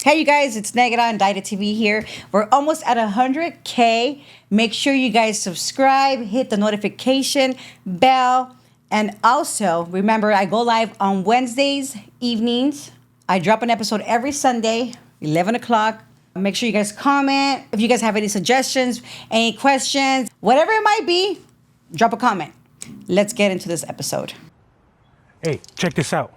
Hey, you guys, it's Negra and Dida TV here. We're almost at 100K. Make sure you guys subscribe, hit the notification bell, and also remember I go live on Wednesdays evenings. I drop an episode every Sunday, 11 o'clock. Make sure you guys comment. If you guys have any suggestions, any questions, whatever it might be, drop a comment. Let's get into this episode. Hey, check this out.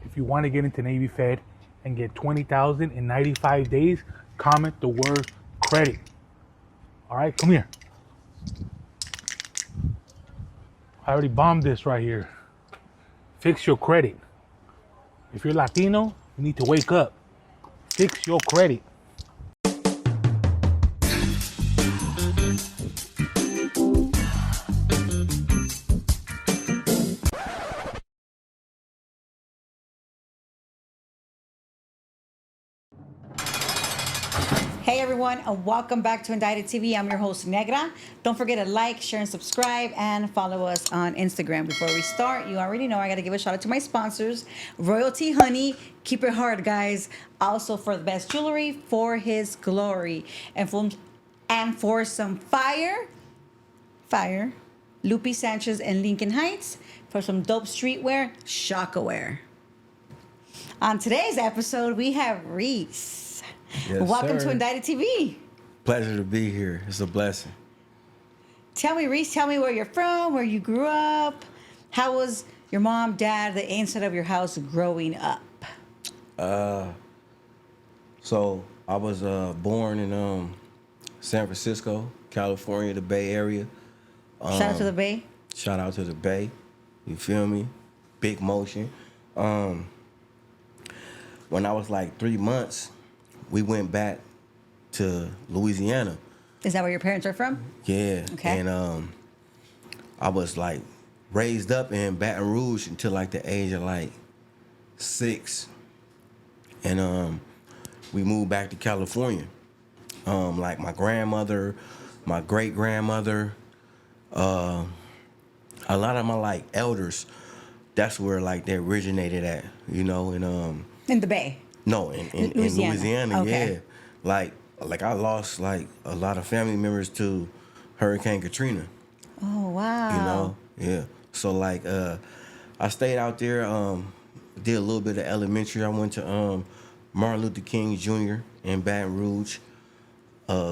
If you want to get into Navy Fed and get 20,000 in 95 days, comment the word credit. All right, come here. I already bombed this right here. Fix your credit. If you're Latino, you need to wake up. Fix your credit. Hey everyone, and welcome back to Indicted TV. I'm your host Negra. Don't forget to like, share, and subscribe, and follow us on Instagram. Before we start, you already know I got to give a shout out to my sponsors, Royalty Honey. Keep it hard, guys. Also for the best jewelry for His glory, and for some fire, Lupe Sanchez and Lincoln Heights for some dope streetwear, Shockaware. On today's episode, we have Rece. Yes, Welcome sir. to Indicted TV. Pleasure to be here. It's a blessing. Tell me, Rece, tell me where you're from, where you grew up. How was your mom, dad, the inside of your house growing up? So I was born in San Francisco, California, the Bay Area. Shout out to the Bay. Shout out to the Bay. You feel me? Big motion. When I was like 3 months, we went back to Louisiana. Is that where your parents are from? Yeah. Okay. And I was like raised up in Baton Rouge until like the age of like 6. And we moved back to California. Like my grandmother, my great grandmother, a lot of my like elders, that's where like they originated at, you know, and In the Bay. no, in Louisiana, Okay. yeah. Like I lost like a lot of family members to Hurricane Katrina. Oh, wow. You know, yeah. So like, I stayed out there. Did a little bit of elementary. I went to Martin Luther King Jr. in Baton Rouge.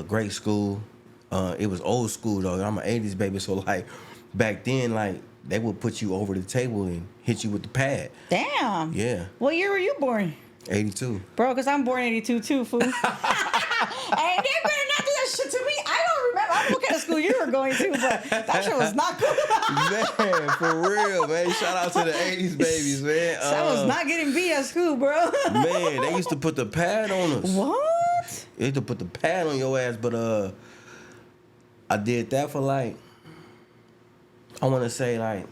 Great school. It was old school though. I'm an '80s baby, so like back then, like they would put you over the table and hit you with the pad. Damn. Yeah, What year were you born? '82. Bro, because I'm born 82 too, fool. Hey, they better not do that shit to me. I don't remember. I don't know what kind of school you were going to, but that shit was not cool. Man, for real, man. Shout out to the '80s babies, man. I was not getting beat at school, bro. Man, they used to put the pad on us. What? They used to put the pad on your ass, but I did that for like, I want to say like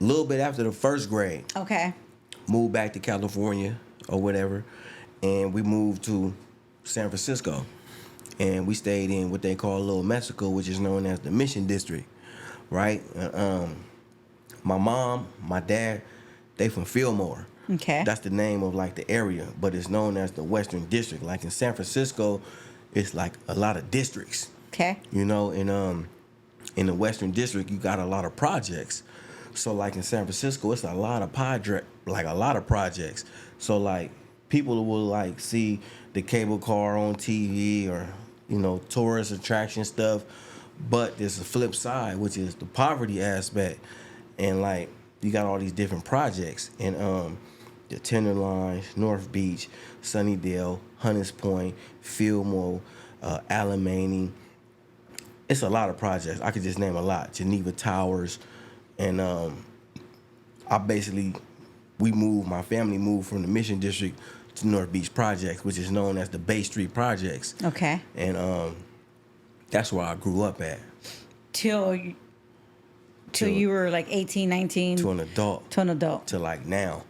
a little bit after the first grade. Okay. Moved back to California or whatever, and we moved to San Francisco, and we stayed in what they call Little Mexico, which is known as the Mission District, right? My mom, my dad, they from Fillmore. Okay. That's the name of like the area, but it's known as the Western District. Like in San Francisco, it's like a lot of districts. Okay. You know, and in the Western District, you got a lot of projects. So like in San Francisco, it's a lot of projects. So like people will like see the cable car on TV or, you know, tourist attraction stuff, but there's a flip side, which is the poverty aspect. And like you got all these different projects and the Tenderloin, North Beach, Sunnydale, Hunters Point, Fillmore, Alamany. It's a lot of projects. I could just name a lot. Geneva Towers. And my family moved from the Mission District to North Beach Projects, which is known as the Bay Street Projects. Okay. And that's where I grew up at. Till you were like 18, 19. To an adult. To like now.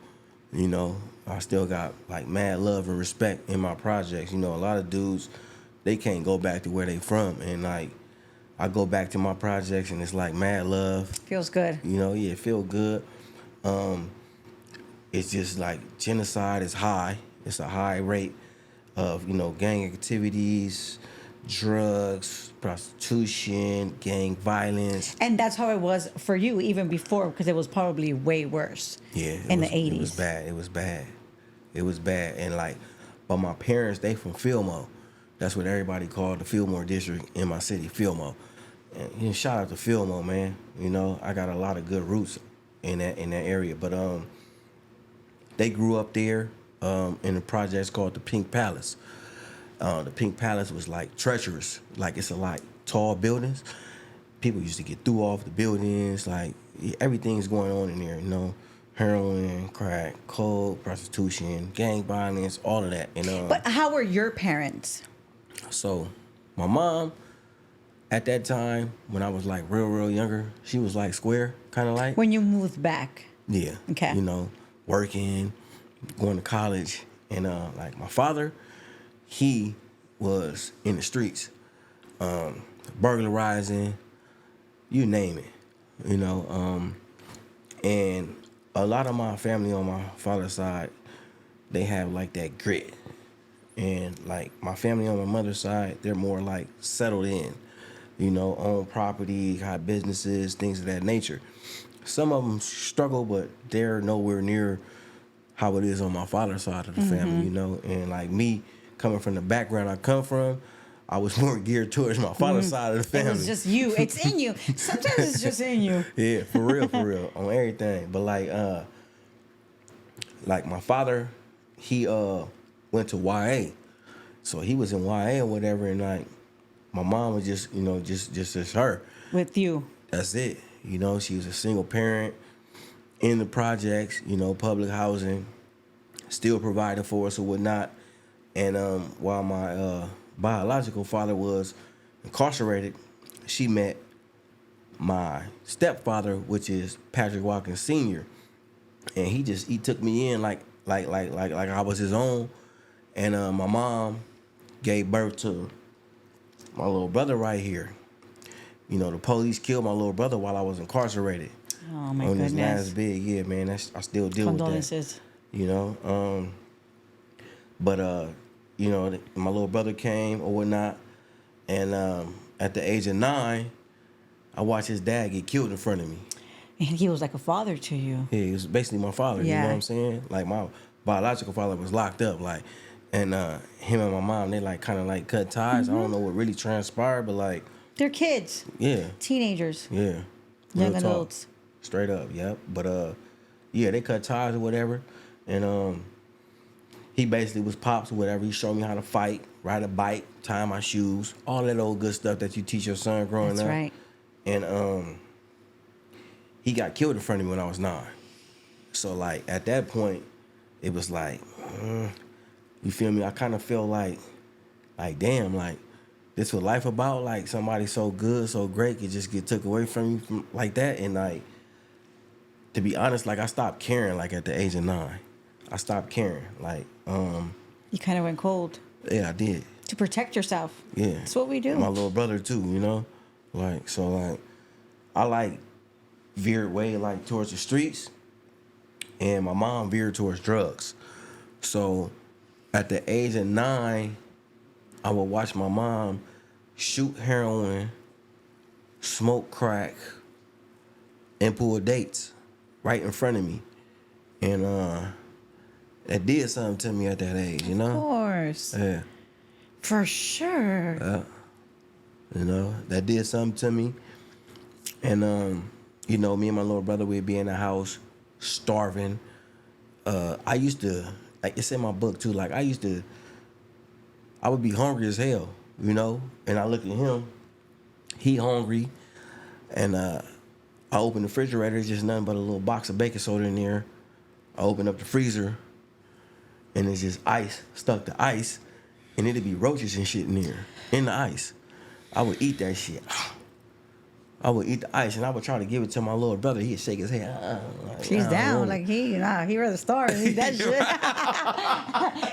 You know, I still got like mad love and respect in my projects. You know, a lot of dudes, they can't go back to where they from. And like, I go back to my projects and it's like mad love. Feels good. You know, yeah, it feel good. It's just like genocide is high. It's a high rate of, you know, gang activities, drugs, prostitution, gang violence. And that's how it was for you even before, because it was probably way worse. Yeah, in the 80s. It was bad. It was bad. It was bad. And like, but my parents, they from Fillmore. That's what everybody called the Fillmore district in my city, Fillmore. And you know, shout out to Fillmore, man. You know, I got a lot of good roots in that area. But they grew up there in a project called the Pink Palace. The Pink Palace was like treacherous. Like, it's a lot tall buildings. People used to get through off the buildings. Like, everything's going on in there, you know. Heroin, crack, coke, prostitution, gang violence, all of that. And But how were your parents? so my mom, at that time, when I was like real younger, she was like square, kind of like. When you moved back? Yeah. Okay. You know, working, going to college. And like my father, he was in the streets, burglarizing, you name it, you know. And a lot of my family on my father's side, they have like that grit. And like my family on my mother's side, they're more like settled in, you know, own property, have businesses, things of that nature. Some of them struggle, but they're nowhere near how it is on my father's side of the family, you know. And like me, coming from the background I come from, I was more geared towards my father's side of the family. It was just you. It's in you. Sometimes it's just in you. Yeah, for real, on everything. But like my father, he went to YA, so he was in YA or whatever, and like my mom was just, you know, just as her. With you. That's it. You know, she was a single parent in the projects, you know, public housing, still providing for us or whatnot. And while my biological father was incarcerated, she met my stepfather, which is Patrick Watkins Sr. And he took me in like I was his own. And my mom gave birth to my little brother right here. You know, the police killed my little brother while I was incarcerated. Oh my on goodness. this last big, yeah, man. I still deal with that. Condolences. You know, but you know, my little brother came or whatnot, and at the age of 9, I watched his dad get killed in front of me. And he was like a father to you. Yeah, he was basically my father. Yeah. You know what I'm saying? Like my biological father was locked up, like, and him and my mom, they like kind of like cut ties. I don't know what really transpired, but like, They're kids. yeah, Teenagers. yeah, Young real talk. adults. Straight up, yep. But yeah, they cut ties or whatever, and he basically was pops or whatever. He showed me how to fight, ride a bike, tie my shoes, all that old good stuff that you teach your son growing That's up. right. And he got killed in front of me when I was 9. So like at that point, it was like, you feel me? I kind of felt like damn, like this what life about? Like somebody so good, so great could just get took away from you from, like that. And like, to be honest, like I stopped caring like at the age of 9. I stopped caring. Like, You kind of went cold. yeah, I did. To protect yourself. Yeah. That's what we do. My little brother too, you know? Like, so like, I like veered way like towards the streets, and my mom veered towards drugs. So at the age of 9, I would watch my mom shoot heroin, smoke crack, and pull dates right in front of me. And that did something to me at that age, you know? Of course. Yeah. For sure. You know, that did something to me. And you know, me and my little brother, we'd be in the house starving. I used to, like it's in my book too, like I would be hungry as hell, you know? And I look at him, he hungry, and I open the refrigerator, it's just nothing but a little box of baking soda in there. I open up the freezer, and it's just ice, stuck to ice, and it'd be roaches and shit in there, in the ice. I would eat that shit. I would eat the ice, and I would try to give it to my little brother. He'd shake his head. Like, She's down. Like he rather starve and eat that shit.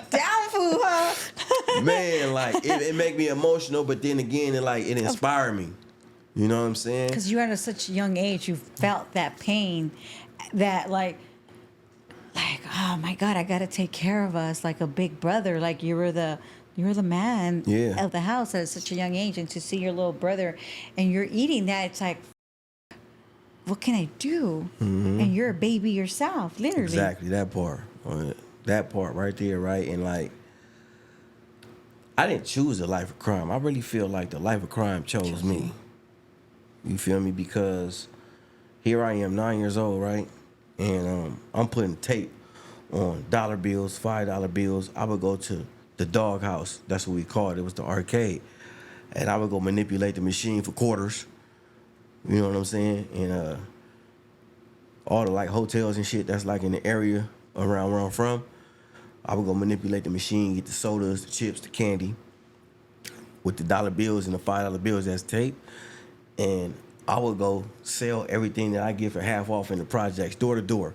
Down food, huh? Man, like it make me emotional, but then again, it inspired me. You know what I'm saying? Because you're at such a young age, you felt that pain, that like, oh my God, I gotta take care of us like a big brother. Like you were the man Yeah. of the house at such a young age, and to see your little brother, and you're eating that, it's like, what can I do? And you're a baby yourself, literally. Exactly, that part. That part right there, right? And like, I didn't choose the life of crime. I really feel like the life of crime chose me. You feel me? Because here I am, 9 years old, right? And I'm putting tape on dollar bills, $5 bills. I would go to the dog house. That's what we called it. It was the arcade. And I would go manipulate the machine for quarters. You know what I'm saying? And all the like hotels and shit that's like in the area around where I'm from, I would go manipulate the machine, get the sodas, the chips, the candy, with the dollar bills and the $5 bills that's tape. And I would go sell everything that I get for half off in the projects, door to door.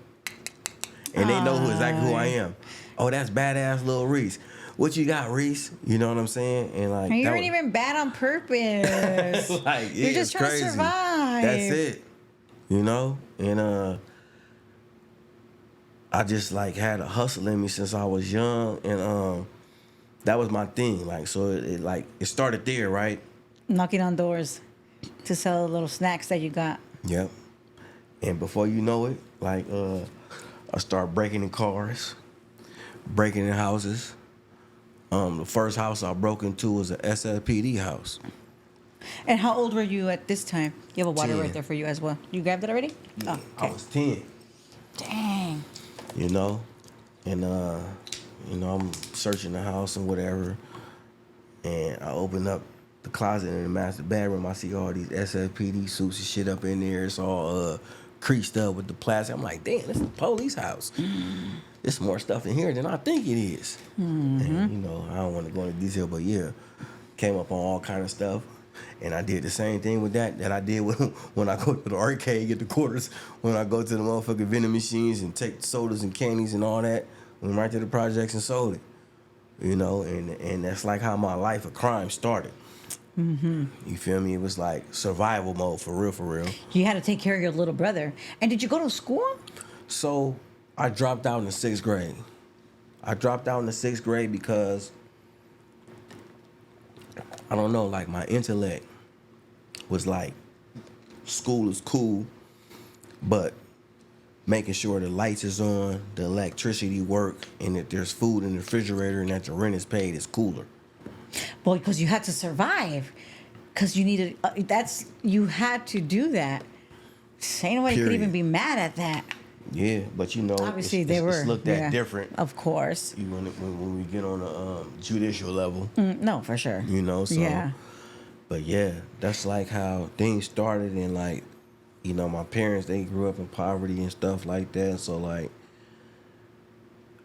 And they know exactly who I am. Oh, that's badass little Rece. What you got, Rece? You know what I'm saying? And like, And you weren't even bad on purpose. like, yeah, You're just trying to survive. That's it. You know? And I just like had a hustle in me since I was young, and that was my thing. Like, so it started there, right? Knocking on doors to sell the little snacks that you got. Yep. And before you know it, like I started breaking in cars, breaking in houses. The first house I broke into was a SLPD house. And how old were you at this time? You have a water 10. right there for you as well. You grabbed it already? Yeah, Oh, okay. I was 10. Dang. You know, and you know, I'm searching the house and whatever, and I open up the closet in the master bedroom. I see all these SFPD suits and shit up in there. It's all creased up with the plastic. I'm like, damn, this is the police house. There's more stuff in here than I think it is. And you know, I don't want to go into detail, but yeah, came up on all kind of stuff. And I did the same thing with that I did when I go to the arcade, get the quarters, when I go to the motherfucking vending machines and take sodas and candies and all that, went right to the projects and sold it. You know, and that's like how my life of crime started. You feel me? It was like survival mode, for real, for real. You had to take care of your little brother. And did you go to school? So I dropped out in the 6th grade. I dropped out in the 6th grade because, I don't know, like my intellect was like, school is cool, but making sure the lights is on, the electricity work, and that there's food in the refrigerator and that the rent is paid is cooler. Well, because you had to survive. Because you needed, you had to do that. Ain't nobody could even be mad at that. Yeah, but you know, Obviously it's looked at different. Of course. When we get on the judicial level. No, for sure. You know, so. Yeah. But yeah, that's like how things started, and like, you know, my parents, they grew up in poverty and stuff like that. So like,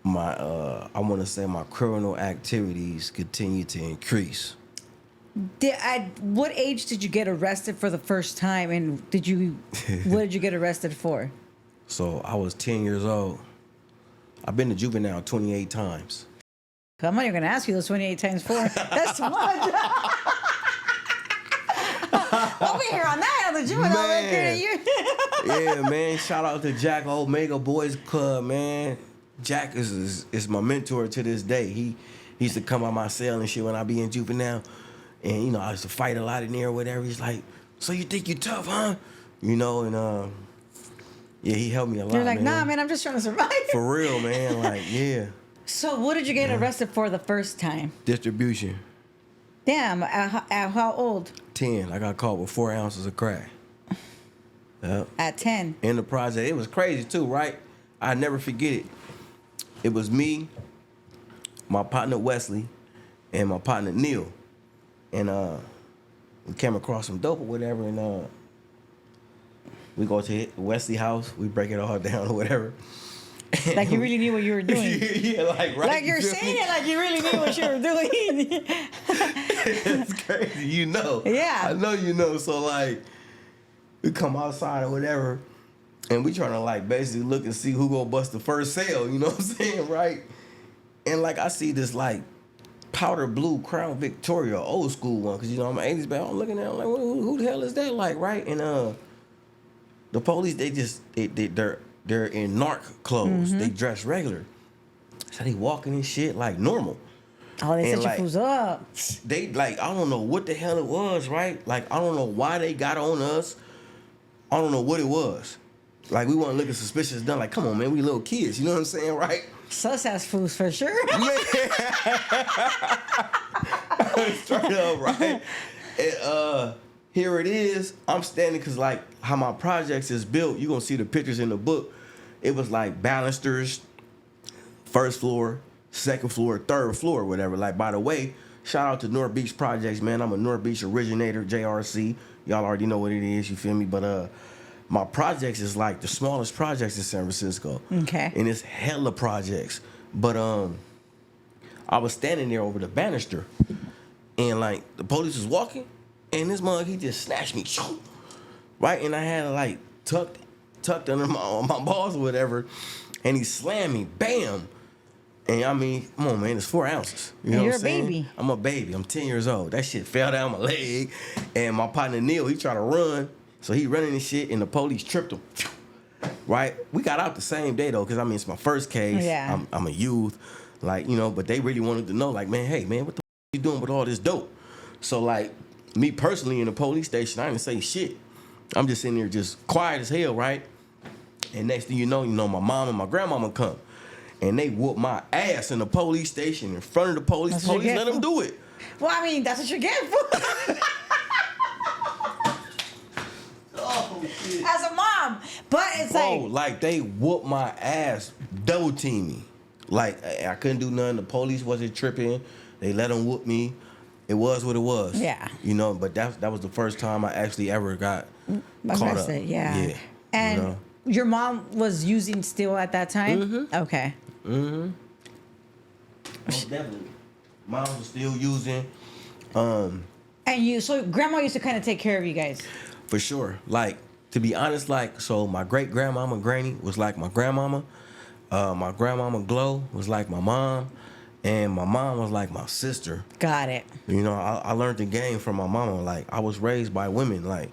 I want to say my criminal activities continue to increase. At what age did you get arrested for the first time, and what did you get arrested for? So I was 10 years old. I've been to juvenile 28 times. I'm not even going to ask you those 28 times for. That's too much. We'll be here on that on the juvenile record. Yeah, man. Shout out to Jack Omega Boys Club, man. Jack is my mentor to this day. He used to come out my cell and shit when I be in juvenile. And, you know, I used to fight a lot in there or whatever. He's like, so you think you tough, huh? You know, and yeah, he helped me a lot. You're like, nah, man, I'm just trying to survive. For real, man. Like, yeah. So what did you get arrested for the first time? Distribution. Damn, at how old? 10. I got caught with 4 ounces of crack. Yep. At 10. In the project. It was crazy too, right? I never forget it. It was me, my partner Wesley, and my partner Neil. And we came across some dope or whatever, and we go to Wesley house, we break it all down or whatever. Like you really knew what you were doing. Yeah, like, right. Like you're saying it like you really knew what you were doing. It's crazy, you know. Yeah. I know you know. So like, we come outside or whatever, and we trying to like basically look and see who gonna bust the first sale, you know what I'm saying, right? And like I see this like powder blue Crown Victoria, old school one, because you know I'm an 80s back. I'm looking at it, I'm like, who the hell is that like, right? And the police, they're in narc clothes. They dress regular. So they walking and shit like normal. Oh, they set like, your fools up. They like, I don't know what the hell it was, right? Like, I don't know why they got on us. I don't know what it was. Like, we weren't looking suspicious. Done like, come on, man, we little kids. You know what I'm saying, right? Sus ass fools for sure. Straight up, right? And here it is. I'm standing because like how my projects is built. You gonna see the pictures in the book. It was like balusters, first floor, second floor, third floor, whatever. Like, by the way, shout out to North Beach Projects, man. I'm a North Beach originator, JRC. Y'all already know what it is, you feel me? But my projects is like the smallest projects in San Francisco. Okay. And it's hella projects. But I was standing there over the banister, and like the police was walking, and this mug, he just snatched me, right? And I had it like tucked under my balls or whatever, and he slammed me, bam. And I mean, come on, man, it's 4 ounces. You know you're what I'm saying? a baby. I'm a baby. I'm 10 years old. That shit fell down my leg, and my partner Neil, he tried to run, so he running and shit, and the police tripped him. Right? We got out the same day though, because I mean it's my first case. Yeah. I'm a youth, like, you know, but they really wanted to know, like, man, hey man, what the you doing with all this dope? So like, me personally in the police station, I didn't say shit. I'm just sitting there just quiet as hell, right? And next thing you know, my mom and my grandmama come, and they whoop my ass in the police station in front of the police. That's The what you police get let them for- do it. Well, I mean, that's what you're getting for. Oh shit. As a mom. But it's Bro, like, like they whooped my ass, double team me. Like I couldn't do nothing. The police wasn't tripping. They let them whoop me. It was what it was. Yeah. You know, but that was the first time I actually ever got caught up. yeah. Yeah. And you know? your mom was using still at that time? Mm-hmm. Okay. Most definitely. Mom was still using. And so grandma used to kind of take care of you guys. For sure. Like, to be honest, like, so my great grandmama Granny was like my grandmama. My grandmama Glow was like my mom. And my mom was like my sister. Got it. You know, I learned the game from my mama. Like, I was raised by women. Like,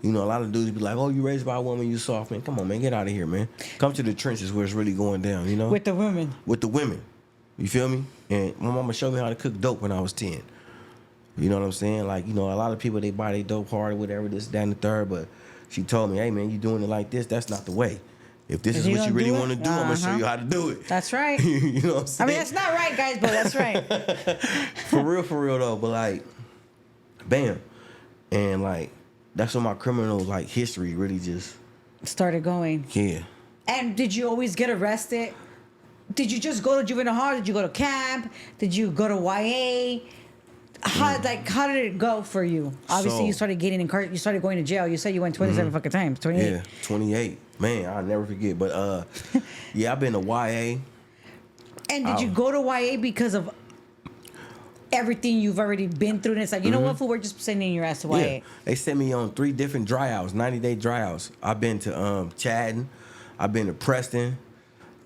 you know, a lot of dudes be like, oh, you raised by a woman, you soft, man. Come on, man, get out of here, man. Come to the trenches where it's really going down, you know? With the women. With the women. You feel me? And my mama showed me how to cook dope when I was 10. You know what I'm saying? Like, you know, a lot of people, they buy their dope hard or whatever, this, that, and the third. But she told me, hey, man, you doing it like this, that's not the way. If this is what you really want to do, I'm going to show you how to do it. That's right. You know what I'm saying? I mean, that's not right, guys, but that's right. For real, though. But, like, bam. And, like, that's when my criminal, like, history really just Started going. Yeah. And did you always get arrested? Did you just go to juvenile hall? Did you go to camp? Did you go to YA? How did it go for you? Obviously, So- you started getting you started going to jail. You said you went 27 fucking times. 28. Yeah, 28. Man, I'll never forget. But, yeah, I've been to YA. And did you go to YA because of everything you've already been through? And it's like, you know what, fool, we're just sending your ass to YA. Yeah, they sent me on 3 different dry outs, 90-day dry outs. I've been to Chadden. I've been to Preston.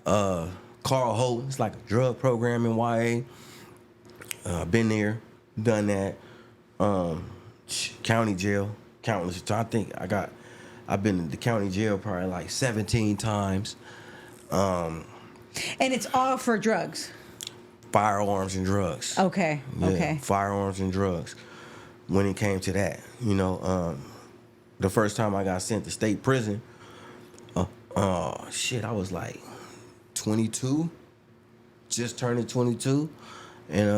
Carl Holt. It's like a drug program in YA. I've been there, done that. County jail, countless times. I think I've been to the county jail probably like 17 times. And it's all for drugs. Firearms and drugs. Okay. Yeah, Okay. firearms and drugs. When it came to that, you know, the first time I got sent to state prison, I was like 22, just turning 22, and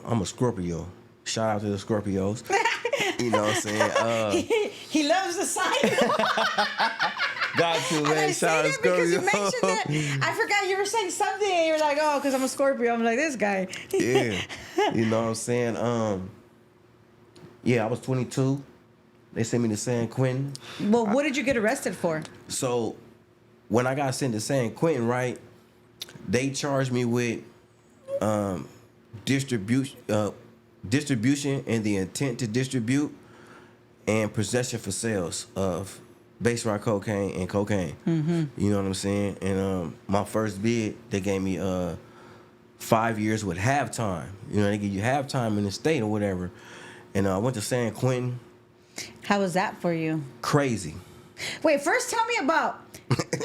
I'm a Scorpio. Shout out to the Scorpios. You know what I'm saying? He loves the sign. Got to, And man. I Shout say out to that because you Scorpio. mentioned that. I forgot you were saying something. And you were like, oh, because I'm a Scorpio. I'm like, this guy. Yeah. You know what I'm saying? Yeah, I was 22. They sent me to San Quentin. Well, what did you get arrested for? So when I got sent to San Quentin, right, they charged me with distribution and the intent to distribute and possession for sales of base rock cocaine and cocaine. Mm-hmm. You know what I'm saying? And my first bid, they gave me 5 years with halftime. You know, they give you halftime in the state or whatever. And I went to San Quentin. How was that for you? Crazy. Wait, first tell me about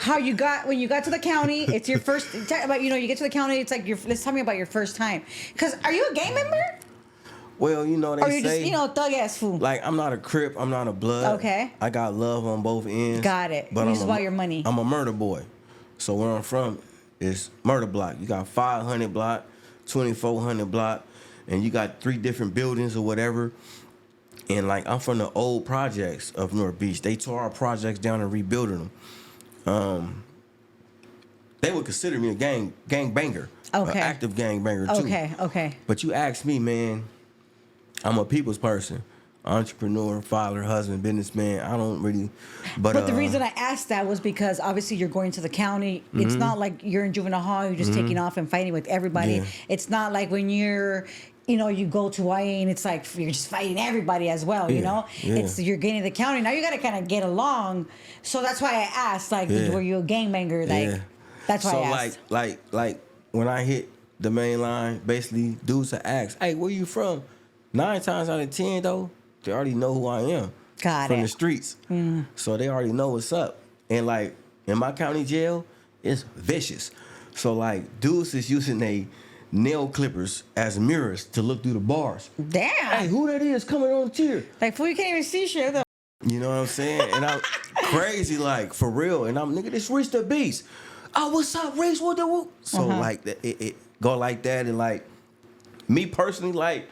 how you got when you got to the county. It's your first. About you get to the county. It's like let's tell me about your first time. Cause are you a gang member? Well, you know, Or you just thug ass fool? like, I'm not a Crip, I'm not a Blood. Okay. I got love on both ends. Got it. But It's about your money. I'm a murder boy. So where I'm from is murder block. You got 500 block, 2400 block, and you got 3 different buildings or whatever. And like, I'm from the old projects of North Beach. They tore our projects down and rebuilding them. They would consider me a gang banger. Okay. An active gang banger too. Okay. But you ask me, man, I'm a people's person, entrepreneur, father, husband, businessman. I don't really, But the reason I asked that was because obviously you're going to the county. It's not like you're in juvenile hall. You're just taking off and fighting with everybody. Yeah. It's not like when you're, you go to YA and it's like you're just fighting everybody as well. You Yeah, know, yeah. it's you're getting the county now. You got to kind of get along. So that's why I asked. Like, Yeah. were you a gangbanger? Like, Yeah. that's why So I asked. like when I hit the main line, basically dudes will ask, "Hey, where you from?" 9 times out of 10 though, they already know who I am. Got from it. the streets. So they already know what's up. And like in my county jail, it's vicious. So like dudes is using they nail clippers as mirrors to look through the bars. Damn. Hey, who that is coming on the tier? Like, fool, you can't even see shit. You know what I'm saying? And I'm crazy, like, for real. And I'm, nigga, this Rece the Beast. Oh, what's up, Rece? What the whoop? So, like, it go like that. And, like, me personally, like,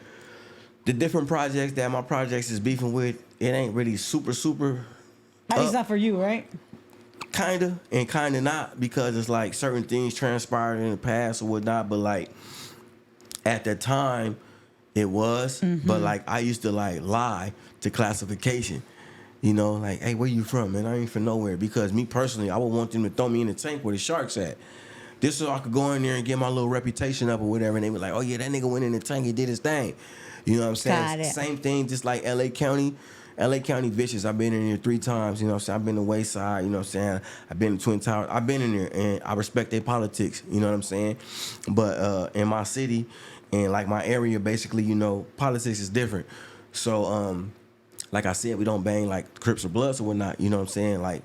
the different projects that my projects is beefing with, it ain't really super. At least not for you, right? Kinda and kinda not, because it's like certain things transpired in the past or whatnot. But, like, at that time, it was. But, like, I used to, like, lie to classification. You know, like, hey, where you from, man? I ain't from nowhere. Because me personally, I would want them to throw me in the tank where the sharks at. This so I could go in there and get my little reputation up or whatever. And they were like, oh, yeah, that nigga went in the tank. He did his thing. You know what I'm saying? Got it. Same thing, just like L.A. County. L.A. County vicious. I've been in there 3 times. You know what I'm saying? I've been to West Side. You know what I'm saying? I've been to Twin Towers. I've been in there, and I respect their politics. You know what I'm saying? But in my city and, like, my area, basically, you know, politics is different. So, like I said, we don't bang like Crips or Bloods or whatnot. You know what I'm saying? Like,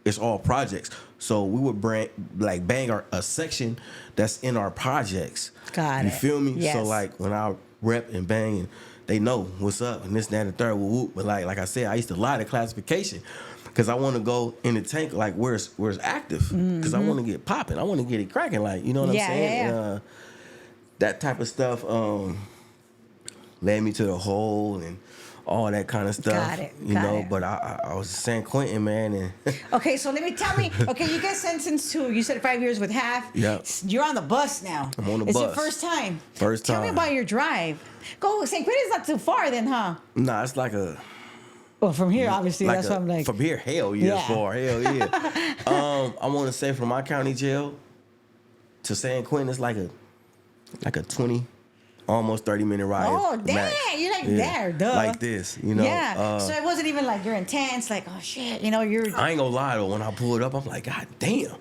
it's all projects. So we would bang a section that's in our projects. Got you it. feel me? Yes. So like when I rep and bang, and they know what's up and this, that, and the third. Whoop. But like I said, I used to lie to classification because I want to go in the tank like where it's active, because I want to get popping. I want to get it cracking. Like, you know what I'm saying? Yeah. And, that type of stuff led me to the hole and all that kind of stuff. Got it. You Got know, it. but I was in San Quentin, man, and Okay, so tell me. Okay, you get sentenced to, you said 5 years with half. Yeah. You're on the bus now. I'm on the It's bus. your first time. First Tell me time. about your drive. Go, St. Quentin's not too far then, huh? nah, it's like a Well, from here, obviously, like that's what I'm like. from here, hell yeah, Yeah. it's far, hell yeah. I want to say from my county jail to San Quentin, it's like a 20, almost 30-minute ride. Oh, damn, max. you're like there, duh. Like this, you know. Yeah, so it wasn't even like you're intense, like, oh shit, you're. I ain't gonna lie though, when I pulled up, I'm like, God damn.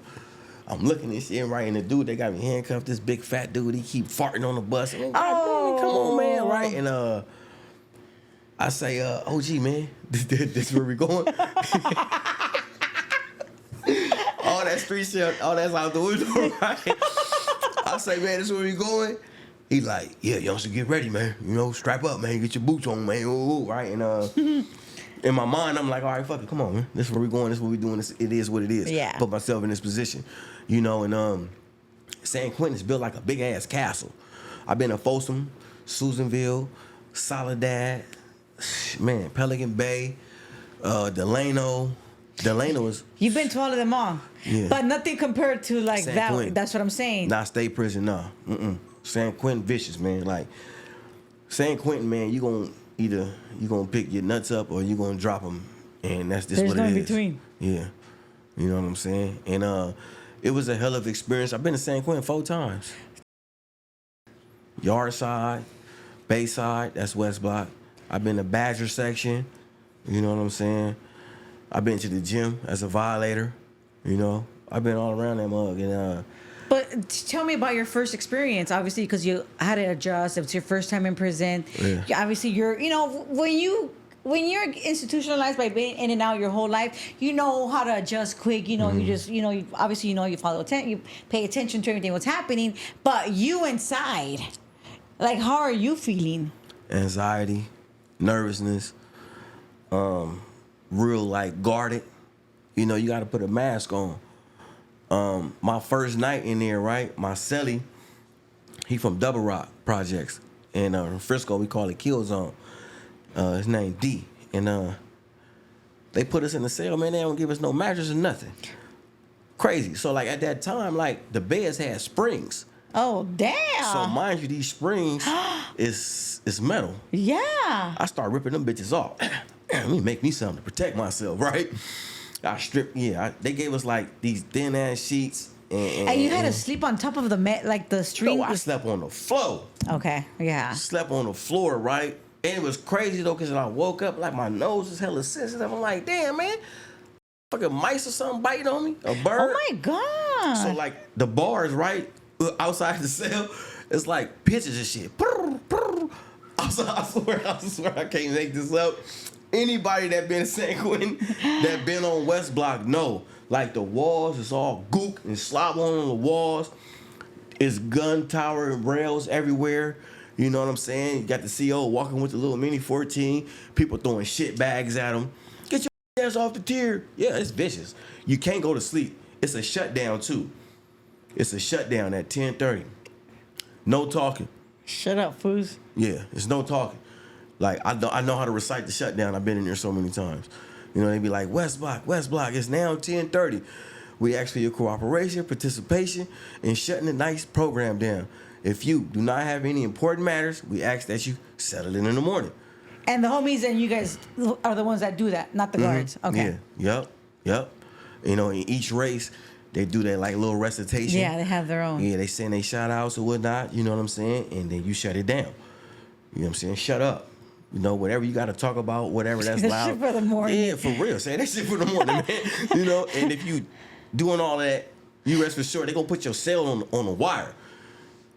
I'm looking at shit right, and the dude, they got me handcuffed, this big fat dude, he keep farting on the bus. I'm like, God damn, come on, man, right? And I say, OG, man, this where we going? All that street shit, all that's out the window, right? I say, man, this where we going? He like, yeah, y'all should get ready, man. You know, strap up, man. Get your boots on, man. Ooh, right? And in my mind, I'm like, all right, fuck it, come on, man. This is where we going. This is what we doing. This, it is what it is. Yeah. Put myself in this position, you know. And San Quentin's built like a big ass castle. I've been to Folsom, Susanville, Soledad, man, Pelican Bay, Delano. Delano is You've been to all of them all. Yeah. But nothing compared to like San that. Quentin. That's what I'm saying. not state prison, nah. San Quentin vicious, man. Like San Quentin, man, you gonna pick your nuts up or you gonna drop them, and that's just There's what no it in is. between. Yeah, you know what I'm saying. And it was a hell of an experience. I've been to San Quentin 4 times. Yard side, Bayside, that's West Block. I've been to Badger section. You know what I'm saying. I've been to the gym as a violator. You know, I've been all around that mug, and But tell me about your first experience. Obviously, because you had to adjust. It was your first time in prison. Yeah. Obviously, when you're institutionalized by being in and out your whole life, you know how to adjust quick. You know, you just obviously you follow attention, you pay attention to everything what's happening. But you inside, like, how are you feeling? Anxiety, nervousness, real like guarded. You know, you got to put a mask on. My first night in there, right? My cellie, he from Double Rock Projects, and in Frisco we call it Kill Zone. His name D, and they put us in the cell, man. They don't give us no mattress or nothing. Crazy. So like at that time, like the beds had springs. Oh damn! So mind you, these springs is metal. Yeah. I start ripping them bitches off. Let me make me something to protect myself, right? I stripped. Yeah, they gave us like these thin ass sheets, And you had to sleep on top of the like the string. No, I slept on the floor. Okay. Yeah. Slept on the floor, right? And it was crazy though, cause I woke up like my nose was hella sensitive. I'm like, damn man, fucking mice or something biting on me, a bird. Oh my god. So like the bars right outside the cell, it's like pictures and shit. I swear I can't make this up. Anybody that been in San Quentin, that been on West Block, know. Like the walls, it's all gook and slop on the walls. It's gun tower and rails everywhere. You know what I'm saying? You got the CO walking with the little mini 14. People throwing shit bags at him. Get your ass off the tier. Yeah, it's vicious. You can't go to sleep. It's a shutdown too. It's a shutdown at 10:30. No talking. Shut up, foos. Yeah, it's no talking. Like I know how to recite the shutdown. I've been in there so many times. You know, they be like, West Block. It's now 10:30. We ask for your cooperation, participation, in shutting the night's program down. If you do not have any important matters, we ask that you settle in the morning. And the homies and you guys are the ones that do that, not the guards. Okay. Yeah. Yep. You know, in each race, they do that like little recitation. Yeah, they have their own. Yeah, they send they shout outs or whatnot, you know what I'm saying? And then you shut it down. You know what I'm saying? Shut up. You know, whatever you got to talk about, whatever that's That loud. shit for the morning. Yeah, for real. Say that shit for the morning, man. You know, and if you doing all that, you rest for sure, they gonna put your cell on the wire.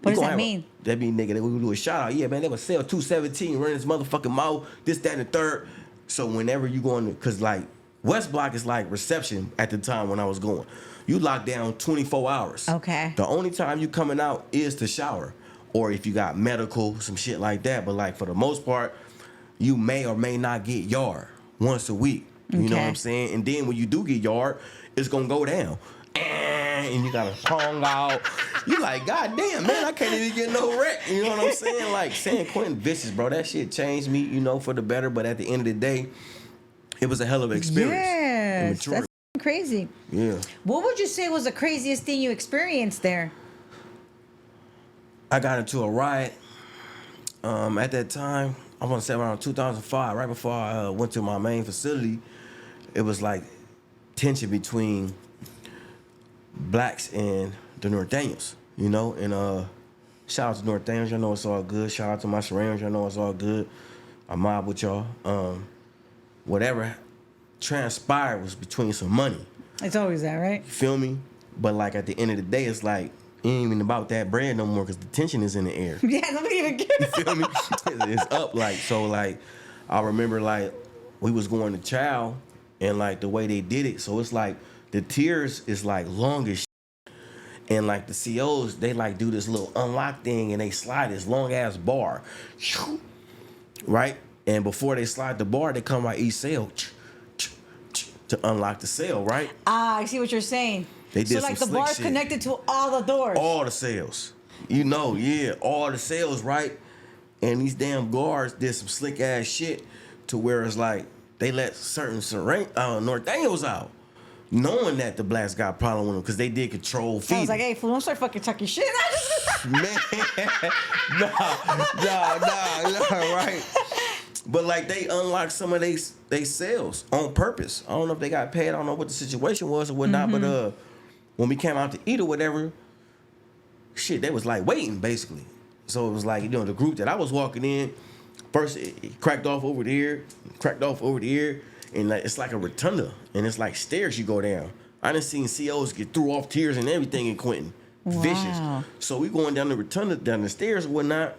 What does that mean? That mean, nigga, they gonna do a shout out. Yeah, man, they was cell 217 running this motherfucking mouth, this, that, and the third. So whenever you going to, cause like West Block is like reception at the time when I was going. You lock down 24 hours. Okay. The only time you coming out is to shower, or if you got medical, some shit like that. But like for the most part, you may or may not get yard once a week. You know what I'm saying? And then when you do get yard, it's gonna go down. And you gotta pong out. You like, God damn, man, I can't even get no wreck. You know what I'm saying? Like San Quentin vicious, bro. That shit changed me, you know, for the better. But at the end of the day, it was a hell of an experience. Yes, that's crazy. Yeah. What would you say was the craziest thing you experienced there? I got into a riot. At that time, I want to say around 2005, right before I went to my main facility. It was like tension between blacks and the Norteños, you know? And shout out to Norteños, y'all know it's all good. Shout out to my surroundings, y'all know it's all good. I mob with y'all. Whatever transpired was between some money. It's always that, right? You feel me? But like at the end of the day, it's like, it ain't even about that bread no more because the tension is in the air. Yeah, nobody even cares. You feel me? It's up, like, so like, I remember like, we was going to chow and like the way they did it, so it's like, the tiers is like long as shit. And like the COs, they like do this little unlock thing and they slide this long ass bar. Right? And before they slide the bar, they come by each cell to unlock the cell, right? Ah, I see what you're saying. They did so like some the slick bar's shit. connected to all the doors. All the cells. You know, yeah, all the cells, right? And these damn guards did some slick ass shit to where it's like they let certain Norteños out, knowing that the blacks got a problem with them because they did control feeding. I was like, hey, fool, don't start fucking talking shit. Man, nah, right? But like they unlocked some of they cells on purpose. I don't know if they got paid. I don't know what the situation was or whatnot. But when we came out to eat or whatever, shit, they was like waiting basically. So it was like, you know, the group that I was walking in, first it cracked off over there, and like it's like a rotunda, and it's like stairs you go down. I done seen COs get threw off tiers and everything in Quentin. vicious. Wow. So we going down the rotunda, down the stairs and whatnot.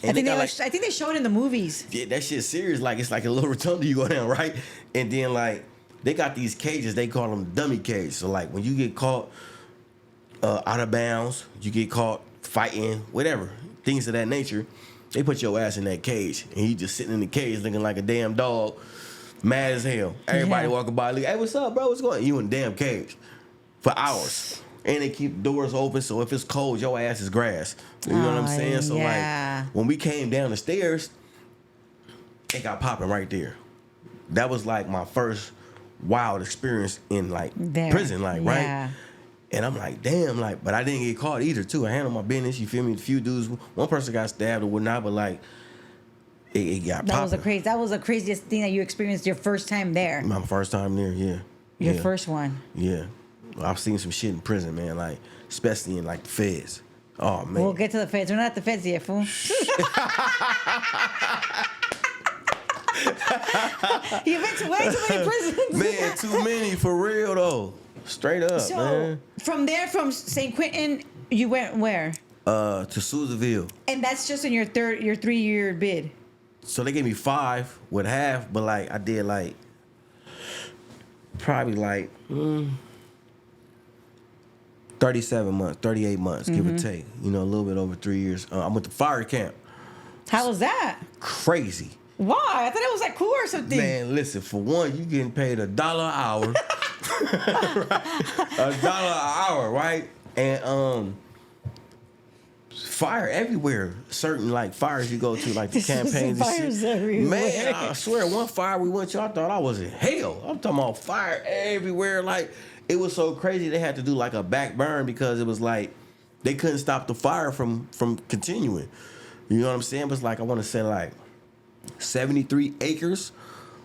And I think they show it in the movies. yeah, that shit's serious. Like it's like a little rotunda you go down, right? And then like they got these cages. They call them dummy cage. So like when you get caught out of bounds, you get caught fighting, whatever, things of that nature. They put your ass in that cage, and you just sitting in the cage looking like a damn dog, mad as hell. Everybody walking by, like, hey, what's up, bro? What's going on? You in the damn cage for hours. And they keep doors open, so if it's cold, your ass is grass. You know what I'm saying? So like when we came down the stairs, it got popping right there. That was like my first wild experience in like prison, like right. And I'm like, damn, like, but I didn't get caught either, too. I handled my business, you feel me? A few dudes, one person got stabbed or whatnot, but like, it got popping. That was the craziest thing that you experienced your first time there. My first time there, yeah. Your first one. Yeah. I've seen some shit in prison, man, like, especially in like the feds. Oh, man. We'll get to the feds. We're not at the feds yet, fool. You've been to way too many prisons. Man, too many for real, though. Straight up, so, man. From there, from St. Quentin, you went where? To Susanville. And that's just in your 3-year bid. So they gave me 5 with half, but like I did like probably like 37 months, 38 months, give or take. You know, a little bit over 3 years. I went to fire camp. How was that? Crazy. Why? I thought it was like cool or something. Man, listen, for one, you getting paid $1 an hour. $1 an hour, right? And fire everywhere. Certain like fires you go to, like the campaigns and fires shit. everywhere. Man, I swear, one fire we went to, I thought I was in hell. I'm talking about fire everywhere. Like it was so crazy they had to do like a back burn because it was like they couldn't stop the fire from continuing. You know what I'm saying? But it's like I want to say like 73 acres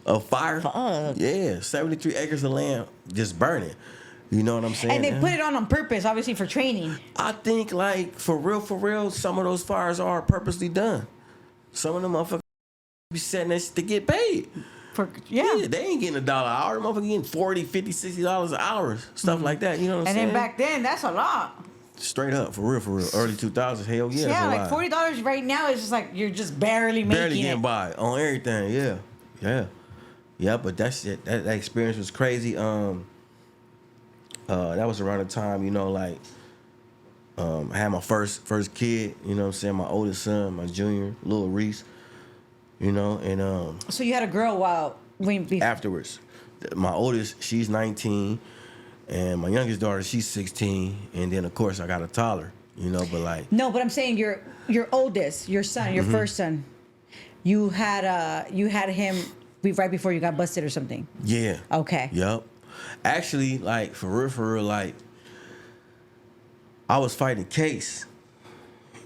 of fire. Fuck. Yeah, 73 acres of land just burning. You know what I'm saying? And they put it on purpose, obviously, for training. I think, like, for real, some of those fires are purposely done. Some of them motherfuckers be setting that shit to get paid. Yeah, they ain't getting $1 an hour. The motherfuckers getting $40, $50, $60 an hour. Stuff like that. You know what I'm saying? And then back then, that's a lot. Straight up, for real. Early 2000s, hell yeah. Yeah, like $40 right now is just like, you're just barely making it. Barely getting by on everything, yeah. Yeah, but that shit, that experience was crazy. That was around the time, you know, like, I had my first kid, you know what I'm saying, my oldest son, my junior, little Rece, you know, and So you had a girl afterwards. My oldest, she's 19, and my youngest daughter, she's 16, and then of course I got a toddler, you know, but like. No, but I'm saying your oldest, your son, your first son, you had him right before you got busted or something. Yeah. Okay. Yep. Actually, like for real, like I was fighting a case,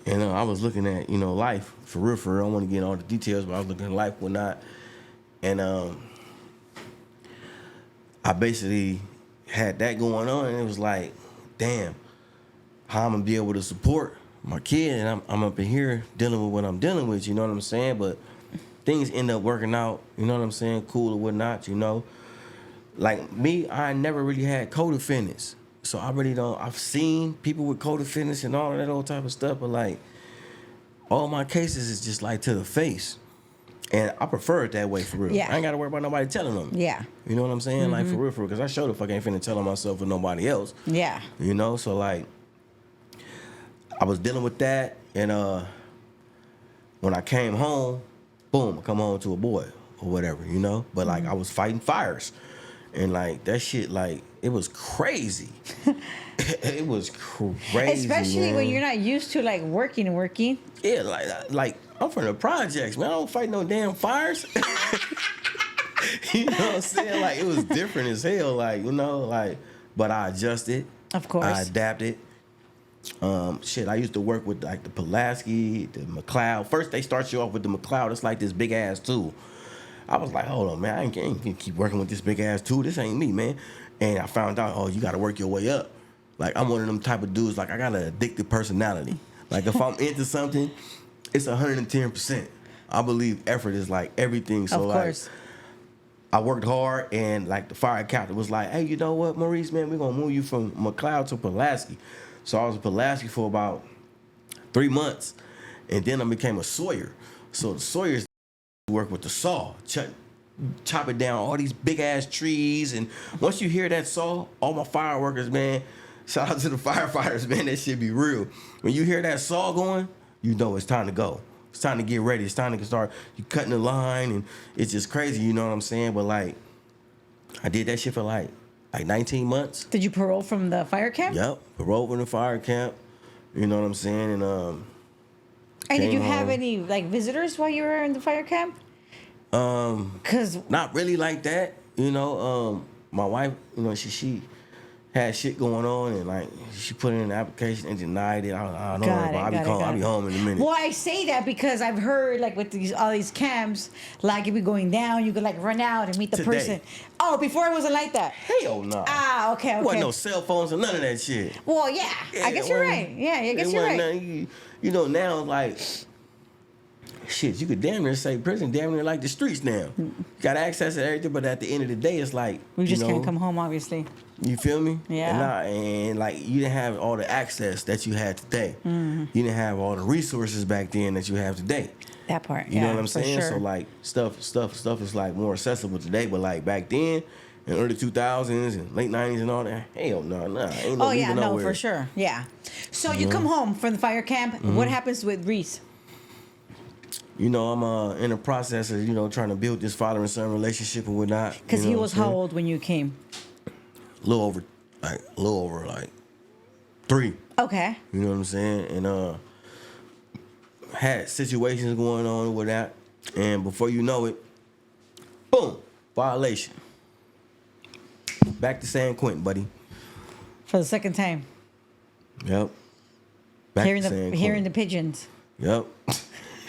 and I was looking at life for real. I don't want to get into all the details, but I was looking at life, whatnot, and I basically had that going on, and it was like, damn, how I'm gonna be able to support my kid, and I'm up in here dealing with what I'm dealing with. You know what I'm saying? But things end up working out. You know what I'm saying? Cool or whatnot. You know. Like me, I never really had co-defendants. So I really don't, I've seen people with co-defendants and all of that old type of stuff, but like, all my cases is just like to the face. And I prefer it that way for real. Yeah. I ain't gotta worry about nobody telling them. Yeah. You know what I'm saying? Like for real, because I sure the fuck ain't finna tell on myself or nobody else. Yeah. You know, so like, I was dealing with that, and when I came home, boom, I come home to a boy or whatever, you know? But like, I was fighting fires. And like that shit, like it was crazy. It was crazy, especially when you're not used to like working. Yeah, like I'm from the projects, man. I don't fight no damn fires. You know what I'm saying? Like it was different as hell. Like like, but I adjusted. Of course, I adapted. Shit, I used to work with like the Pulaski, the McLeod. First, they start you off with the McLeod. It's like this big ass tool. I was like, hold on, man, I can't keep working with this big ass tool. This ain't me, man. And I found out, oh, you got to work your way up. Like, I'm one of them type of dudes, like, I got an addictive personality. Like, if I'm into something, it's 110%. I believe effort is, like, everything. So, of course. Like, I worked hard, and, like, the fire captain was like, hey, you know what, Maurice, man, we're going to move you from McLeod to Pulaski. So I was a Pulaski for about 3 months, and then I became a sawyer. So the sawyers work with the saw, chop it down all these big ass trees, and once you hear that saw, all my fire workers, man, shout out to the firefighters, man, that shit be real. When you hear that saw going, you know it's time to go. It's time to get ready. It's time to start you cutting the line, and it's just crazy, you know what I'm saying? But like, I did that shit for like 19 months. Did you parole from the fire camp? Yep, parole from the fire camp. You know what I'm saying? And did you have any like visitors while you were in the fire camp? Cause not really like that. You know, my wife, you know, she had shit going on, and like she put in an application and denied it. I don't know. I'll be home in a minute. Well, I say that because I've heard like with all these camps, like if you're going down, you could like run out and meet the person. Oh, before it wasn't like that. Hell no. Ah, okay. Wasn't no cell phones or none of that shit. Well, yeah. I guess you're right. Yeah, I guess you're right. Nothing, you know, now like shit, you could damn near say prison damn near like the streets now. You got access to everything, but at the end of the day, it's like we just can't come home, obviously. You feel me? Yeah. And like you didn't have all the access that you had today. You didn't have all the resources back then that you have today. That part. You know what I'm saying? Sure. So like stuff is like more accessible today, but like back then, in early 2000s and late 90s and all that, hell no, ain't no leaving nowhere. For sure. Yeah. So you come home from the fire camp. What happens with Rece? You know, I'm in the process of, you know, trying to build this father and son relationship and whatnot. Because he was how old when you came? A little over like 3. Okay. You know what I'm saying? And had situations going on with that, and before you know it, boom, violation. Back to San Quentin, buddy. For the second time. Yep. Hearing the pigeons. Yep.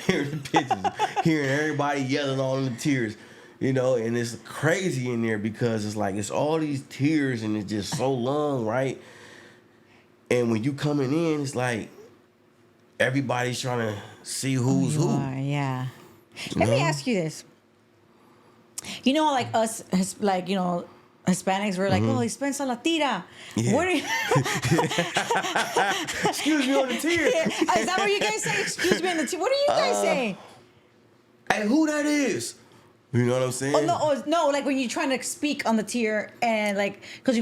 Hearing the pigeons. Hearing everybody yelling all the tears. You know, and it's crazy in there because it's like it's all these tears and it's just so long, right? And when you coming in, it's like everybody's trying to see who's who. Yeah. Let me ask you this. You know, like us, like, you know, Hispanics were like, oh, he spends a la tira. Yeah. What are you... Excuse me on the tear. Yeah. Is that what you guys say? Excuse me on the tear. What are you guys saying? Hey, who that is? You know what I'm saying? No, like when you're trying to speak on the tier and like, because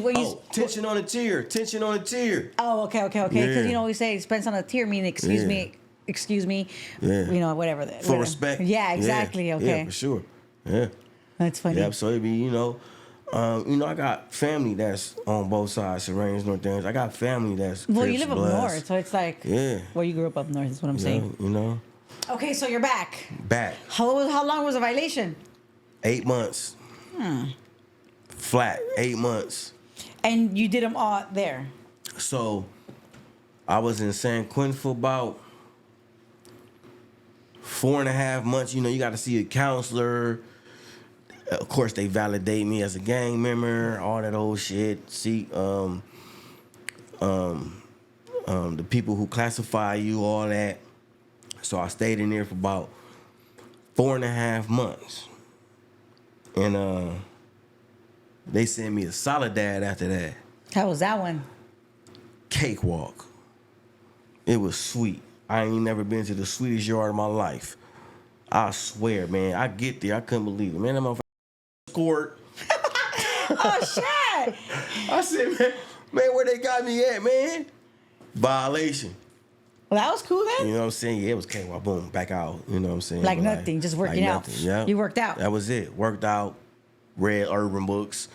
tension on the tier, tension on the tier. Oh, okay. Because you know we say spends on a tier meaning excuse me, you know, whatever. For respect. Yeah, exactly. Yeah, okay. Yeah, for sure. Yeah. That's funny. Yeah, so it be, you know, I got family that's on both sides, Serranes, Norte. I got family that's well, you live Bloods. up north, so it's like well, you grew up north. Is what I'm saying. You know. Okay, so you're back. Back. How long was the violation? 8 months. Flat, 8 months. And you did them all there? So, I was in San Quentin for about 4.5 months. You know, you got to see a counselor. Of course, they validate me as a gang member, all that old shit. See, the people who classify you, all that. So I stayed in there for about 4.5 months. And they sent me a Soledad after that. How was that one? Cakewalk. It was sweet. I ain't never been to the sweetest yard of my life. I swear, man. I get there, I couldn't believe it. Man, that motherfucker scored. Oh, shit. I said, man, where they got me at, man? Violation. Well, that was cool then. You know what I'm saying? Yeah, it was cakewalk. Boom, back out. You know what I'm saying? Like nothing, just working out. Yeah. You worked out. That was it. Worked out. Read urban books.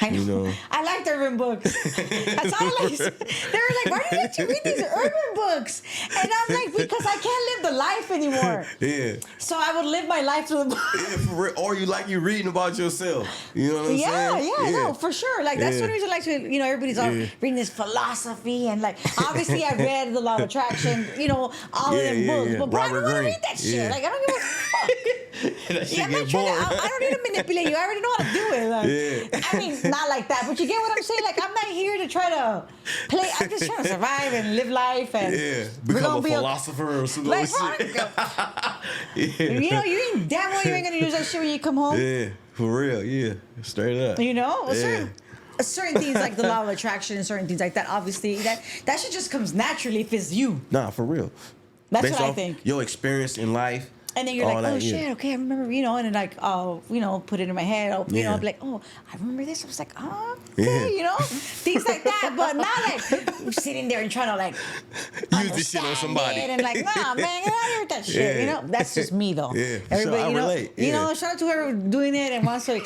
I know. You know. I liked urban books. That's all I used to. They were like, why didn't you read these urban books? And I'm like, because I can't live the life anymore. Yeah. So I would live my life through the book. Yeah, for real. Or you reading about yourself. You know what I'm saying? Yeah, no, for sure. Like that's one reason I like to, you know, everybody's all reading this philosophy and like obviously I read The Law of Attraction, you know, all of them books. But bro, I don't want to read that shit. Like I don't give a fuck. I don't need to manipulate you. I already know how to do it. Like, I mean, not like that, but you get what I'm saying? Like, I'm not here to try to play. I'm just trying to survive and live life and become a philosopher or some like, shit. You know, you ain't damn well you ain't gonna use that shit when you come home. Yeah, for real. Yeah, straight up. You know, certain things like the law of attraction and certain things like that. Obviously, that shit just comes naturally if it's you. Nah, for real. That's Based what I off think. your experience in life. And then you're all like, that, oh yeah. shit, okay, I remember, and then like, oh, put it in my head, I'll be like, oh, I remember this. I was like, oh, okay, Yeah. things like that. But not like sitting there and trying to like Use this shit on somebody. it and like, nah, man, get out of here with that shit. Yeah. That's just me though. Yeah, Everybody, I relate. Yeah. shout out to whoever doing it and wants to,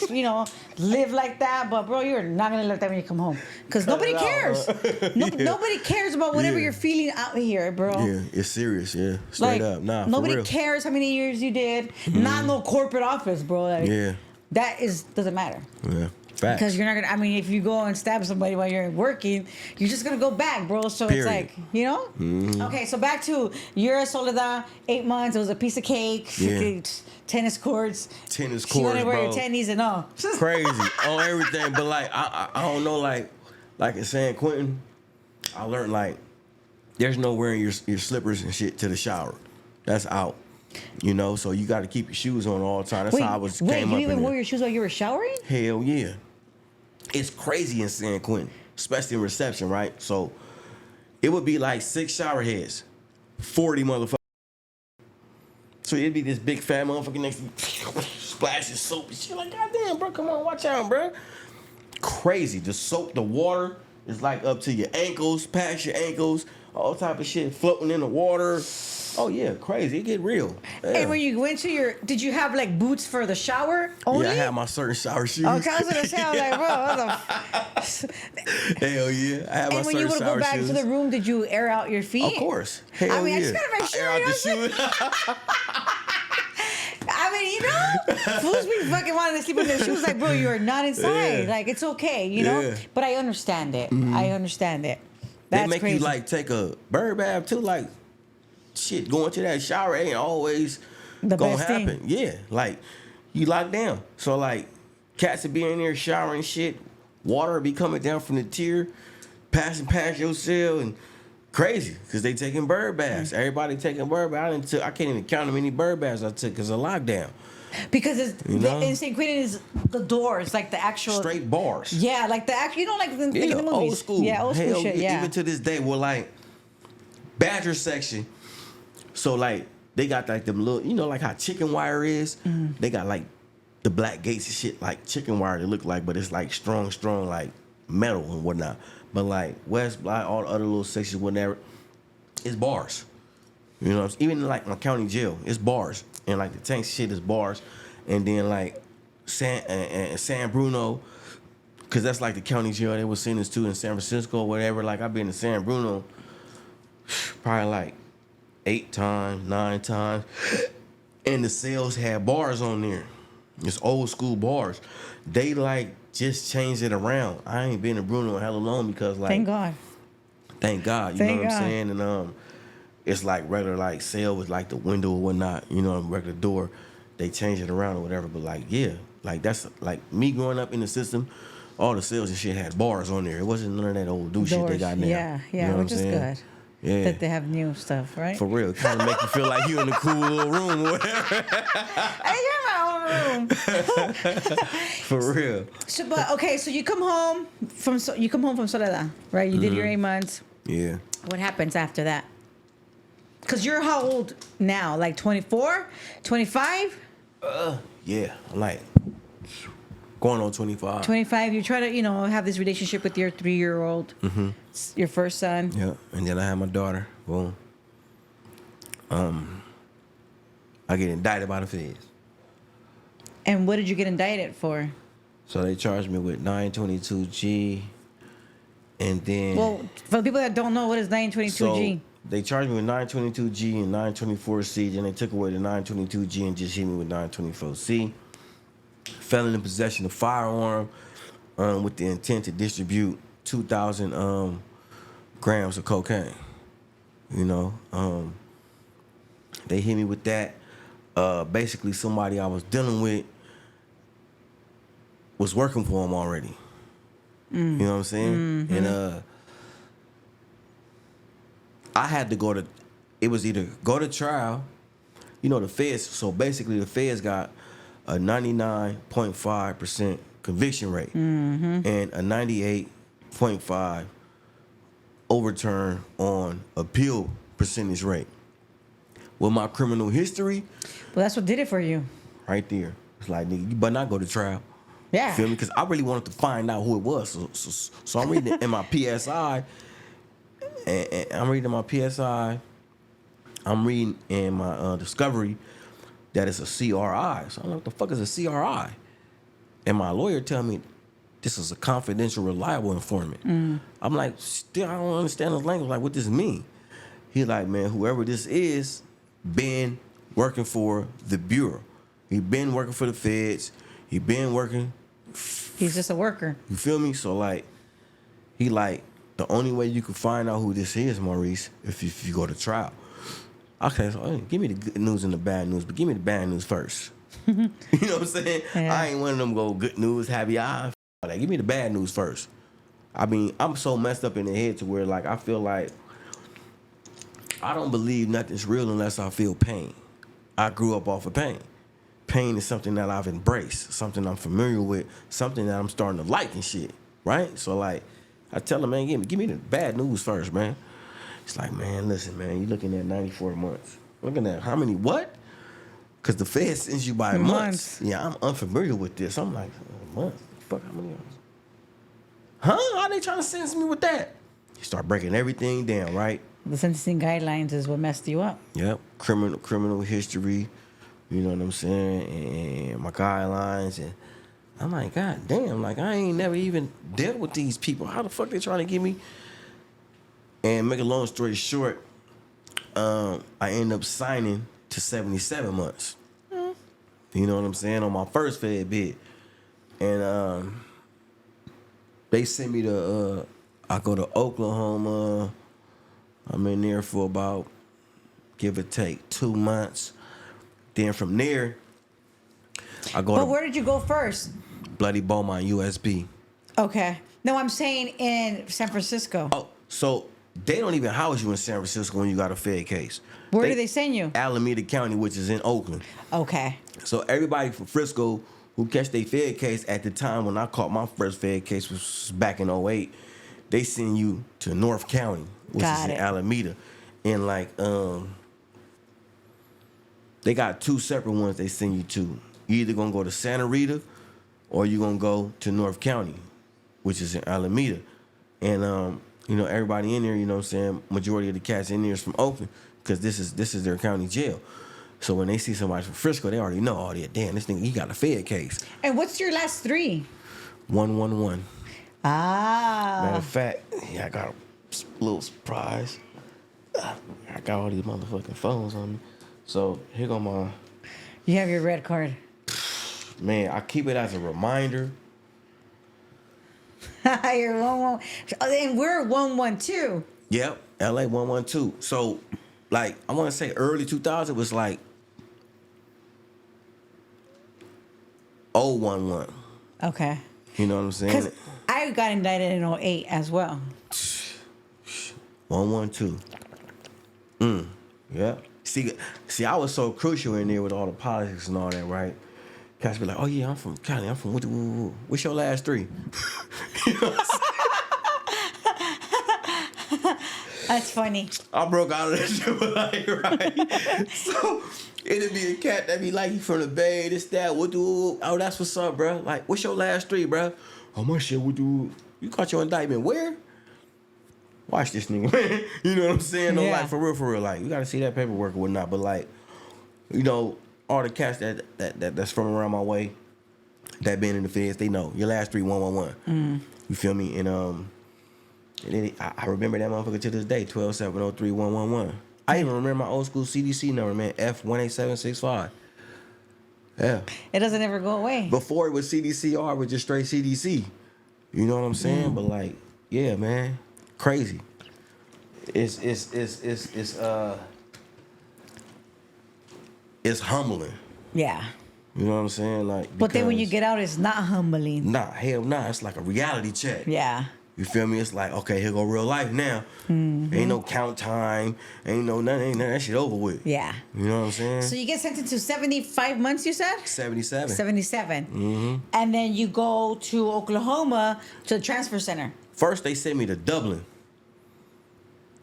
live like that. But bro, you're not gonna live that when you come home because nobody it out, cares. bro. Nobody cares about whatever Yeah. you're feeling out here, bro. Yeah, it's serious. Yeah, straight up. Nah, for nobody real. cares how many years you did. Not no corporate office, bro. Like, Yeah. that doesn't matter Yeah, facts. because you're not gonna. I mean, if you go and stab somebody while you're working, you're just gonna go back, bro. So Period. it's like, Okay, so back to you're at Soledad, 8 months. It was a piece of cake. Yeah. Tennis courts. Tennis She wanted courts, to wear bro. your tennies and all. Crazy on everything, but like I don't know, like in San Quentin, I learned like there's no wearing your slippers and shit to the shower. That's out. So you got to keep your shoes on all the time. That's how I was wait, came you up even in wore there. your shoes while you were showering? Hell yeah. It's crazy in San Quentin, especially in reception, right? So it would be like 6 shower heads, 40 motherfuckers. So it'd be this big fat motherfucker next to you, splashing soap and shit. Like, goddamn, bro, come on, watch out, bro. Crazy. The soap, the water is like up to your ankles, past your ankles, all type of shit floating in the water. Oh yeah, crazy. It get real. Yeah. And when you went to did you have like boots for the shower only? Yeah, I had my certain shower shoes. Okay, I was gonna say, I was like, bro, what the Hell yeah, I had my And when you certain would go shower back shoes. to the room, did you air out your feet? Of course. Hell I mean, yeah. I just gotta make sure. Air out You the shoes. I mean, fools be fucking wanting to sleep in their shoes. Like, bro, you are not inside. Yeah. Like, it's okay, Yeah. But I understand it. I understand it. They That's make crazy. you like take a bird bath too. Like, shit, going to that shower ain't always The gonna best happen. thing. Yeah, like you locked down. So like, cats would be in there showering shit. Water would be coming down from the tier, passing past your cell and crazy because they taking bird baths. Everybody taking bird baths. I can't even count how many bird baths I took because of lockdown. Because in St. Quentin is the doors, like the actual Straight bars. Yeah, like the actual, like in the movies. Old school. Yeah, old school Hell, shit. Yeah. Even to this day, we're like Badger section. So like they got like them little, like how chicken wire is. They got like the black gates and shit, like chicken wire. They look like, but it's like strong, like metal and whatnot. But like West Block, all the other little sections, whatever, it's bars. Even like my county jail, it's bars, and like the tank shit is bars, and then like San Bruno, cause that's like the county jail they was sending us to in San Francisco or whatever. Like I've been to San Bruno probably like 8 times, 9 times, and the cells had bars on there. It's old school bars. They like just changed it around. I ain't been to Bruno in hella long because like Thank God. Thank God, you Thank know what God. I'm saying? And it's like regular like cell with like the window or whatnot, regular door. They change it around or whatever. But like, yeah, like that's like me growing up in the system, all the cells and shit had bars on there. It wasn't none of that old shit they Doors. got now. Yeah, You know what which I'm is saying? good. Yeah. That they have new stuff, right? For real. Kind of make you feel like you in a cool little room or whatever. Hey, you're in my own room. For real. So you come home from Soledad, right? You did your 8 months. Yeah. What happens after that? Because you're how old now? Like 24? 25? Yeah. I'm like going on 25. 25. You try to, have this relationship with your 3-year-old, your first son. Yeah. And then I had my daughter. Boom. I get indicted by the feds. And what did you get indicted for? So they charged me with 922G, and then Well, for the people that don't know, what is 922G? so they charged me with 922G and 924C. Then they took away the 922G and just hit me with 924C. Felon in possession of firearm with the intent to distribute 2,000 grams of cocaine. They hit me with that. Basically, somebody I was dealing with was working for him already. You know what I'm saying? And I had to it was either go to trial, the feds, so basically the feds got a 99.5% conviction rate and a 98.5 overturn on appeal percentage rate. With my criminal history, Well, that's what did it for you. right there, it's like, nigga, you better not go to trial. Yeah. Feel me? Because I really wanted to find out who it was. So I'm reading in my PSI, and I'm reading my PSI. I'm reading in my discovery that it's a CRI. So I'm like, what the fuck is a CRI? And my lawyer tell me this is a confidential, reliable informant. I'm like, still, I don't understand this language. Like, what does this mean? He's like, man, whoever this is, been working for the Bureau. He been working for the feds. He been working. He's just a worker. You feel me? So like, he like, the only way you can find out who this is, Maurice, if you go to trial. Okay, so hey, give me the good news and the bad news, but give me the bad news first. You know what I'm saying? Yeah. I ain't one of them go good news, happy eye. Like, give me the bad news first. I mean, I'm so messed up in the head to where like I feel like I don't believe nothing's real unless I feel pain. I grew up off of pain. Pain is something that I've embraced, something I'm familiar with, something that I'm starting to like and shit, right? So like, I tell him, man, give me the bad news first, man. It's like, man, listen, man, you looking at 94 months. Looking at how many, what? Because the Fed sends you by months. Yeah, I'm unfamiliar with this. I'm like, months? Fuck, how many months? Huh? How they trying to sentence me with that? You start breaking everything down, right? The sentencing guidelines is what messed you up. Yep, criminal history, you know what I'm saying, and my guidelines, and I'm like, God damn, like I ain't never even dealt with these people. How the fuck they trying to get me? And make a long story short, I end up signing to 77 months. You know what I'm saying, on my first Fed bid, and they sent me to I go to Oklahoma. I'm in there for about, give or take, 2 months. Then from there, I go But to where did you go first? Bloody Beaumont, USB. Okay. No, I'm saying in San Francisco. Oh, so they don't even house you in San Francisco when you got a Fed case. Where do they send you? Alameda County, which is in Oakland. Okay. So everybody from Frisco who catch their Fed case at the time when I caught my first Fed case was back in '08, they send you to North County, which is in Alameda. And like they got two separate ones they send you to. You either gonna go to Santa Rita or you gonna go to North County, which is in Alameda. And you know, everybody in there, you know what I'm saying, majority of the cats in there is from Oakland, because this is their county jail. So when they see somebody from Frisco, they already know, oh yeah, damn, this nigga, he got a Fed case. And what's your last three? 111. Ah. Matter of fact, yeah, I got a little surprise. I got all these motherfucking phones on me. So here go my, You have your red card. man, I keep it as a reminder. You're 112. And we're 112. Yep, LA 112. So, like, I want to say early 2000 was like 011. Okay. You know what I'm saying? Because I got indicted in 08 as well. 112. Yeah. See, I was so crucial in there with all the politics and all that, right? Cats be like, oh yeah, I'm from Cali. I'm from what's your last three? You know what I'm saying? That's funny. I broke out of that shit, like, right? So it'd be a cat that be like, you from the Bay, this, that, oh, that's what's up, bro. Like, what's your last three, bro? Oh, my shit, you caught your indictment where? Watch this nigga, man. You know what I'm saying? No, Yeah. like, for real, like, you gotta see that paperwork or whatnot. But like, you know, all the cats that's from around my way, that been in the feds, they know your last three 111. You feel me? And I remember that motherfucker to this day, 12-703-111. I even remember my old school CDC number, man, F18765. Yeah. It doesn't ever go away. Before it was CDCR, it was just straight CDC. You know what I'm saying? But like, yeah, man, crazy. It's humbling. Yeah. You know what I'm saying? Like, But then when you because- get out, it's not humbling. Nah, hell nah. It's like a reality check. Yeah. You feel me? It's like, okay, here go real life now. Ain't no count time. Ain't no nothing. Ain't none of that shit over with. Yeah. You know what I'm saying? So you get sentenced to 75 months, you said? 77. 77. And then you go to Oklahoma to the transfer center. First, they sent me to Dublin.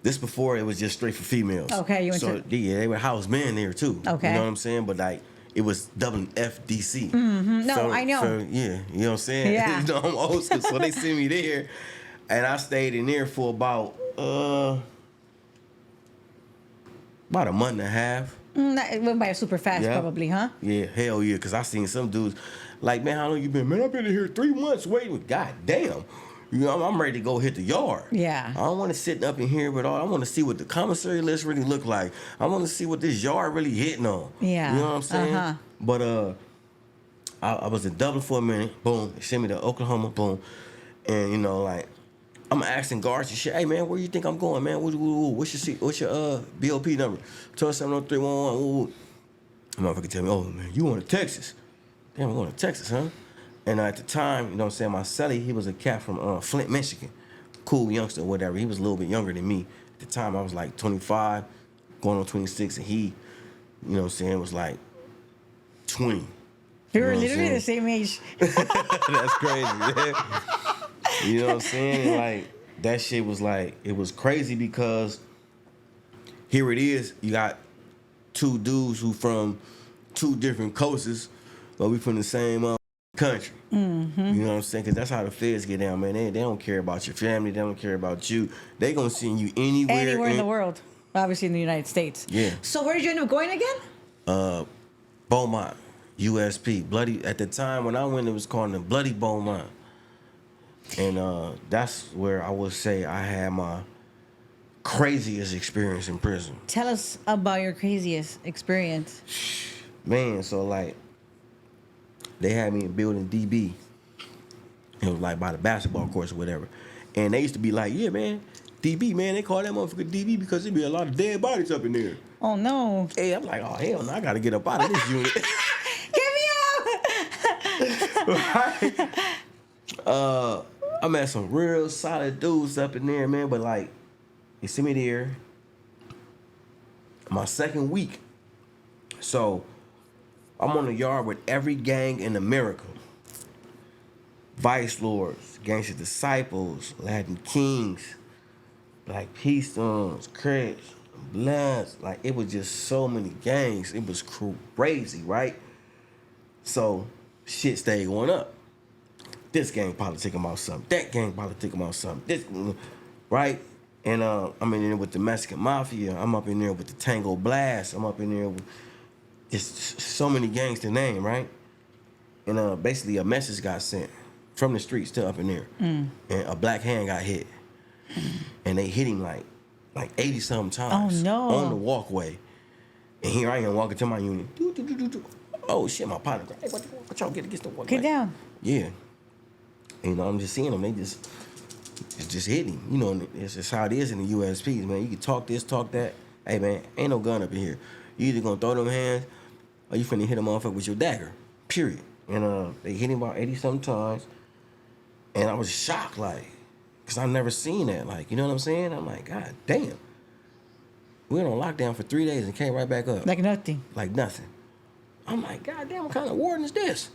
This before it was just straight for females. Okay, you went so, to... yeah, they were house men there too. Okay. You know what I'm saying? But like, it was Dublin FDC. No, I know. Yeah, you know what I'm saying? Yeah. You know, I'm old school. So they sent me there. And I stayed in there for about a month and a half. It went by super fast, Yeah. probably, huh? Yeah, hell yeah. Because I seen some dudes like, man, how long you been? Man, I've been in here 3 months waiting. God damn. You know, I'm ready to go hit the yard. Yeah. I don't want to sit up in here with all. I want to see what the commissary list really look like. I want to see what this yard really hitting on. Yeah. You know what I'm saying? Uh-huh. But I was in Dublin for a minute. Boom. They sent me to Oklahoma. Boom. And you know, like, I'm asking guards and shit. Hey man, where you think I'm going, man? What's your BOP number? 12703111. The motherfucker tell me, oh man, you going to Texas? Damn, I'm going to Texas, huh? And at the time, you know what I'm saying, my celly, he was a cat from Flint, Michigan. Cool youngster, whatever. He was a little bit younger than me. At the time, I was like 25, going on 26, and he, you know what I'm saying, was like 20. We were know what I'm literally the saying? same age. That's crazy, man. You know what I'm saying? And like, that shit was like, it was crazy because here it is, you got two dudes who from two different coasts, but we from the same country. You know what I'm saying? Because that's how the feds get down, man. They don't care about your family. They don't care about you. They gonna send you anywhere In the world. Obviously in the United States. Yeah. So where did you end up going again? Beaumont, USP. Bloody, at the time when I went, it was called the Bloody Beaumont. And that's where I would say I had my craziest experience in prison. Tell us about your craziest experience. Man, so like, they had me in building DB. It was like by the basketball courts or whatever. And they used to be like, yeah, man, DB, man, they call that motherfucker DB because there be a lot of dead bodies up in there. Oh, no. Hey, I'm like, oh, hell no, I got to get up out of this unit. Get me out! I met some real solid dudes up in there, man. But like, you see me there, my second week. So I'm on the yard with every gang in America. Vice Lords, Gangster Disciples, Latin Kings, Black Peace Stones, Crips, Bloods. Like, it was just so many gangs. It was crazy, right? So shit stayed going up. This gang politicking about something. That gang politicking about something. This, right? And I'm in there with the Mexican Mafia. I'm up in there with the Tango Blast. I'm up in there with just so many gangs to name, right? And basically a message got sent from the streets to up in there. And a black hand got hit. And they hit him like 80-something times. Oh, no. On the walkway. And here I am walking to my unit. Oh, shit, my partner. Hey, what y'all get against the wall? Get down. Yeah. And, you know, I'm just seeing them. It's just hitting him. You know, it's just how it is in the USPs, man. You can talk this, talk that. Hey, man, ain't no gun up in here. You either gonna throw them hands or you finna hit a motherfucker with your dagger. Period. And they hit him about 80-something times. And I was shocked, like, because I've never seen that. Like, you know what I'm saying? I'm like, God damn. We went on lockdown for 3 days and came right back up. Like nothing. Like nothing. I'm like, God damn, what kind of warden is this?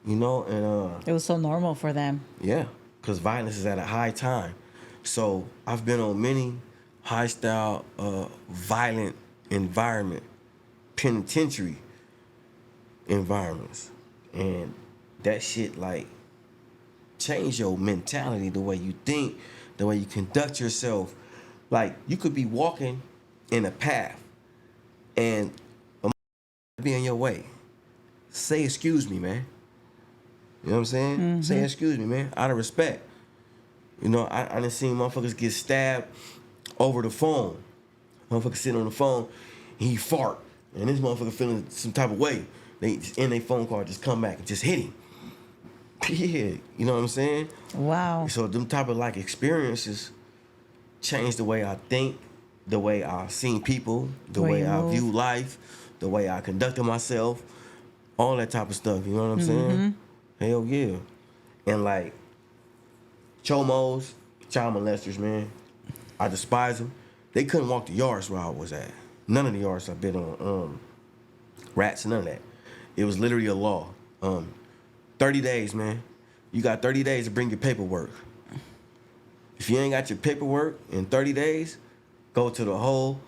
You know, and It was so normal for them. yeah, because violence is at a high time. So I've been on many high-style, violent environment, penitentiary environments. And that shit, like, change your mentality, the way you think, the way you conduct yourself. Like, you could be walking in a path and a be in your way. Say, excuse me, man. You know what I'm saying? Say, excuse me, man, out of respect. You know, I done seen motherfuckers get stabbed over the phone. Motherfucker sitting on the phone, and he fart. And this motherfucker feeling some type of way. They just in their phone call, just come back and just hit him. Yeah, you know what I'm saying? Wow. So them type of like experiences change the way I think, the way I seen people, the Way way you I move. view life, the way I conducted myself, all that type of stuff. You know what I'm saying? Hell yeah. And like Chomos, child molesters, man. I despise them. They couldn't walk the yards where I was at. None of the yards I've been on. Rats, none of that. It was literally a law. 30 days, man. You got 30 days to bring your paperwork. If you ain't got your paperwork in 30 days, go to the hole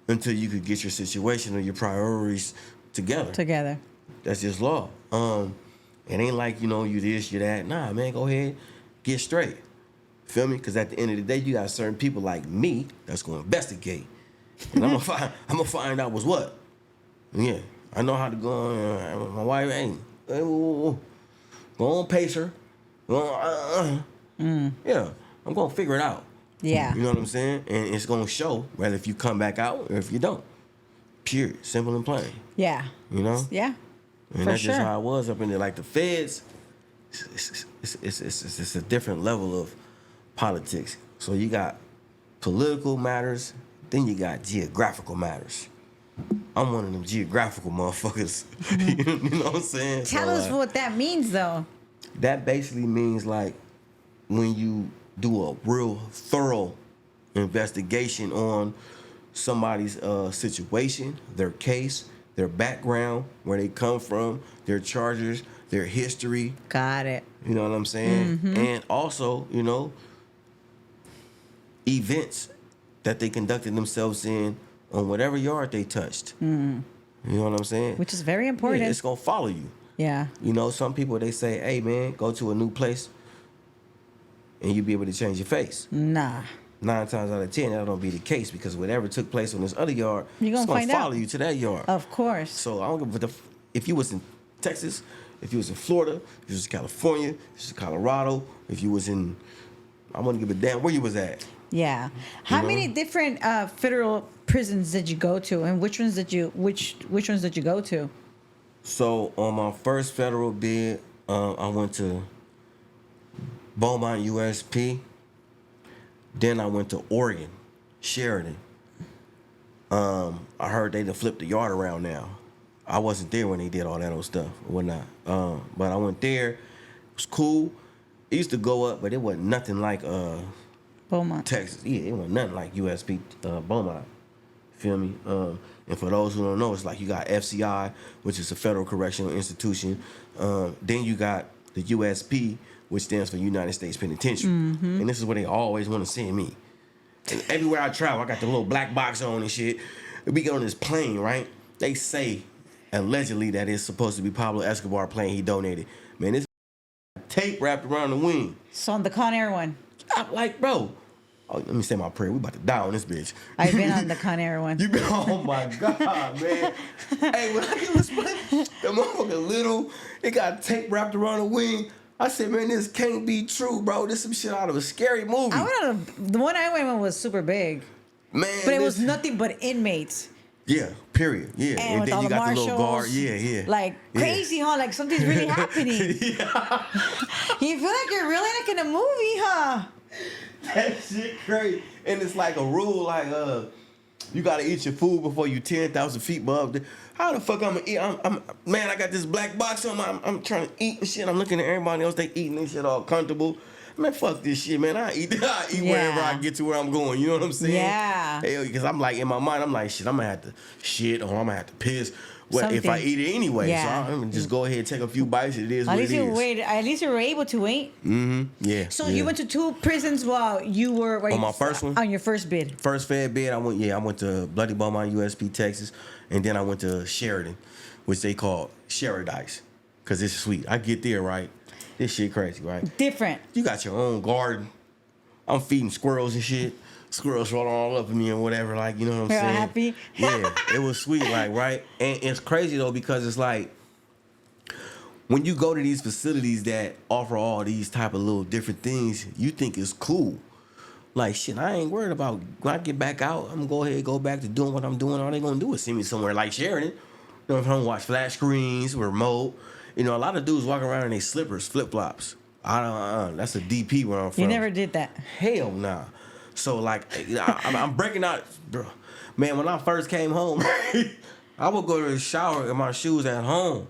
until you could get your situation or your priorities together. That's just law. It ain't like, you this, you that. Nah, man, go ahead, get straight. Feel me? Because at the end of the day, you got certain people like me that's going to investigate. And I'm gonna find out what's what. Yeah, I know how to go on. My wife ain't. Go on, pace her. Yeah, I'm going to figure it out. Yeah. You know what I'm saying? And it's going to show whether if you come back out or if you don't. Period. Simple and plain. Yeah. You know? Yeah. And that's just how I was up in there. Like the feds, it's a different level of politics. So you got political matters, then you got geographical matters. I'm one of them geographical motherfuckers. You know what I'm saying? Tell us what that means, though. That basically means like when you do a real thorough investigation on somebody's situation, their case, their background, where they come from, their charges, their history. Got it. You know what I'm saying? And also, events that they conducted themselves in on whatever yard they touched. You know what I'm saying? Which is very important. Yeah, it's going to follow you. Yeah. Some people, they say, hey, man, go to a new place and you'll be able to change your face. Nah. 9 times out of 10, that don't be the case because whatever took place on this other yard, it's going to follow you to that yard. Of course. So I don't give if you was in Texas, if you was in Florida, if you was in California, if you was in Colorado, if you was in, I wouldn't give a damn where you was at. Yeah. How many different federal prisons did you go to, and which ones did you go to? So on my first federal bid, I went to Beaumont USP. Then I went to Oregon, Sheridan. I heard they done flipped the yard around now. I wasn't there when they did all that old stuff or whatnot. But I went there. It was cool. It used to go up, but it wasn't nothing like Beaumont, Texas. Yeah, it wasn't nothing like USP Beaumont. Feel me? And for those who don't know, it's like you got FCI, which is a federal correctional institution. Then you got the USP, which stands for United States Penitentiary. And this is where they always want to send me. And everywhere I travel, I got the little black box on and shit. We get on this plane, right? They say, allegedly, that it's supposed to be Pablo Escobar plane he donated. Man, this tape wrapped around the wing. So on the Con Air one. I'm like, bro. Oh, let me say my prayer. We about to die on this bitch. I've been on the Con Air one. You been? Oh my God, man. Hey, when I get this plane, the motherfucker little, it got tape wrapped around the wing. I said, man, this can't be true, bro. This some shit out of a scary movie. The one I went on was super big. Man. But it was nothing but inmates. Yeah, period. Yeah. And then all you the got marshals, the little guard. Yeah. Like crazy, huh? Like something's really happening. Yeah. You feel like you're really like in a movie, huh? That shit crazy. And it's like a rule, like, you gotta eat your food before you 10,000 feet above. How the fuck I'm gonna eat? Man, I got this black box on I'm trying to eat and shit. I'm looking at everybody else, they eating and shit all comfortable. Man, fuck this shit, man. I eat wherever I get to where I'm going. You know what I'm saying? Yeah. Because I'm like, in my mind, I'm like, shit, I'm gonna have to shit or I'm gonna have to piss. Well, if I eat it anyway, so I'm gonna just go ahead and take a few bites. It is what it is. At least you were able to eat. Yeah. So you went to 2 prisons while you were on my first one. On your first bid. First fed bid, I went to Bloody Beaumont, USP, Texas, and then I went to Sheridan, which they call Sherodice, cause it's sweet. I get there, right? This shit crazy, right? Different. You got your own garden. I'm feeding squirrels and shit. Squirrels rolling all up in me and whatever, like, you know what I'm saying? Happy? Yeah, it was sweet, like, right? And it's crazy, though, because it's like, when you go to these facilities that offer all these type of little different things, you think it's cool. Like, shit, I ain't worried about, when I get back out, I'm going to go back to doing what I'm doing. All they going to do is send me somewhere like Sheridan. You know, if I don't watch flat screens, remote. You know, a lot of dudes walking around in their slippers, flip-flops. That's a DP where I'm from. You never did that. Hell nah. So, like, I'm breaking out, bro. Man, when I first came home, I would go to the shower in my shoes at home.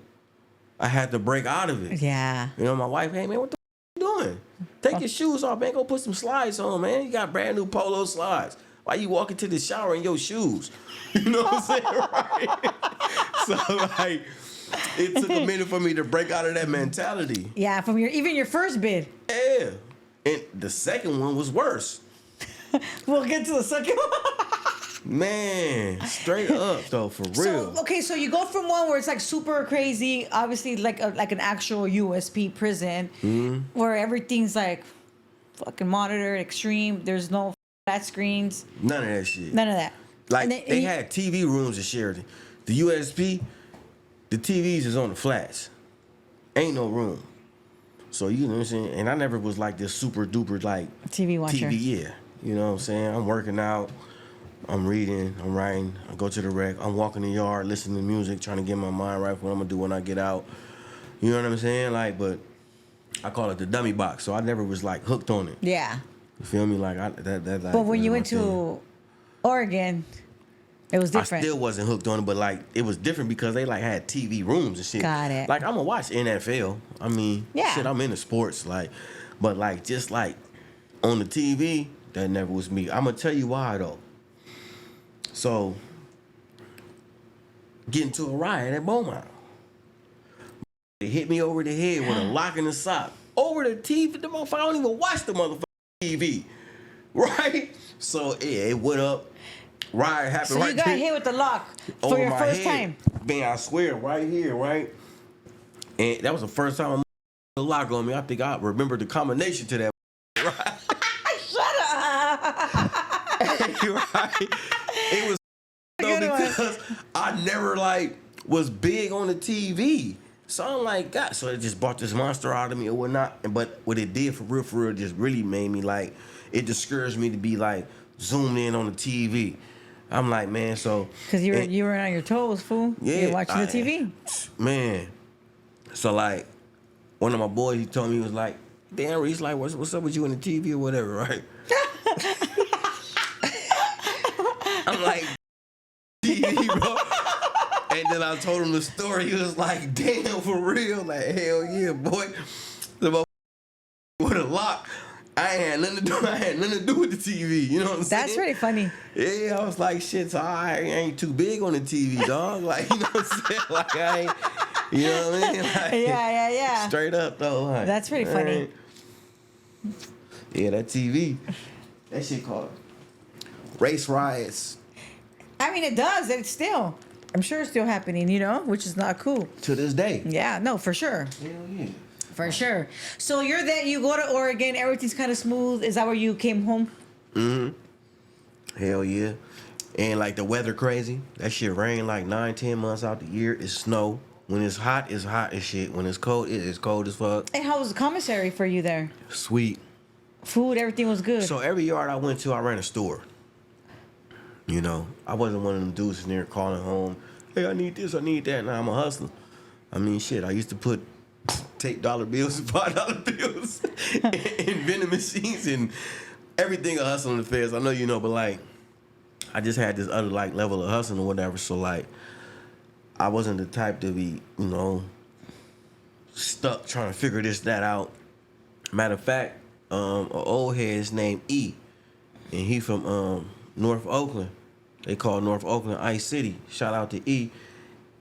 I had to break out of it. Yeah. You know, my wife, hey, man, what the f*** you doing? Take your shoes off, man. Go put some slides on, man. You got brand new polo slides. Why you walking to the shower in your shoes? You know what I'm saying? Right? So, like, it took a minute for me to break out of that mentality. Yeah, from your first bid. Yeah. And the second one was worse. We'll get to the second one. Man, straight up though, for real. So you go from one where it's like super crazy, obviously like an actual USP prison, where everything's like fucking monitored, extreme. There's no flat screens. None of that shit. None of that. Like they had TV rooms in Sheridan. The USP, the TVs is on the flats. Ain't no room. So you know what I'm saying? And I never was like this super duper like TV watcher. TV, yeah. You know what I'm saying? I'm working out. I'm reading, I'm writing, I go to the rec, I'm walking the yard, listening to music, trying to get my mind right for what I'm gonna do when I get out. You know what I'm saying? Like, but I call it the dummy box, so I never was like hooked on it. Yeah. You feel me? Like but when you went to Oregon, it was different. I still wasn't hooked on it, but like it was different because they like had TV rooms and shit. Got it. Like I'm gonna watch NFL. I mean, shit, I'm into sports, like, but like just like on the TV, that never was me. I'm gonna tell you why though. So, getting to a riot at Beaumont. It hit me over the head with a lock in the sock. Over the TV, the motherfucker, I don't even watch the motherfucking TV. Right? So, yeah, it went up. Riot happened so right there. So you got hit with the lock for your first time? Man, I swear, right here, right? And that was the first time the lock on me. I think I remember the combination to that. Right? Shut up! Right? It was because I never like was big on the TV. So I'm like, God, so it just brought this monster out of me or whatnot. But what it did for real, just really made me like, it discouraged me to be like zoomed in on the TV. I'm like, man, so because you were on your toes, fool. Yeah, you're watching the TV. Man, so like one of my boys, he told me, he was like, damn, he's like, what's up with you in the TV or whatever, right? I'm like, TV, bro. And then I told him the story. He was like, damn, for real? Like, hell yeah, boy. The motherfucker with a lock. I ain't had nothing to do with the TV. You know what I'm saying? That's really funny. Yeah, I was like, shit, so I ain't too big on the TV, dog. Like, you know what I'm saying? Like, I ain't, you know what I mean? Like, yeah. Straight up, though. Like, that's really funny. Yeah, that TV. That shit called race riots. I mean, it does. It's still, I'm sure it's still happening, you know, which is not cool. To this day. Yeah, no, for sure. Hell yeah. For sure. So you're there, you go to Oregon, everything's kind of smooth. Is that where you came home? Mm-hmm. Hell yeah. And like the weather crazy. That shit rain like 9-10 months out the year. It's snow. When it's hot as shit. When it's cold, it is cold as fuck. And how was the commissary for you there? Sweet. Food, everything was good. So every yard I went to, I ran a store. You know, I wasn't one of them dudes in there calling home, hey, I need this, I need that. Nah, I'm a hustler. I mean, shit, I used to take dollar bills and $5 bills in vending machines and everything a hustle in the feds. I know you know, but like, I just had this other like level of hustling or whatever. So like, I wasn't the type to be, you know, stuck trying to figure that out. Matter of fact, an old head's named E, and he from North Oakland. They call North Oakland Ice City. Shout out to E.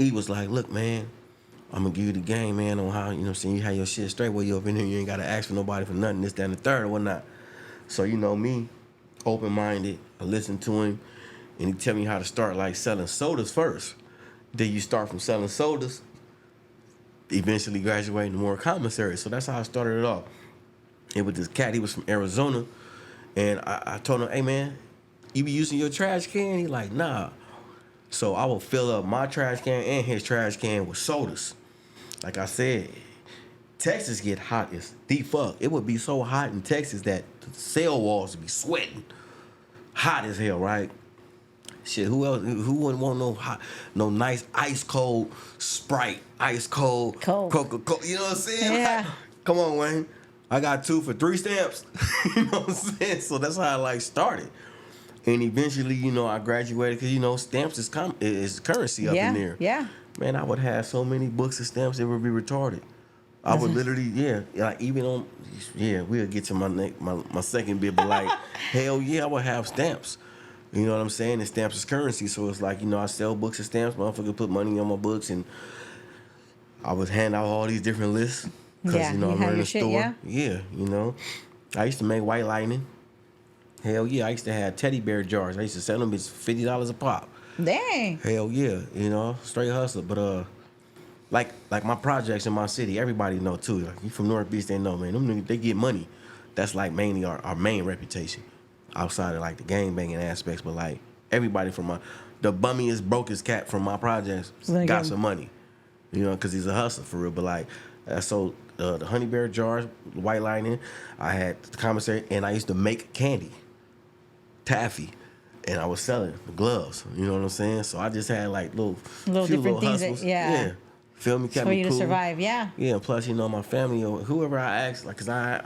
E was like, look, man, I'm gonna give you the game, man, on how, you know what I'm saying, you have your shit straight where you up in here, you ain't gotta ask for nobody for nothing, this, that, and the third or whatnot. So, you know me, open-minded, I listened to him, and he tell me how to start like selling sodas first. Then you start from selling sodas, eventually graduating to more commissary. So that's how I started it off. It was this cat, he was from Arizona, and I told him, hey man, you be using your trash can? He like, nah. So I will fill up my trash can and his trash can with sodas. Like I said, Texas get hot as the fuck. It would be so hot in Texas that the cell walls would be sweating. Hot as hell, right? Shit, who wouldn't want no nice ice cold Sprite, ice cold Coca-Cola, you know what I'm saying? Yeah. Like, come on, Wayne. I got 2 for 3 stamps. You know what I'm saying? So that's how I like started. And eventually, you know, I graduated because, you know, stamps is currency up in there. Yeah. Man, I would have so many books of stamps, it would be retarded. I would literally, like even on, we'll get to my second bit, but like, hell yeah, I would have stamps. You know what I'm saying? And stamps is currency, so it's like, I sell books and stamps. Motherfucker put money on my books, and I would hand out all these different lists because Yeah, you I'm had running your a shit, store. yeah? I used to make white lightning. Hell yeah, I used to have teddy bear jars. I used to sell them bitches $50 a pop. Dang. Hell yeah, straight hustle. But like my projects in my city, everybody know too. Like you from North Beach, they know, man. Them niggas, they get money. That's like mainly our main reputation, outside of like the gang banging aspects. But like everybody from the bummiest, brokest cat from my projects got some money, because he's a hustler for real. But like, I sold the honey bear jars, white lightning. I had the commissary, and I used to make candy, taffy. And I was selling the gloves, you know what I'm saying? So I just had like few different things hustles. yeah. Feel me? Kept For me you cool. to survive, yeah. Yeah, plus, my family or whoever I ask, like, cause I'm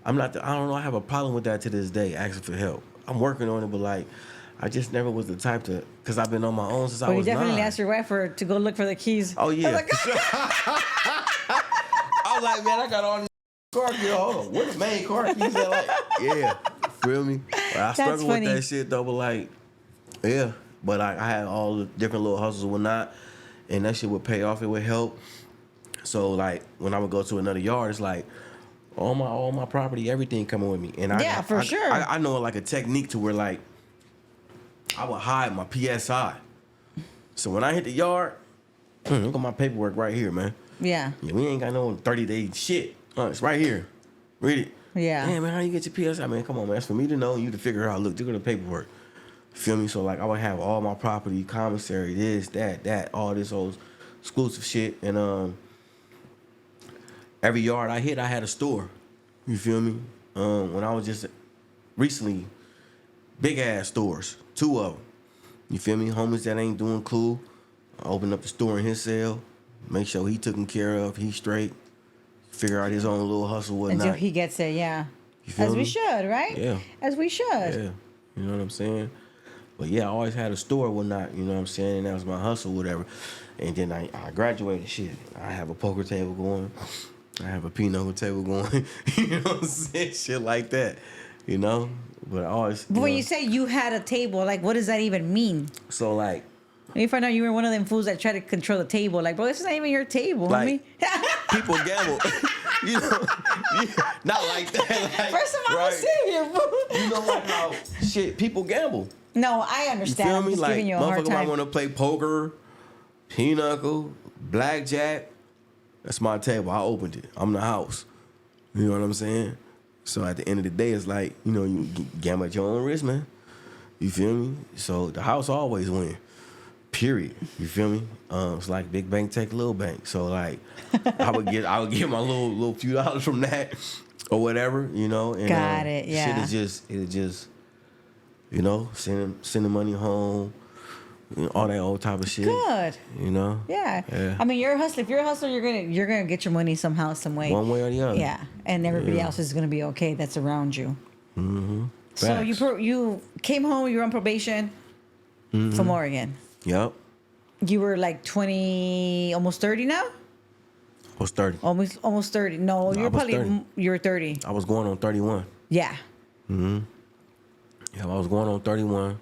not, I don't know, I have a problem with that to this day, asking for help. I'm working on it, but like, I just never was the type to, cause I've been on my own since I Well, was you definitely 9. asked your wife to go look for the keys. Oh yeah. I was like, I was like, man, I got all these car keys. Hold on, where the main car keys at? Like, yeah, feel me? But I struggle with that shit though, but like, yeah. But I had all the different little hustles and whatnot, and that shit would pay off. It would help. So like when I would go to another yard, it's like all my property, everything coming with me. And sure. I know like a technique to where like I would hide my PSI. So when I hit the yard, look at my paperwork right here, man. Yeah. We ain't got no 30-day shit. It's right here. Read it. Yeah. Damn, man, how you get your PSI, man? Come on, man. It's for me to know and you to figure out. Look at the paperwork. Feel me? So like I would have all my property, commissary, this, that, all this old exclusive shit. And every yard I hit, I had a store. You feel me? When I was just recently, big ass stores, 2 of them. You feel me? Homies that ain't doing cool. I opened up the store in his cell, make sure he taken care of, he straight, figure out his own little hustle, whatnot. Until he gets it, yeah. You feel As me? we should, right? Yeah. As we should. Yeah. You know what I'm saying? But yeah, I always had a store, whatnot, you know what I'm saying? And that was my hustle, whatever. And then I graduated, shit. I have a poker table going. I have a pinochle table going. You know what I'm saying? Shit like that, But I always. But when you say you had a table, like, what does that even mean? So like. When you find out you were one of them fools that try to control the table, like, bro, this is not even your table, homie. People gamble. Not like that. Like, first time I was sitting here, boo. You know like how shit people gamble. No, I understand. You feel I'm me? just Like giving you a hard motherfucker might time. want to play poker, pinochle, blackjack. That's my table. I opened it. I'm the house. You know what I'm saying? So at the end of the day, it's like, you gamble at your own risk, man. You feel me? So the house always win. Period. You feel me? It's like big bank take little bank. So like, I would get my little few dollars from that or whatever, And, Got it. Yeah. Shit is just, sending money home, all that old type of shit. Good. Yeah. I mean, you're a hustler. If you're a hustler, you're gonna get your money somehow, some way. One way or the other. Yeah, and everybody else is gonna be okay. That's around you. Mm-hmm. So you came home. You were on probation from Oregon. Yep. You were like 20, almost 30 now. I was 30. Almost 30. No, you were probably 30. you were 30. I was going on 31. Yeah. Yeah, I was going on 31.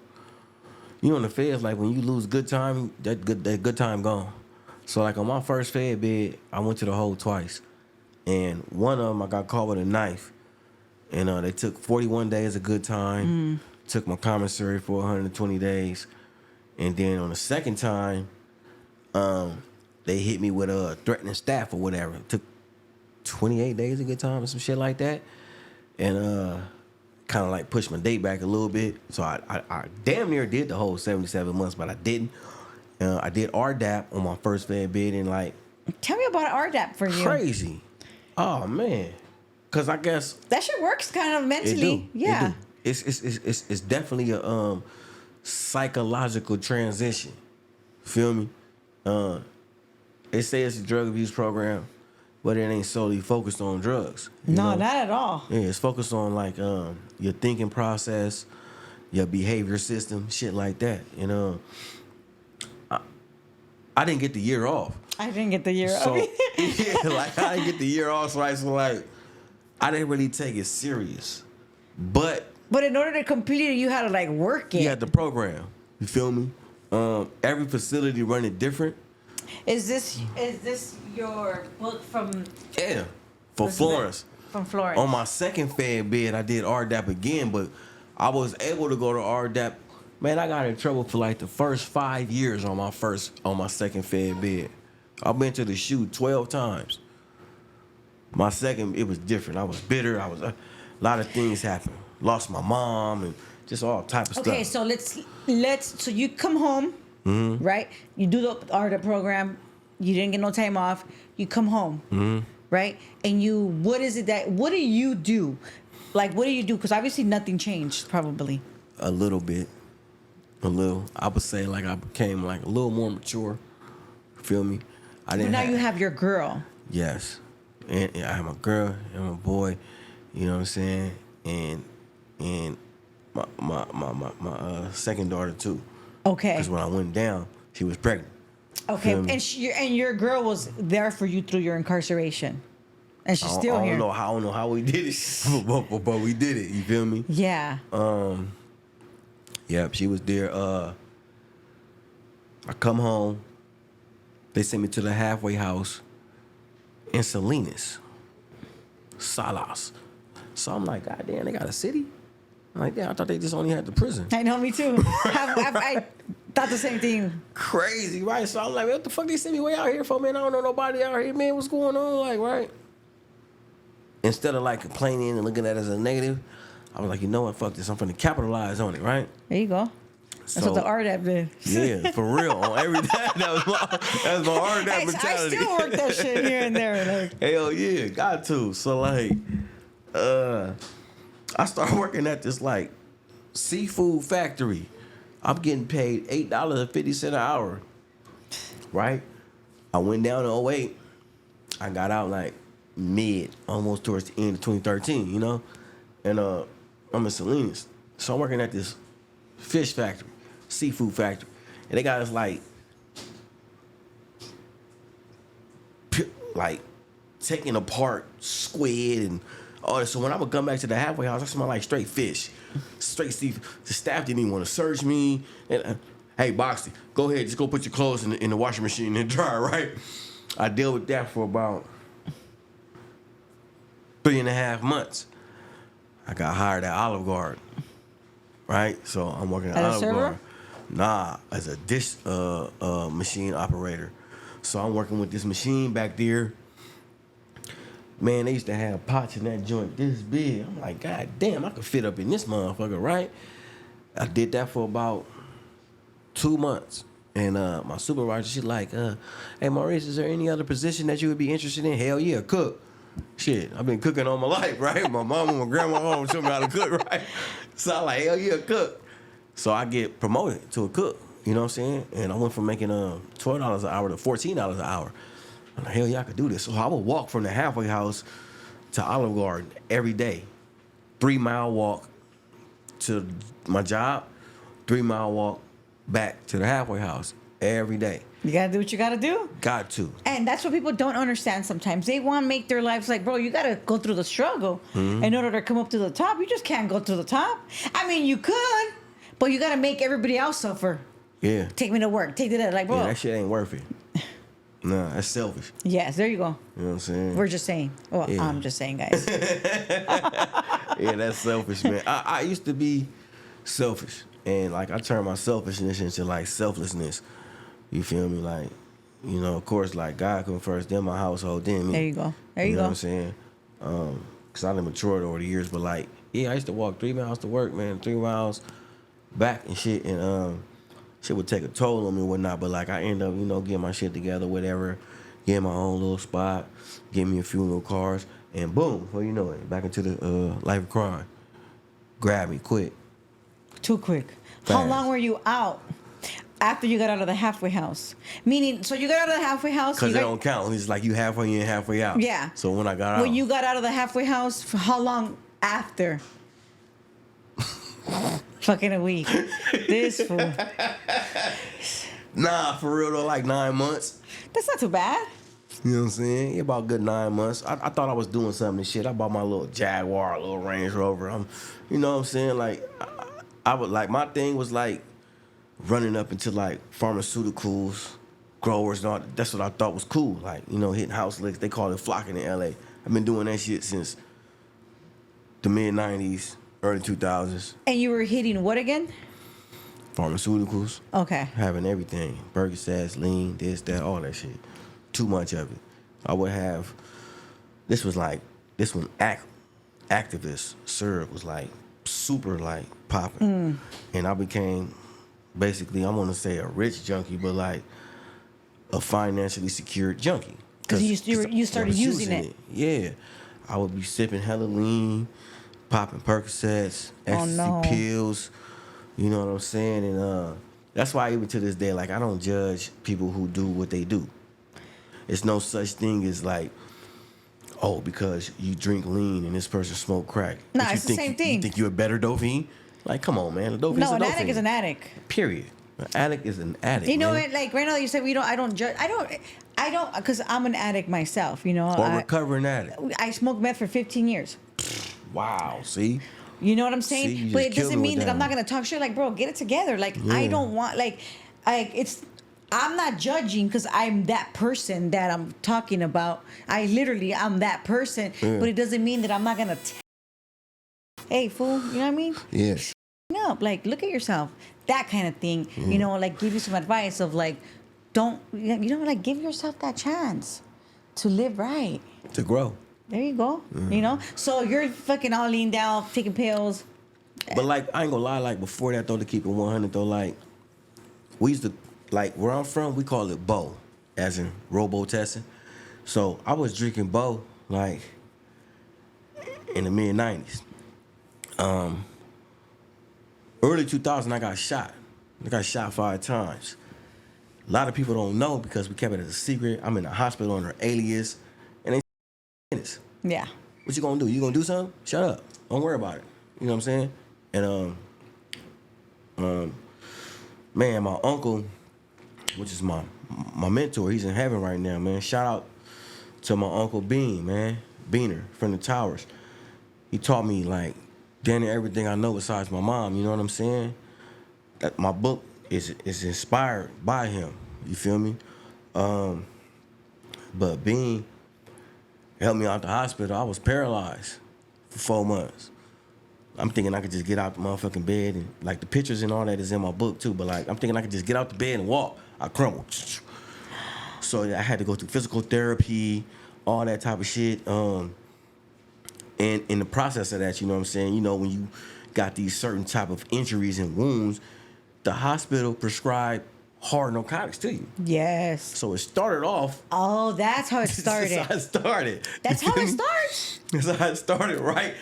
In the feds, like when you lose good time, that good time gone. So like on my first fed bid, I went to the hole twice, and one of them I got caught with a knife, and they took 41 days of good time, took my commissary for 120 days, and then on the second time, they hit me with a threatening staff or whatever. It took 28 days of good time or some shit like that, and kind of like pushed my date back a little bit. So I damn near did the whole 77 months, but I didn't. I did RDAP on my first fed bid, and like, tell me about RDAP for you. Crazy. Oh man, because I guess that shit works kind of mentally. Yeah, it's definitely a psychological transition. Feel me? They say it's a drug abuse program, but it ain't solely focused on drugs. No, not at all. Yeah, it's focused on like your thinking process, your behavior system, shit like that. I didn't get the year off. I didn't get the year So off. yeah, like I didn't get the year off, right? So like I didn't really take it serious. But But in order to complete it, you had to like work it. you had the program. You feel me? Every facility run it different. Is this your book from Yeah. For What's Florence. from Florence? On my second fed bed, I did RDAP again, but I was able to go to RDAP. Man, I got in trouble for like the first 5 years on my second fed bed. I've been to the SHU 12 times. My second, it was different. I was bitter. A lot of things happened. Lost my mom and just all type of Okay, stuff. so let's so you come home, Mm-hmm. right? You do the RDA program. You didn't get no time off. You come home, Mm-hmm. right? And what do you do? Like, what do you do? Because obviously nothing changed, probably. A little bit. A little. I would say like I became like a little more mature. Feel me? I But didn't now you have your girl. Yes. And I have a girl and a boy, you know what I'm saying? And my second daughter too. Okay. Because when I went down, she was pregnant. Okay, Feel me? and your girl was there for you through your incarceration, and she's still I here. don't know how we did it, but we did it. You feel me? Yeah. Yep, she was there. I come home. They sent me to the halfway house in Salinas, Salas. So I'm like, God damn, they got a city? I'm like, damn, I thought they just only had the prison. I know, me too. I thought the same thing. Crazy, right? So I'm like, what the fuck they sent me way out here for, man? I don't know nobody out here, man. What's going on? Like, right? Instead of like complaining and looking at it as a negative, I was like, you know what? Fuck this. I'm finna capitalize on it, right? There you go. That's So, what the RDAP did. Yeah, for real. On every day, that was my hard I mentality. still work that shit here and there. Like, Hell yeah, got to. So like, I started working at this like seafood factory. I'm getting paid $8.50 an hour. Right? I went down to 08. I got out like mid, almost towards the end of 2013, you know? And I'm in Salinas. So I'm working at this fish factory, seafood factory. And they got us like taking apart squid and all that. So when I would come back to the halfway house, I smell like straight fish, straight seafood. The staff didn't even want to search me. And hey, Boxy, go ahead, just go put your clothes in the washing machine and dry, right? I dealt with that for about 3.5 months. I got hired at Olive Garden, right? So I'm working at As a Olive server? Garden. Nah, as a dish machine operator. So I'm working with this machine back there. Man, they used to have pots in that joint this big. I'm like, God damn, I could fit up in this motherfucker, right? I did that for about 2 months. And my supervisor, she's like, hey, Maurice, is there any other position that you would be interested in? Hell yeah, cook. Shit, I've been cooking all my life, right? My mom and my grandma home showed me how to cook, right? So I'm like, hell yeah, cook. So I get promoted to a cook, you know what I'm saying? And I went from making $12 an hour to $14 an hour. I'm like, hell yeah, I could do this. So I would walk from the halfway house to Olive Garden every day. 3-mile walk to my job, 3-mile walk back to the halfway house every day. you gotta do what you gotta do. Got to. And that's what people don't understand sometimes. They want to make their lives like, bro, you got to go through the struggle in order to come up to the top. You just can't go to the top. I mean, you could, but you got to make everybody else suffer. Yeah. Take me to work. Take that. Like, bro. Yeah, that shit ain't worth it. Nah, that's selfish. Yes, there you go. You know what I'm saying? We're just saying. Well, Yeah. I'm just saying, guys. Yeah, that's selfish, man. I used to be selfish. And, like, I turned my selfishness into, like, selflessness. You feel me? Like, you know, of course, like, God come first, then my household, then me. There you go. There you know go. what I'm saying? Because I done matured over the years. But, like, yeah, I used to walk 3 miles to work, man, 3 miles back and shit. And shit would take a toll on me and whatnot. But, like, I end up, you know, getting my shit together, whatever. Getting my own little spot. Getting me a few little cars. And boom, well, you know it, back into the life of crime. Grab me, quick. Too quick. How Fast. long were you out after you got out of the halfway house? Meaning, so you got out of the halfway house. Because you it got- don't count. It's like you halfway in, halfway out. Yeah. So when I got out. When you got out of the halfway house, for how long after? Fucking a week. This fool. Nah, for real though, like 9 months. That's not too bad. You know what I'm saying? About good 9 months. I thought I was doing something and shit. I bought my little Jaguar, little Range Rover. You know what I'm saying? Like, I would like, my thing was like running up into like pharmaceuticals, growers, and all. That's what I thought was cool. Like, you know, hitting house licks. They call it flocking in LA. I've been doing that shit since the mid 90s, early 2000s. And you were hitting what again? Pharmaceuticals. Okay. Having everything. Percocets, lean, this, that, all that shit. Too much of it. I would have, this one activist syrup was like super like popping. And I became basically, I want to say a rich junkie, but like a financially secured junkie. Because you started using it. Yeah. I would be sipping hella lean, popping Percocets, ecstasy no. pills. You know what I'm saying? And that's why even to this day, like, I don't judge people who do what they do. It's no such thing as like, oh, because you drink lean and this person smoke crack. Nah, But it's the same thing. You think you're a better Dovine? Like, come on, man. A Dovine's No, a an Dovine. addict is an addict. Period. An addict is an addict. You know man. what? Like right now, you said I don't judge. I don't, because I'm an addict myself. You know, Or recovering addict. I smoked meth for 15 years. Wow. See? You know what I'm saying? See, you But just it killed doesn't me mean with that I'm that not gonna talk shit. Like, bro, get it together. Like, I Yeah. don't want I'm not judging because I'm that person that I'm talking about. I'm that person. Yeah. But it doesn't mean that I'm not gonna. Hey, fool. You know what I mean? Yeah. Up, like, look at yourself. That kind of thing. You know, like, give you some advice of like, don't, you know, like, give yourself that chance to live right. To grow. There you go. You know? So you're fucking all leaned out, taking pills. But like, I ain't gonna lie, like before that though, to keep it 100 though, like, we used to, like where I'm from, we call it Bo, as in robo testing. So I was drinking Bo like in the mid 90s. Early 2000, I got shot. I got shot 5 times. A lot of people don't know because we kept it as a secret. I'm in the hospital under alias, and they this. Yeah. What you gonna do? You gonna do something? Shut up. Don't worry about it. You know what I'm saying? And man, my uncle, which is my mentor, he's in heaven right now, man. Shout out to my uncle Bean, man. Beaner from the Towers. He taught me like damn near everything I know besides my mom. You know what I'm saying? That my book is inspired by him. You feel me? But Bean helped me out the hospital. I was paralyzed for 4 months. I'm thinking I could just get out the motherfucking bed and like the pictures and all that is in my book too. But like I'm thinking I could just get out the bed and walk. I crumbled. So I had to go through physical therapy, all that type of shit. And in the process of that, you know what I'm saying? You know, when you got these certain type of injuries and wounds, the hospital prescribed hard narcotics to you. Yes. So it started off. Oh, that's how it started. That's how it started. That's You how feel it me? starts. That's how it started, right?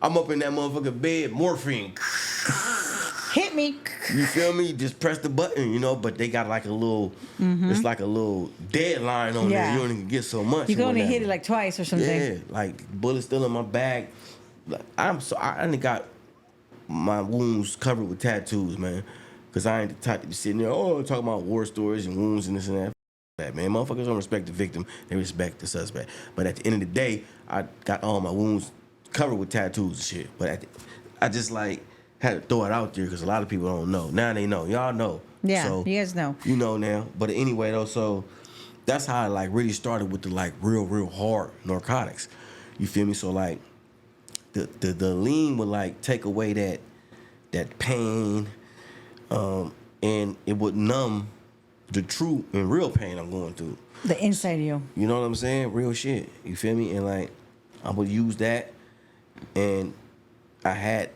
I'm up in that motherfucking bed, morphine. Hit me. You feel me? Just press the button, you know, but they got like a little, it's like a little deadline on Yeah. there. You only can get so much. You can or only hit whatever. it like twice or something. Yeah, like bullets still in my bag. Like, I only got my wounds covered with tattoos, man. Cause I ain't the type to be sitting there, talking about war stories and wounds and this and that. That man, motherfuckers don't respect the victim; they respect the suspect. But at the end of the day, I got all my wounds covered with tattoos and shit. But I just like had to throw it out there because a lot of people don't know. Now they know. Y'all know. Yeah, So, you guys know. You know now. But anyway, though, so that's how I like really started with the like real hard narcotics. You feel me? So like the lean would like take away that pain, and it would numb the true and real pain I'm going through. The inside of you. You know what I'm saying? Real shit. You feel me? And like I would use that, and I had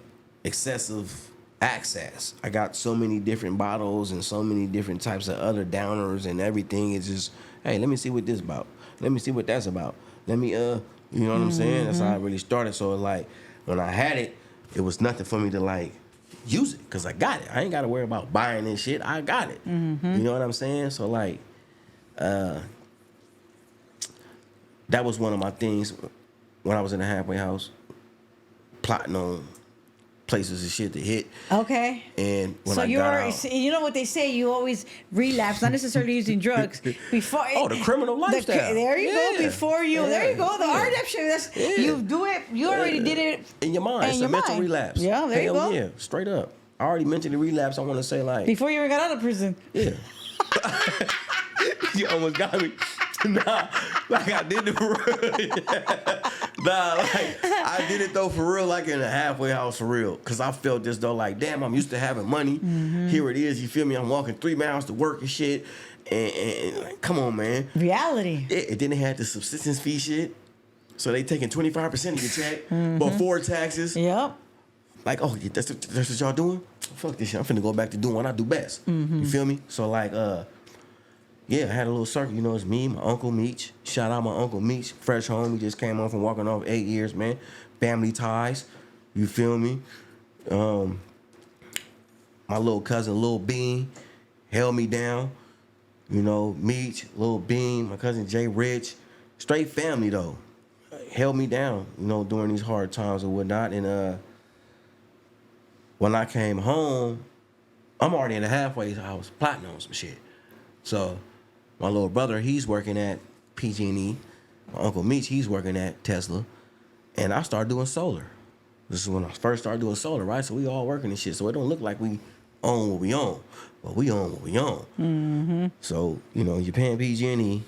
excessive access. I got so many different bottles and so many different types of other downers and everything. It's just, hey, let me see what this about. Let me see what that's about. Let me you know what I'm saying? That's how I really started. So like when I had it, it was nothing for me to like use it because I got it. I ain't got to worry about buying this shit. I got it. You know what I'm saying? So like that was one of my things when I was in the halfway house, plotting on places and shit to hit. Okay. And when So I got out, you know what they say, you always relapse, not necessarily using drugs before. the criminal lifestyle. There you go. Yeah. Before you, there you go. The RDEP shit. That's you do it. You already did it in your mind. It's a mental relapse. Yeah, there you go. Yeah, straight up. I already mentally relapsed. I want to say like before you even got out of prison. Yeah. You almost got me. Nah, like I did it for real. Nah, like I did it though for real, like in a halfway house for real. Cause I felt as though like, damn, I'm used to having money. Here it is, you feel me? I'm walking 3 miles to work and shit. And like, come on, man. Reality. It didn't have the subsistence fee shit. So they taking 25% of your check before taxes. Yep. Like, oh, that's what y'all doing? Fuck this shit. I'm finna go back to doing what I do best. You feel me? So like, yeah, I had a little circle. You know, it's me, my Uncle Meech. Shout out my Uncle Meech. Fresh home. We just came on from walking off 8 years, man. Family ties. You feel me? My little cousin, Lil Bean, held me down. You know, Meech, Lil Bean, my cousin Jay Rich. Straight family, though. Held me down, you know, during these hard times or whatnot. And when I came home, I'm already in the halfway house plotting on some shit. So my little brother, he's working at PG&E. My Uncle Meech, he's working at Tesla. And I started doing solar. This is when I first started doing solar, right? So we all working and shit. So it don't look like we own what we own. But we own what we own. So, you know, you're paying PG&E.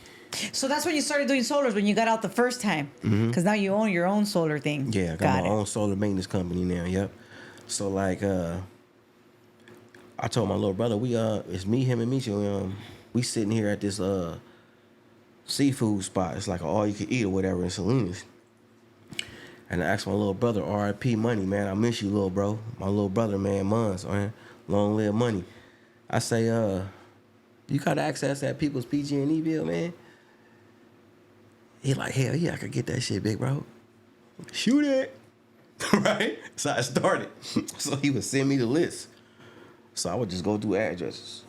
So that's when you started doing solars, when you got out the first time. Because now you own your own solar thing. Yeah, I got my own solar maintenance company now, yep. So, like, I told my little brother, it's me, him, and Micho. We sitting here at this seafood spot. It's like all you can eat or whatever in Salinas. And I asked my little brother, R.I.P. Money, man. I miss you, little bro. My little brother, man, Mons, man. Long live Money. I say, you got access that people's PG&E bill, man? He like, hell yeah, I could get that shit, big bro. Shoot it. Right? So I started. So he would send me the list. So I would just go through addresses.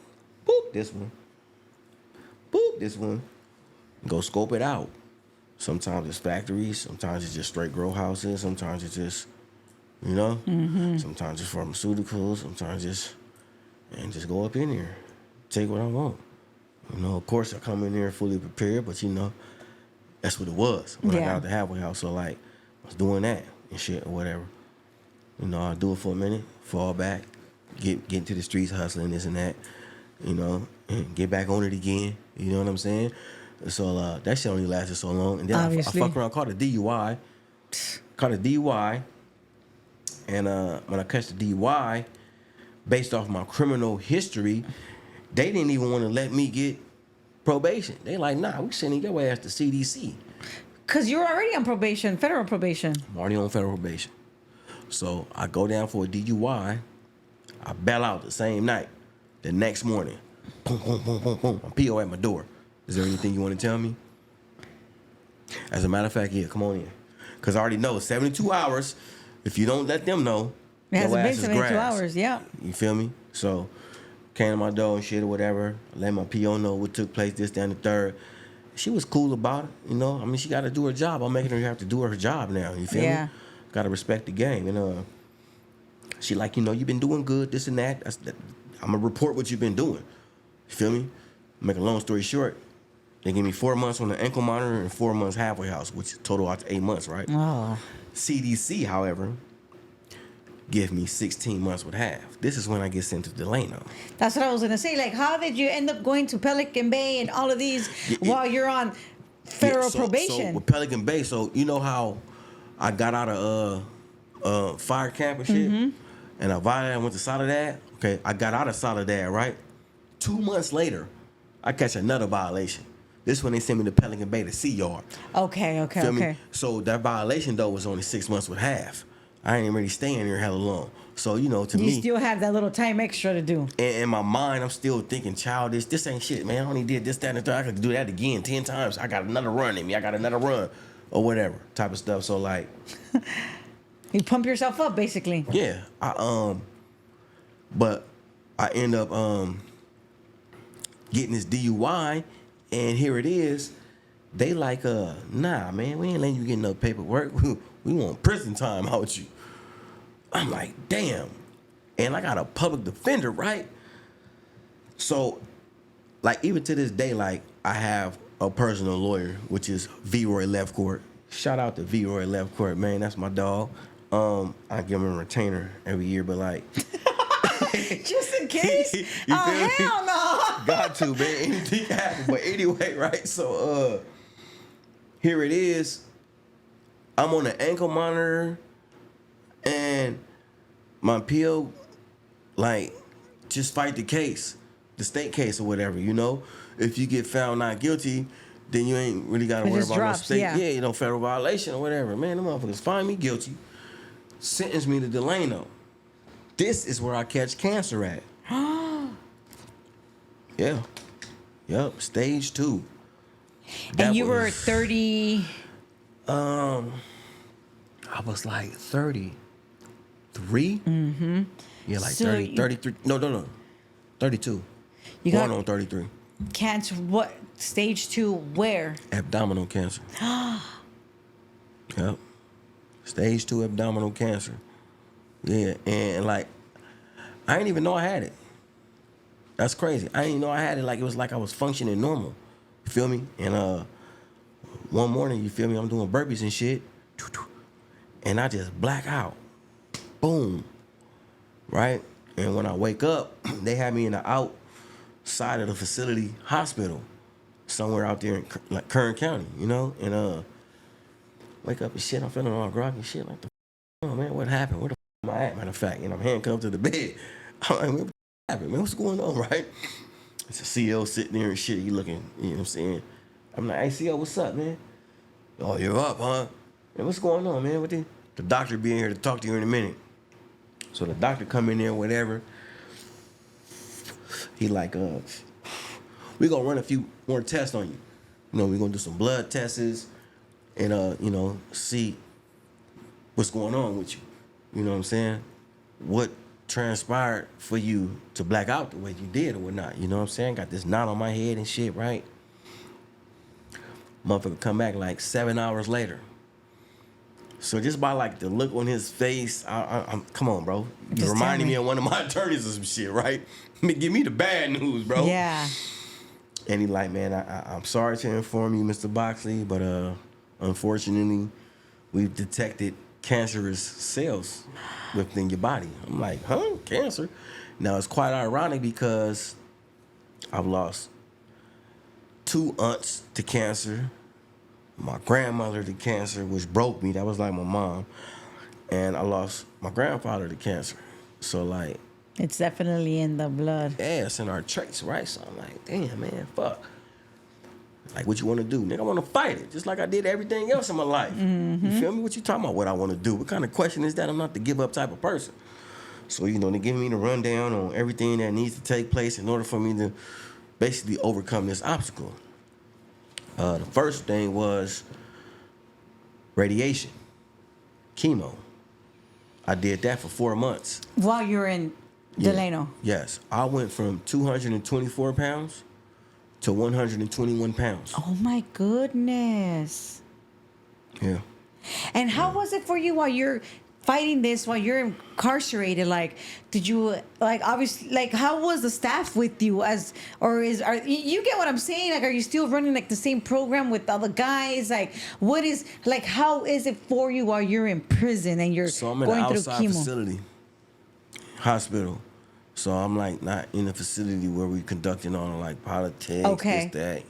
Boop, this one. Boop, this one. Go scope it out. Sometimes it's factories. Sometimes it's just straight grow houses. Sometimes it's just, you know. Sometimes it's pharmaceuticals. Sometimes just go up in there. Take what I want. You know, of course I come in there fully prepared, but you know, that's what it was when I got out the halfway house. So like, I was doing that and shit or whatever. You know, I do it for a minute, fall back, get into the streets, hustling this and that. You know, and get back on it again. You know what I'm saying? So that shit only lasted so long, and then I fuck around, caught a DUI. And when I catch the DUI, based off my criminal history, they didn't even want to let me get probation. They like, nah, we sending your ass to CDC. Because you're already on probation, federal probation. I'm already on federal probation. So I go down for a DUI. I bail out the same night. The next morning, boom, boom, boom, boom, boom. I'm PO at my door. Is there anything you want to tell me? As a matter of fact, yeah, come on in. Because I already know 72 hours. If you don't let them know, it hasn't been 72 grass. hours, yeah. You feel me? So came to my door and shit or whatever. I let my PO know what took place, this, that, and the third. She was cool about it, you know. I mean, she got to do her job. I'm making her have to do her job now. You feel me? Got to respect the game. And she like, you know, you've been doing good, this and that. I'm going to report what you've been doing. You feel me? Make a long story short, they give me 4 months on the ankle monitor and 4 months halfway house, which total out to 8 months, right? Oh. CDC, however, give me 16 months with half. This is when I get sent to Delano. That's what I was going to say. Like, how did you end up going to Pelican Bay and all of these while you're on federal probation? So with Pelican Bay, so you know how I got out of fire camp and shit? And I violated, I went to Soledad. Okay, I got out of Soledad, right? 2 months later, I catch another violation. This when they sent me to Pelican Bay to Sea Yard. Okay. Feel me? So that violation, though, was only 6 months with half. I ain't really staying there hella long. So, you know, to me... You still have that little time extra to do. And in my mind, I'm still thinking, childish, this ain't shit, man. I only did this, that, and the third. I could do that again 10 times. I got another run in me. I got another run. Or whatever type of stuff. So, like... You pump yourself up, basically. Yeah. But I end up getting this DUI, and here it is. They like, nah, man, we ain't letting you get no paperwork. We want prison time out with you. I'm like, damn. And I got a public defender, right? So, like, even to this day, like, I have a personal lawyer, which is V-Roy Leftcourt. Shout out to V-Roy Leftcourt, man. That's my dog. I give him a retainer every year, but like, Just in case. You Oh, feel me? hell no. got to, man. Anything can happen. But anyway, right? So, here it is. I'm on an ankle monitor, and my PO, like, just fight the case, the state case or whatever, you know? If you get found not guilty, then you ain't really got to It worry just about no drops, state, yeah. you know, federal violation or whatever. Man, them motherfuckers find me guilty, sentence me to Delano. This is where I catch cancer at. Yeah. Yep, stage 2. And you were 30. I was like 33. Mm-hmm. Yeah, like So 30, you- 33. No. 32. You Going got on 33. cancer. What? Stage 2, where? Abdominal cancer. Yep. Stage 2 abdominal cancer. Yeah, and like, I didn't even know I had it. That's crazy. I didn't know I had it. Like, it was like I was functioning normal. You feel me? And one morning, you feel me? I'm doing burpees and shit, and I just black out. Boom. Right? And when I wake up, they had me in the outside of the facility hospital, somewhere out there in like Kern County, you know? And wake up and shit, I'm feeling all groggy and shit. Like, oh man, what happened? Where the am I at? Matter of fact, and I'm handcuffed to the bed. I'm like, what happened, man? What's going on, right? It's a CO sitting there and shit. He looking, you know what I'm saying? I'm like, hey, CO, what's up, man? Oh, you're up, huh? Man, what's going on, man? What the doctor be in here to talk to you in a minute. So the doctor come in there, whatever. He like, we gonna run a few more tests on you. You know, we gonna do some blood tests and you know, see what's going on with you. You know what I'm saying? What transpired for you to black out the way you did or whatnot. You know what I'm saying? Got this knot on my head and shit, right? Motherfucker come back like 7 hours later. So just by like the look on his face, I'm come on, bro. You Just reminded tell me. me of one of my attorneys or some shit, right? Give me the bad news, bro. Yeah. And he like, man, I'm sorry to inform you, Mr. Boxley, but unfortunately, we've detected cancerous cells within your body. I'm like, huh? Cancer? Now, it's quite ironic because I've lost 2 aunts to cancer, my grandmother to cancer, which broke me. That was like my mom. And I lost my grandfather to cancer. So, like, It's definitely in the blood. yeah, it's in our traits, right? So I'm like, damn, man, fuck. Like, what you want to do? Nigga, I want to fight it, just like I did everything else in my life. You feel me? What you talking about, what I want to do? What kind of question is that? I'm not the give up type of person. So, you know, they're giving me the rundown on everything that needs to take place in order for me to basically overcome this obstacle. The first thing was radiation, chemo. I did that for 4 months. While you're in Yeah. Delano. Yes. I went from 224 pounds to 121 pounds. Oh my goodness. Yeah. And how was it for you while you're fighting this, while you're incarcerated? Like, did you, like, obviously, like, how was the staff with you you get what I'm saying? Like, are you still running like the same program with other guys? Like, how is it for you while you're in prison and you're So I'm in an going through outside chemo? facility, hospital. So I'm like not in a facility where we conducting on like politics, Okay. this, that.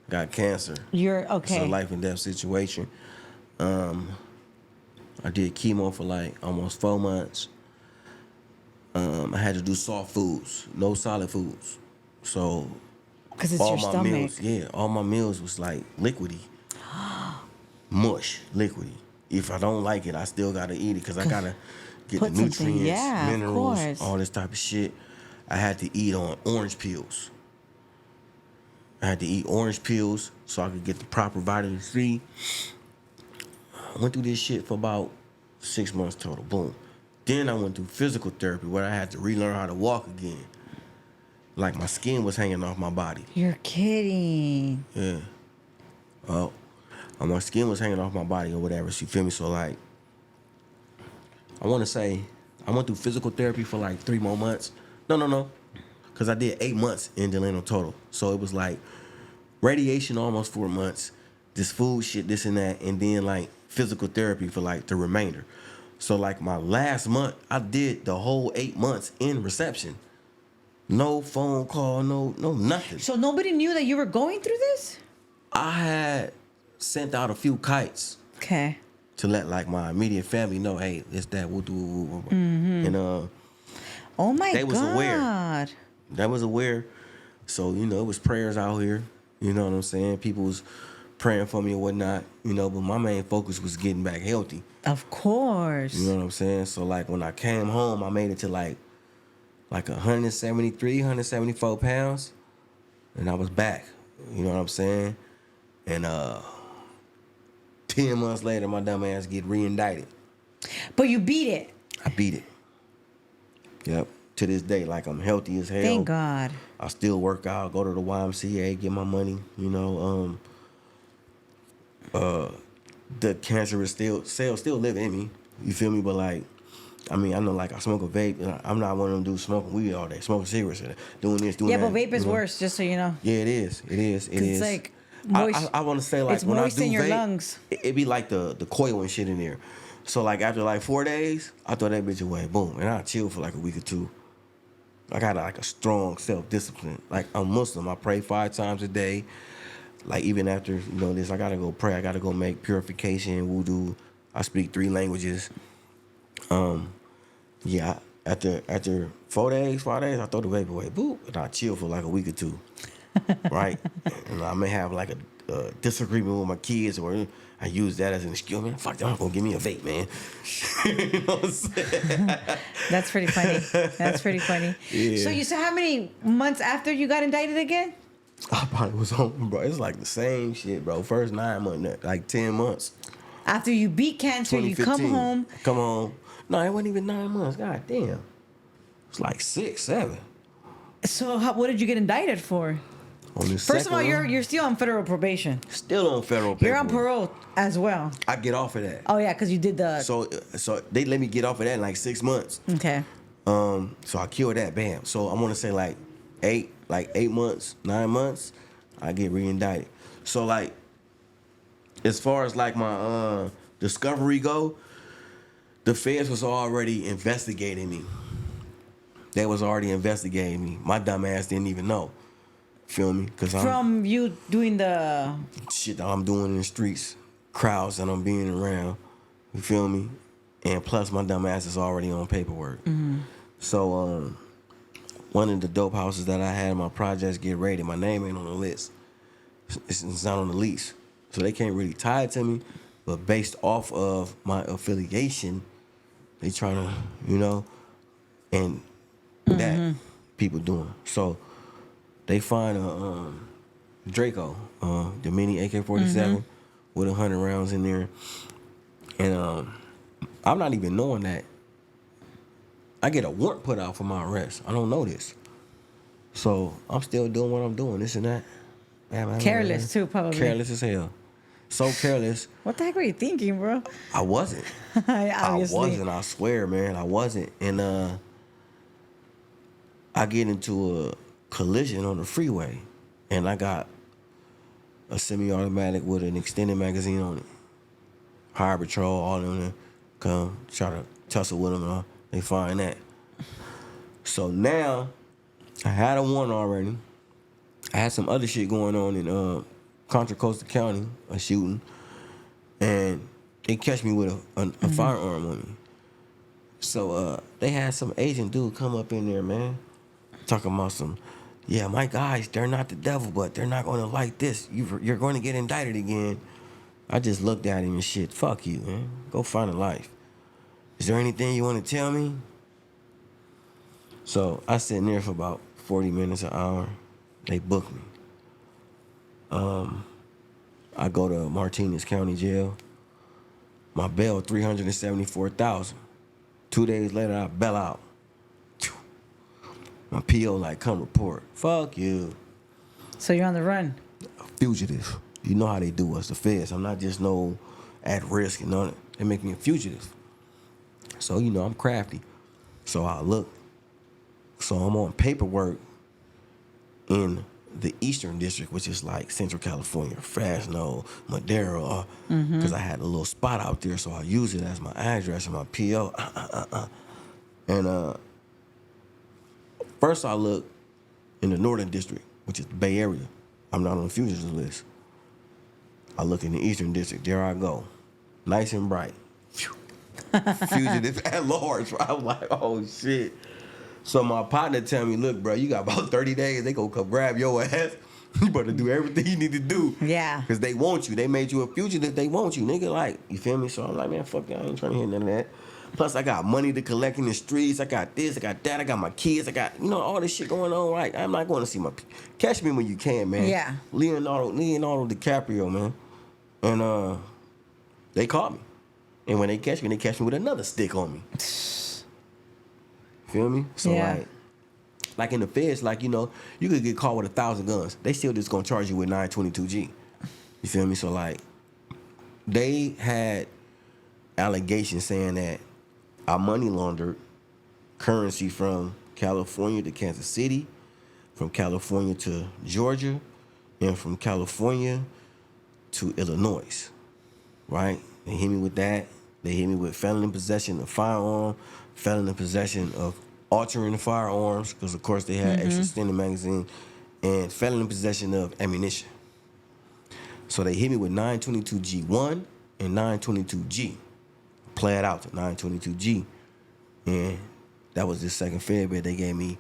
Got cancer. You're okay. It's a life and death situation. I did chemo for like almost 4 months. I had to do soft foods, no solid foods. So Because it's all your my stomach. meals, yeah, all my meals was like liquidy, mush, liquidy. If I don't like it, I still gotta eat it because I gotta get the Put something- nutrients, yeah, of minerals, course. all this type of shit. I had to eat on orange peels. I had to eat orange peels so I could get the proper vitamin C. I went through this shit for about 6 months total. Boom. Then I went through physical therapy where I had to relearn how to walk again. Like my skin was hanging off my body. You're kidding. Yeah. Well, my skin was hanging off my body or whatever. So you feel me? So like, I want to say I went through physical therapy for like 3 more months. No. Because I did 8 months in Delano total. So it was like radiation almost 4 months, this food shit, this and that, and then like physical therapy for like the remainder. So like my last month, I did the whole 8 months in reception. No phone call, no nothing. So nobody knew that you were going through this? I had sent out a few kites Okay. to let like my immediate family know, hey, it's that we'll do. And Oh my God. they was aware. That was aware. So, you know, it was prayers out here. You know what I'm saying? People was praying for me and whatnot, you know, but my main focus was getting back healthy. Of course. You know what I'm saying? So like when I came home, I made it to like 173, 174 pounds. And I was back. You know what I'm saying? And 10 months later, my dumb ass get re-indicted. But you beat it. I beat it. Yep. To this day, like I'm healthy as hell. Thank God. I still work out, go to the YMCA, get my money. You know, the cancerous cells still live in me. You feel me? But like, I mean, I know like I smoke a vape. And I'm not one of them dudes smoking weed all day, smoking cigarettes, doing this, doing that. Yeah, but vape is you know? worse, just so you know. Yeah, it is. It is. It is. It's like moist. I want to say like it's when I moist do in your vape, lungs. it be like the coil and shit in there. So like after like 4 days, I throw that bitch away, boom, and I chill for like a week or two. I got like a strong self-discipline. Like I'm Muslim, I pray 5 times a day. Like even after you know this, I gotta go pray. I gotta go make purification, wudu. I speak 3 languages. Yeah. After 4 days, 5 days, I throw the vape away, boop, and I chill for like a week or two, right? And I may have like a disagreement with my kids, or I use that as an excuse. Man, fuck, they're not gonna give me a vape, man. You know what I'm saying? That's pretty funny. That's pretty funny. Yeah. So you said how many months after you got indicted again? I probably was on, bro. It's like the same shit, bro. First 9 months, like 10 months. After you beat cancer, you come 2015. home. Come home. No, it wasn't even 9 months. God damn. It's like 6, 7. So what did you get indicted for? On this First of all, second one, you're still on federal probation. still on federal paperwork. You're on parole as well. I get off of that. Oh yeah, because you did the. So they let me get off of that in like 6 months. Okay. So I killed that, bam. So I want to say like 8 months, 9 months, I get re-indicted. So like, as far as like my discovery go, the feds was already investigating me. They was already investigating me. My dumb ass didn't even know. Feel me? Cause From you doing the. shit that I'm doing in the streets, crowds that I'm being around. You feel me? And plus, my dumb ass is already on paperwork. Mm-hmm. So, one of the dope houses that I had in my projects get raided. My name ain't on the list. It's not on the lease. So they can't really tie it to me. But based off of my affiliation, they trying to, you know, and that people doing. So they find a Draco, the mini AK-47 with 100 rounds in there. And I'm not even knowing that. I get a warrant put out for my arrest. I don't know this. So I'm still doing what I'm doing, this and that. Careless too, probably. Careless as hell. So careless. What the heck were you thinking, bro? I wasn't. Obviously. I wasn't, I swear, man. I wasn't. And I get into a collision on the freeway. And I got a semi-automatic with an extended magazine on it. High patrol, all of them come try to tussle with them and all. They find that. So now, I had a warrant already. I had some other shit going on in Contra Costa County, a shooting. And they catch me with a firearm on me. So they had some Asian dude come up in there, man. Talking about some, yeah, my guys, they're not the devil, but they're not going to like this. You're going to get indicted again. I just looked at him and shit, fuck you, man. Go find a life. Is there anything you want to tell me? So I sat in there for about 40 minutes, an hour. They booked me. I go to Martinez County Jail. My bail, $374,000. 2 days later, I bail out. My PO like, come report. Fuck you. So you're on the run. A fugitive. You know how they do us, the feds. I'm not just no at risk and all that. They make me a fugitive. So, you know, I'm crafty. So I look. So I'm on paperwork in the Eastern District, which is like Central California, Fresno, Madera, because I had a little spot out there, so I use it as my address and my PO. And first I look in the Northern District, which is the Bay Area. I'm not on the fugitive list. I look in the Eastern District. There I go, nice and bright. Fugitive at large. I was like, oh shit. So my partner tell me, look, bro, you got about 30 days. They gonna come grab your ass. You better do everything you need to do. Yeah. Because they want you. They made you a fugitive. They want you, nigga. Like, you feel me? So I'm like, man, fuck that. I ain't trying to hear none of that. Plus, I got money to collect in the streets. I got this. I got that. I got my kids. I got, all this shit going on. Right? I'm not going to see my... Catch me when you can, man. Yeah. Leonardo DiCaprio, man. And they caught me. And when they catch me with another stick on me. Feel me? So Yeah. like in the feds, like, you could get caught with 1,000 guns. They still just gonna charge you with 922G. You feel me? So like, they had allegations saying that I money laundered currency from California to Kansas City, from California to Georgia, and from California to Illinois. Right? They hit me with that. They hit me with felon in possession of firearm, felon in possession of altering the firearms, because of course they had extra extended magazine, and felon in possession of ammunition. So they hit me with 922G1 and 922G. Play it out to 922G. And that was the second Fed bid. They gave me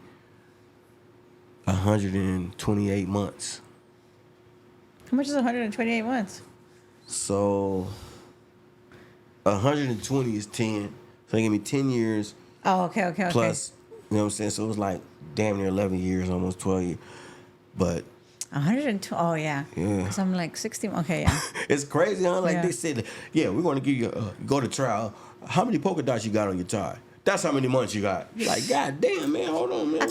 128 months. How much is 128 months? So 120 is 10. So they gave me 10 years. Oh, okay. Plus, you know what I'm saying? So it was like damn near 11 years, almost 12 years. But 102. Oh, yeah. Yeah. Because I'm like 60. Okay, yeah. it's crazy, huh? Like Yeah. they said, yeah, we're going to give you, go to trial. How many polka dots you got on your tie? That's how many months you got. You're like, God damn, man, hold on, man.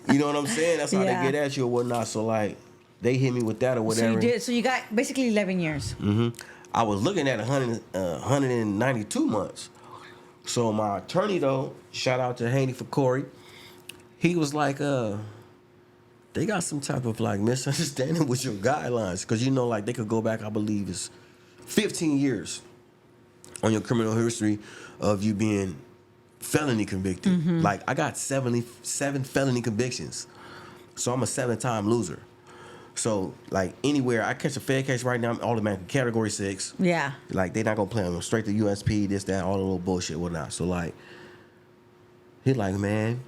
You know what I'm saying? That's how Yeah. they get at you or whatnot. So, like, they hit me with that or whatever. So you got basically 11 years. I was looking at 192 months. So my attorney, though, shout out to Haney for Corey, he was like, they got some type of like misunderstanding with your guidelines. Because, like they could go back, I believe, it's 15 years on your criminal history of you being felony convicted. Like, I got 77 felony convictions. So I'm a 7-time loser. So, like, anywhere I catch a Fed case right now, I'm automatically category 6. Yeah. Like, they're not gonna play them straight to USP, this, that, all the little bullshit, whatnot. So, like, he like, man,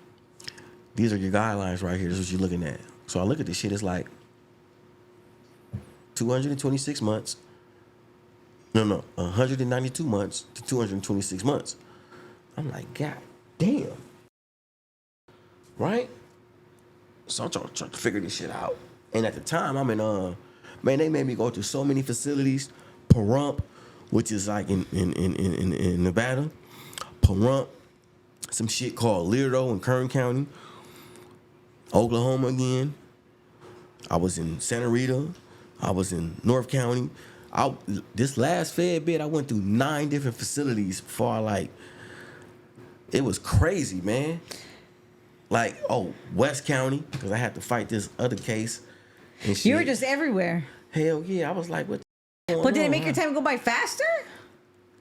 these are your guidelines right here. This is what you're looking at. So I look at this shit. It's like 226 months. No, 192 months to 226 months. I'm like, God damn. Right? So I'm trying to figure this shit out. And at the time, I'm in, man, they made me go through so many facilities. Pahrump, which is like in Nevada. Pahrump, some shit called Leardo in Kern County. Oklahoma again. I was in Santa Rita. I was in North County. This last Fed bid, I went through 9 different facilities before it was crazy, man. Like, West County, because I had to fight this other case. And shit. You were just everywhere. Hell yeah, I was like, what the going But did on, it make your huh? time go by faster?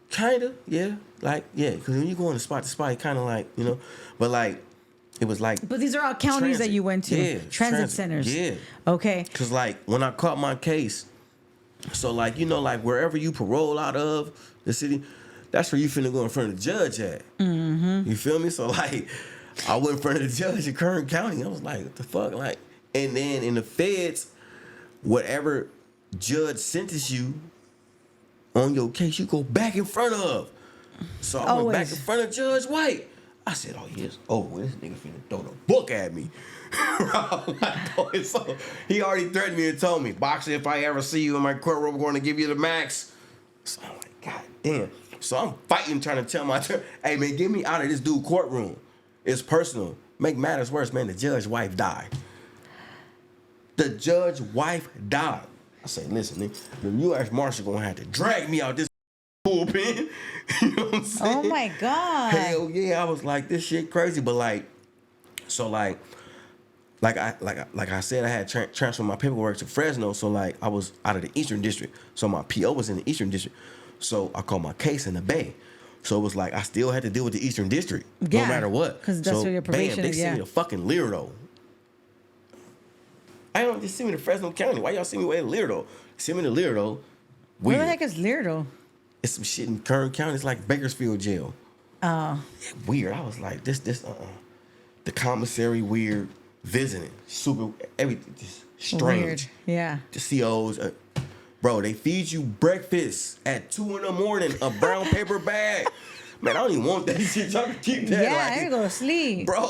Kinda, yeah. Like, yeah, because when you go on spot to spot, kind of like, but like, it was like. But these are all counties that you went to. Yeah. Transit centers. Yeah. Okay. Because, like, when I caught my case, so, like, like, wherever you parole out of the city, that's where you finna go in front of the judge at. You feel me? So, like, I went in front of the judge in Kern County. I was like, what the fuck? Like, and then in the feds, whatever judge sentenced you on your case, you go back in front of. So I went back in front of Judge White. I said, oh, yes. Oh, this nigga finna throw the book at me. So he already threatened me and told me, Boxer, if I ever see you in my courtroom, I'm going to give you the max. So I'm like, God damn. So I'm fighting, trying to tell my attorney, hey, man, get me out of this dude courtroom. It's personal. Make matters worse, man, the judge's wife died. The judge's wife died. I said, listen, nigga, the U.S. Marshal gonna have to drag me out this pulpit been. You know what I'm saying? Oh my God. Hell yeah, I was like, this shit crazy. But like, so like I said, I had transferred my paperwork to Fresno. So like, I was out of the Eastern District. So my PO was in the Eastern District. So I called my case in the Bay. So it was like I still had to deal with the Eastern District, no matter what. Because that's where your probation they is. sent me to fucking Leardo. I don't just send me to Fresno County. Why y'all send me away to Leardo? Send me to Leardo. Where the heck is Leardo? It's some shit in Kern County. It's like Bakersfield jail. Oh. Weird. I was like, this. The commissary weird. Visiting. Super. Everything. Just strange. Weird. Yeah. The COs. Bro, they feed you breakfast at 2 a.m. a brown paper bag. Man, I don't even want that shit. Y'all can keep that. Yeah, like, I go to sleep. Bro,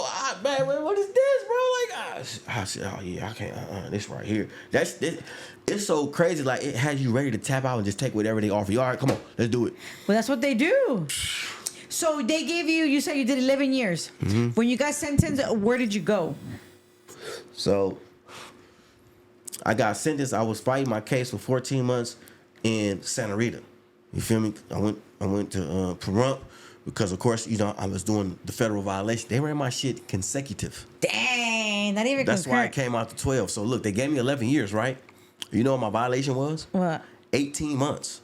man, what is this, bro? Like, I said, oh yeah, I can't. This right here. This. It's so crazy. Like, it has you ready to tap out and just take whatever they offer you. All right, come on, let's do it. Well, that's what they do. So they gave you. You said you did 11 years. Mm-hmm. When you got sentenced, where did you go? So I got sentenced. I was fighting my case for 14 months in Santa Rita. You feel me? I went to Pahrump because, of course, you know, I was doing the federal violation. They ran my shit consecutive. Dang, not even. That's why I came out to 12. So look, they gave me 11 years, right? You know what my violation was? What? 18 months.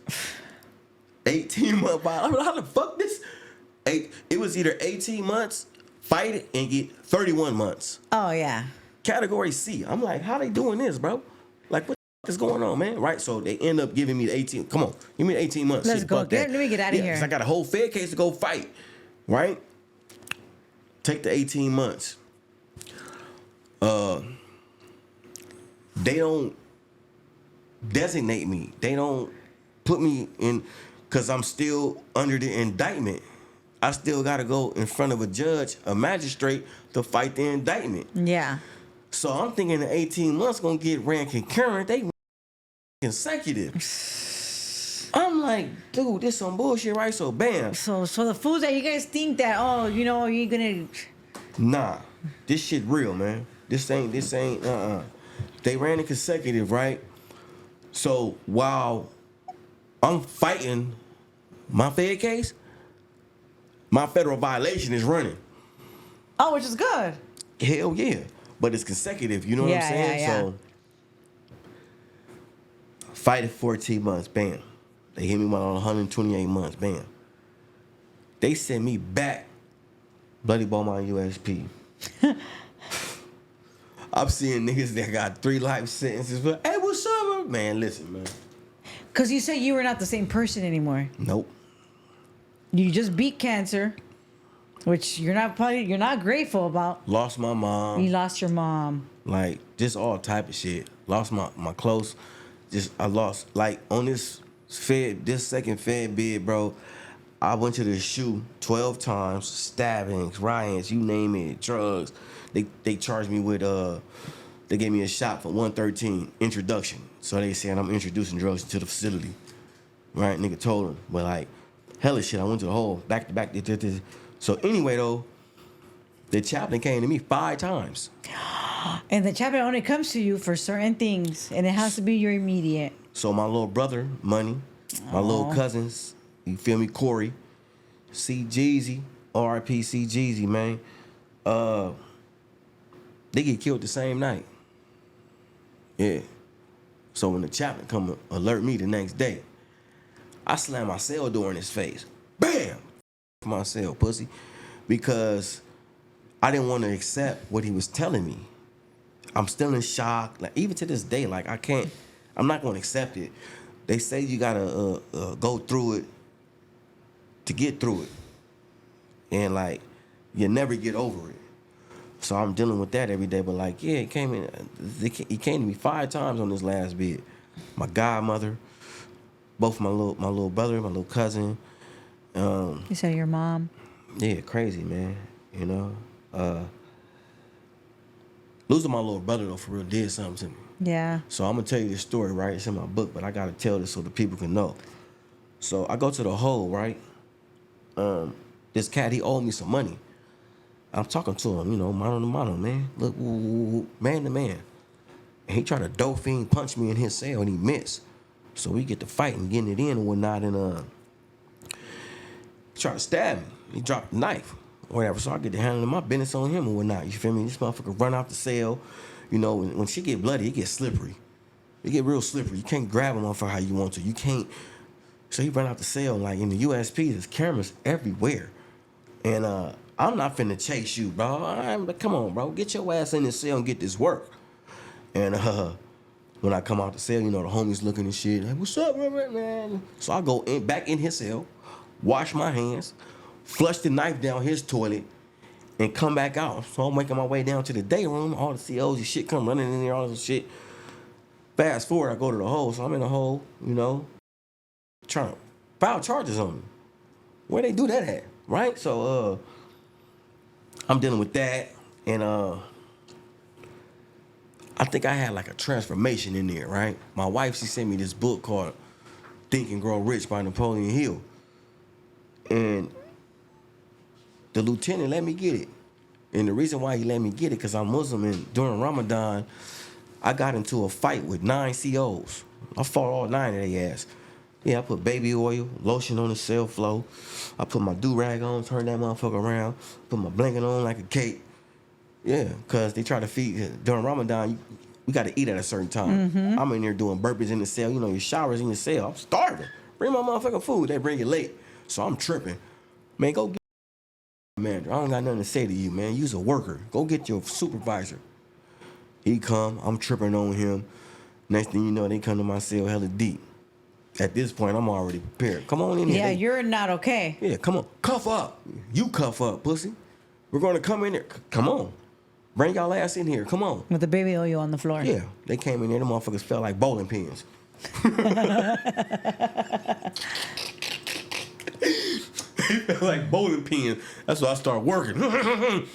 18-month violation. How the fuck this? It was either 18 months, fight it, and get 31 months. Oh yeah. Category C. I'm like, how they doing this, bro? Like, what the fuck is going on, man? Right? So they end up giving me the 18. Come on, give me the 18 months. Let's shit, go. Let me get out of here. 'Cause I got a whole Fed case to go fight. Right? Take the 18 months. They don't designate me. They don't put me in, because I'm still under the indictment. I still got to go in front of a judge, a magistrate, to fight the indictment. Yeah. So I'm thinking the 18 months going to get ran concurrent. They consecutive. I'm like, dude, this some bullshit, right? So bam. So the fools that you guys think that, oh, you know, you're going to... Nah. This shit real, man. This ain't, They ran it consecutive, right? So while I'm fighting my Fed case, my federal violation is running. Oh, which is good. Hell yeah. But it's consecutive, you know what I'm saying? Yeah. So fight it 14 months, bam. They hit me on 128 months, bam. They sent me back, Bloody Beaumont USP. I'm seeing niggas that got 3 life sentences, but hey, what's up, man? Listen, man. Because you said you were not the same person anymore. Nope. You just beat cancer, which you're not grateful about. Lost my mom. You lost your mom. Like, just all type of shit. Lost my close. I lost, like, on this second Fed bid, bro, I went to the shoe 12 times, stabbings, riots, you name it, drugs. They charged me with, they gave me a shot for 113, introduction. So they saying I'm introducing drugs to the facility. Right, nigga told him. But like, hella shit, I went to the hole, back to back. So anyway, though, the chaplain came to me 5 times. And the chaplain only comes to you for certain things, and it has to be your immediate. So my little brother, Money, my little cousins, you feel me, Corey, C. Jeezy, R.I.P. C. Jeezy, man. They get killed the same night. Yeah. So when the chaplain come alert me the next day, I slam my cell door in his face. Bam! My cell, pussy. Because I didn't want to accept what he was telling me. I'm still in shock. Like, even to this day, like, I'm not going to accept it. They say you got to go through it to get through it. And, like, you never get over it. So I'm dealing with that every day. But, like, yeah, he came to me 5 times on this last bid. My godmother, both my little brother, my little cousin. You said your mom? Yeah, crazy, man. You know? Losing my little brother, though, for real, did something to me. Yeah. So I'm going to tell you this story, right? It's in my book, but I got to tell this so the people can know. So I go to the hole, right? This cat, he owed me some money. I'm talking to him, you know, mano to mano, man. Look, man to man. And he tried to dope fiend punch me in his cell, and he missed. So we get to fighting, getting it in and whatnot. And tried to stab me. He dropped the knife, or whatever. So I get to handling my business on him and whatnot. You feel me? This motherfucker run out the cell. You know, when shit get bloody, it gets slippery. It get real slippery. You can't grab him off how you want to. You can't. So he run out the cell. Like in the USP, there's cameras everywhere. And I'm not finna chase you, bro. I'm like, come on, bro. Get your ass in the cell and get this work. And when I come out the cell, you know, the homies looking and shit. Like, what's up, man? So I go back in his cell, wash my hands, flush the knife down his toilet, and come back out. So I'm making my way down to the day room. All the COs and shit come running in there, all this shit. Fast forward, I go to the hole. So I'm in the hole, you know, trying to file charges on me. Where they do that at, right? So I'm dealing with that, and I think I had like a transformation in there, right? My wife, she sent me this book called Think and Grow Rich by Napoleon Hill. And the lieutenant let me get it. And the reason why he let me get it, because I'm Muslim, and during Ramadan, I got into a fight with 9 COs. I fought all 9 of their ass. Yeah, I put baby oil, lotion on the cell floor. I put my do-rag on, turn that motherfucker around, put my blanket on like a cape. Yeah, because they try to feed, during Ramadan, we got to eat at a certain time. Mm-hmm. I'm in there doing burpees in the cell. You know, your showers in your cell. I'm starving. Bring my motherfucking food. They bring it late. So I'm tripping. Man, go get manager. I don't got nothing to say to you, man. You's a worker. Go get your supervisor. He come. I'm tripping on him. Next thing you know, they come to my cell hella deep. At this point, I'm already prepared. Come on in here. Yeah, you're not okay. Yeah, come on. Cuff up. You cuff up, pussy. We're going to come in there. Come on. Bring y'all ass in here. Come on. With the baby oil on the floor. Yeah. They came in there. The motherfuckers felt like bowling pins. They felt like bowling pins. That's why I started working.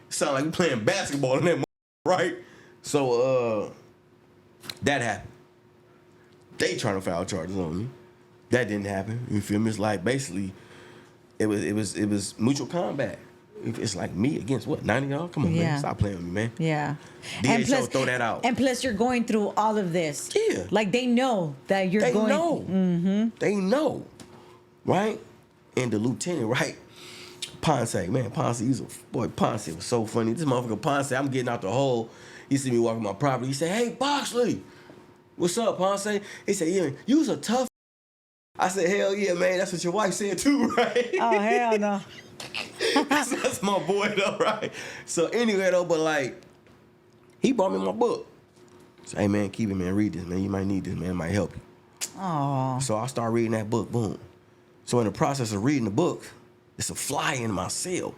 Sound like we playing basketball in that right? So, that happened. They trying to file charges on me. That didn't happen. You feel me? It's like basically, it was mutual combat. It's like me against what, 90 y'all? Come on, man. Stop playing with me, man. Yeah. And plus, throw that out. And plus, you're going through all of this. Yeah. Like, they know that you're going. They know. Mm-hmm. They know. Right? And the lieutenant, right? Ponce, man. Ponce, Ponce was so funny. This motherfucker Ponce, I'm getting out the hole. He see me walking my property. He said, hey, Boxley. What's up, Ponce? He said, yeah, you was a tough. I said, hell yeah, man. That's what your wife said too, right? Oh, hell no. That's my boy though, right? So anyway though, but like, he brought me my book. So, hey man, keep it, man. Read this, man. You might need this, man. It might help you. Oh. So I start reading that book, boom. So in the process of reading the book, it's a fly in my cell.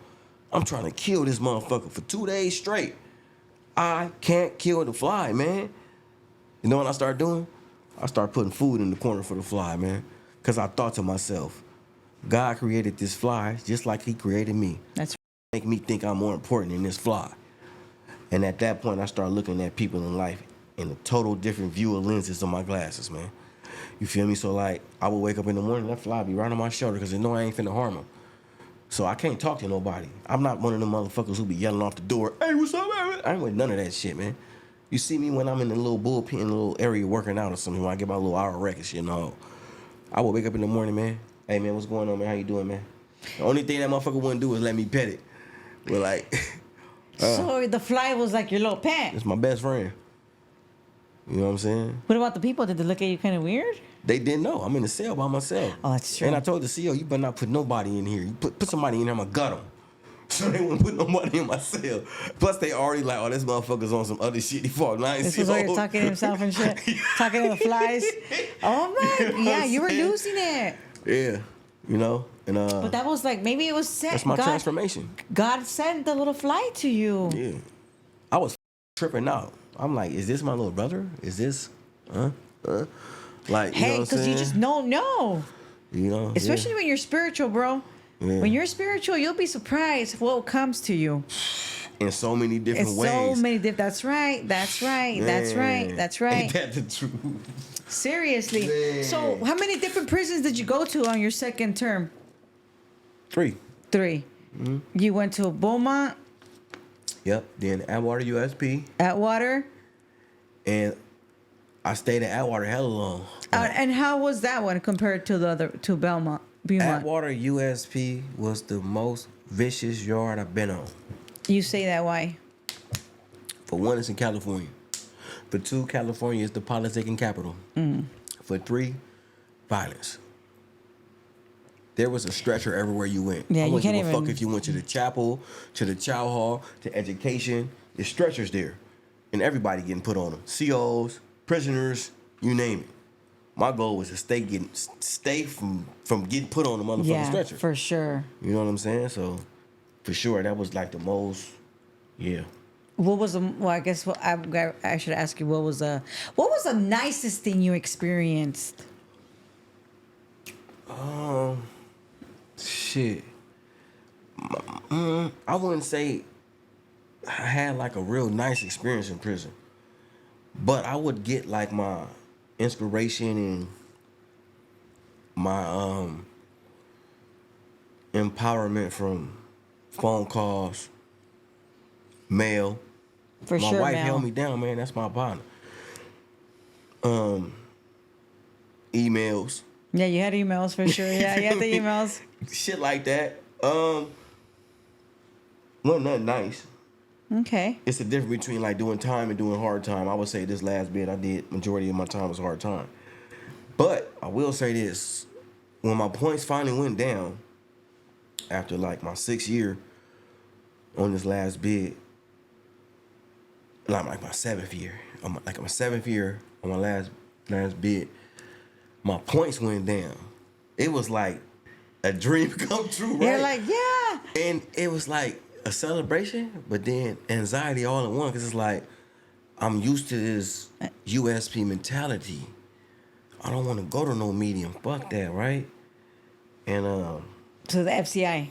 I'm trying to kill this motherfucker for 2 days straight. I can't kill the fly, man. You know what I start doing? I start putting food in the corner for the fly, man. Because I thought to myself, God created this fly just like he created me. That's make me think I'm more important than this fly. And at that point, I start looking at people in life in a total different view of lenses on my glasses, man. You feel me? So like, I would wake up in the morning, that fly be right on my shoulder because they know I ain't finna harm them. So I can't talk to nobody. I'm not one of them motherfuckers who be yelling off the door, hey, what's up, man? I ain't with none of that shit, man. You see me when I'm in the little bullpen, little area working out or something, when I get my little hour rec and shit, no. I would wake up in the morning, man. Hey, man, what's going on, man? How you doing, man? The only thing that motherfucker wouldn't do is let me pet it. But, like... so the fly was like your little pet? It's my best friend. You know what I'm saying? What about the people? Did they look at you kind of weird? They didn't know. I'm in the cell by myself. Oh, that's true. And I told the CEO, you better not put nobody in here. You put somebody in here, I'm going to gut them. So they wouldn't put nobody in my cell. Plus, they already like, oh, this motherfucker's on some other shit. He fought 9 This is where you're talking to himself and shit. Talking to the flies. Oh, my. Yeah, you were losing it. Yeah. You know? And but that was like, maybe it was sent. That's my transformation. God sent the little fly to you. Yeah. I was tripping out. I'm like, is this my little brother? Is this? Like, hey, because you just don't know. You know? Especially when you're spiritual, bro. Yeah. When you're spiritual, you'll be surprised what comes to you. In so many different ways. So many different. That's right. That's right. Man. That's right. That's right. Ain't that the truth? Seriously. Man. So, how many different prisons did you go to on your second term? 3. Mm-hmm. You went to Beaumont. Yep. Then Atwater USP. Atwater. And I stayed at Atwater hella long. And how was that one compared to the other to Belmont? Beaumont. Atwater USP was the most vicious yard I've been on. You say that, why? For one, it's in California. For two, California is the politicking capital. For three, violence. There was a stretcher everywhere you went. Yeah, I you wouldn't can't give a fuck even- if you went to the chapel, to the chow hall, to education. There's stretchers there. And everybody getting put on them. COs, prisoners, you name it. My goal was to stay from getting put on the motherfucking Yeah, stretcher. for sure. You know what I'm saying? So, for sure, that was like the most, yeah. What was the? Well, I guess I should ask you. What was the nicest thing you experienced? Shit. I wouldn't say I had like a real nice experience in prison. But I would get like my inspiration and my empowerment from phone calls, mail. For My sure, wife Mel. held me down, man. That's my partner. Emails. Yeah, you had emails for sure. Yeah, you had the emails. Shit like that. Wasn't nothing nice. Okay. It's the difference between like doing time and doing hard time. I would say this last bit I did, majority of my time was hard time. But I will say this, when my points finally went down, after like my 6th year on this last bid, like my 7th year, like my 7th year on my last bid, my points went down. It was like a dream come true, right? You're like, yeah. And it was like a celebration, but then anxiety all in one, because it's like, I'm used to this USP mentality. I don't want to go to no medium. Fuck that, right? And To the FCI.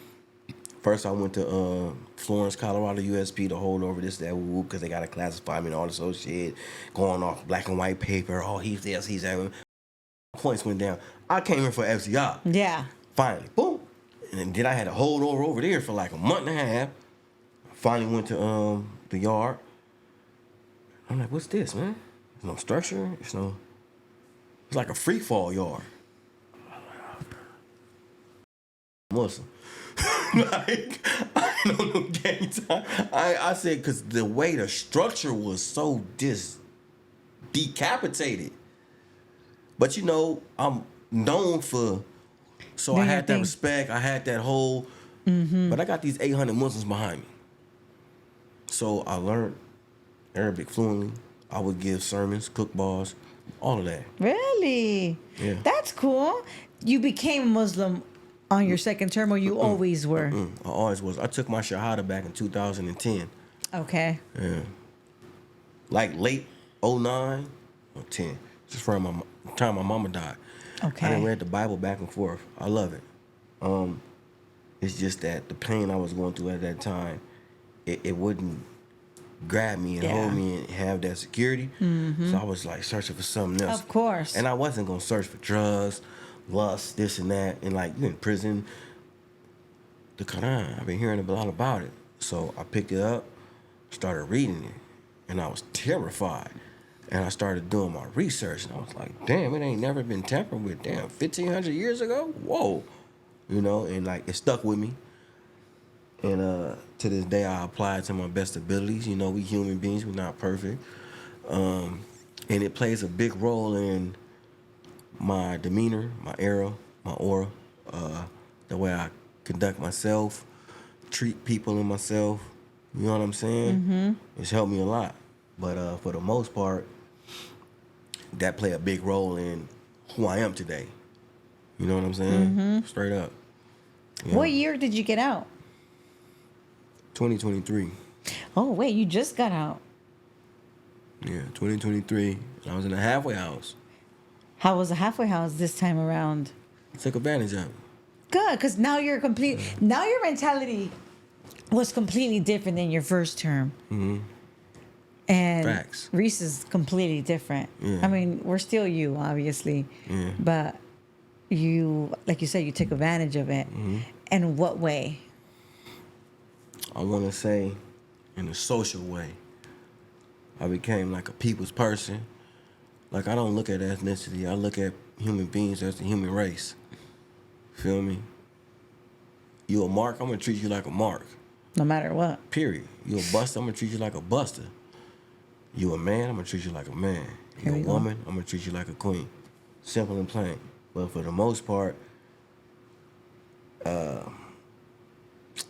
first I went to Florence, Colorado USP to hold over this, that, whoop, because they got to classify me and all this old shit, going off black and white paper. Oh, he's this, he's that. Points went down. I came in for FCI. Yeah. Finally, boom. And then I had to hold over there for like a month and a half. Finally went to the yard. I'm like, what's this, man? There's no structure. It's like a free fall yard. Muslim. Like, I don't know game time. I said, because the way the structure was so decapitated. But you know, I'm known for, so I had that respect. I had that whole, but I got these 800 Muslims behind me. So I learned Arabic fluently. I would give sermons, cook bars, all of that. Really? Yeah. That's cool. You became Muslim on your second term, or you always were? I always was. I took my Shahada back in 2010. Okay. Yeah. Like late 09 or 10. Just from the time my mama died. Okay. I done read the Bible back and forth. I love it. It's just that the pain I was going through at that time, it wouldn't grab me and hold me and have that security. So I was like searching for something else. Of course. And I wasn't gonna search for drugs, lust, this and that. And like, you in prison, the Quran, I've been hearing a lot about it. So I picked it up, started reading it, and I was terrified. And I started doing my research, and I was like, damn, it ain't never been tampered with. Damn, 1,500 years ago? Whoa. You know, and like, it stuck with me. And to this day, I apply it to my best abilities. You know, we human beings, we're not perfect. And it plays a big role in my demeanor, my era, my aura, the way I conduct myself, treat people and myself. You know what I'm saying? It's helped me a lot. But for the most part, that play a big role in who I am today. You know what I'm saying? Straight up. You What know? year did you get out? 2023. Oh, wait, you just got out. Yeah, 2023. I was in a halfway house. How was the halfway house this time around? I took advantage of it. Good, because now you're now your mentality was completely different than your first term. And Facts. Rece is completely different. Yeah. I mean, we're still you, obviously. Yeah. But you, like you said, you took advantage of it. In what way? I want to say in a social way. I became like a people's person. Like, I don't look at ethnicity. I look at human beings as the human race. Feel me? You a mark, I'm gonna treat you like a mark. No matter what. Period. You a buster, I'm gonna treat you like a buster. You a man, I'm gonna treat you like a man. You a woman, I'm gonna treat you like a queen. Simple and plain. But for the most part,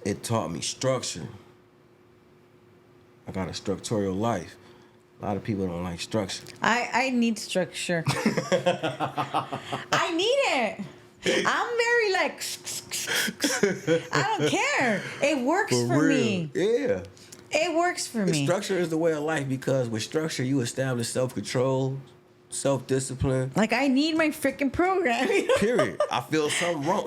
it taught me structure. I got a structural life. A lot of people don't like structure. I need structure. I need it. I'm very like, I don't care. It works for me. Yeah. It works for me. Structure is the way of life because with structure you establish self-control, self-discipline. Like I need my freaking program. Period. I feel something wrong,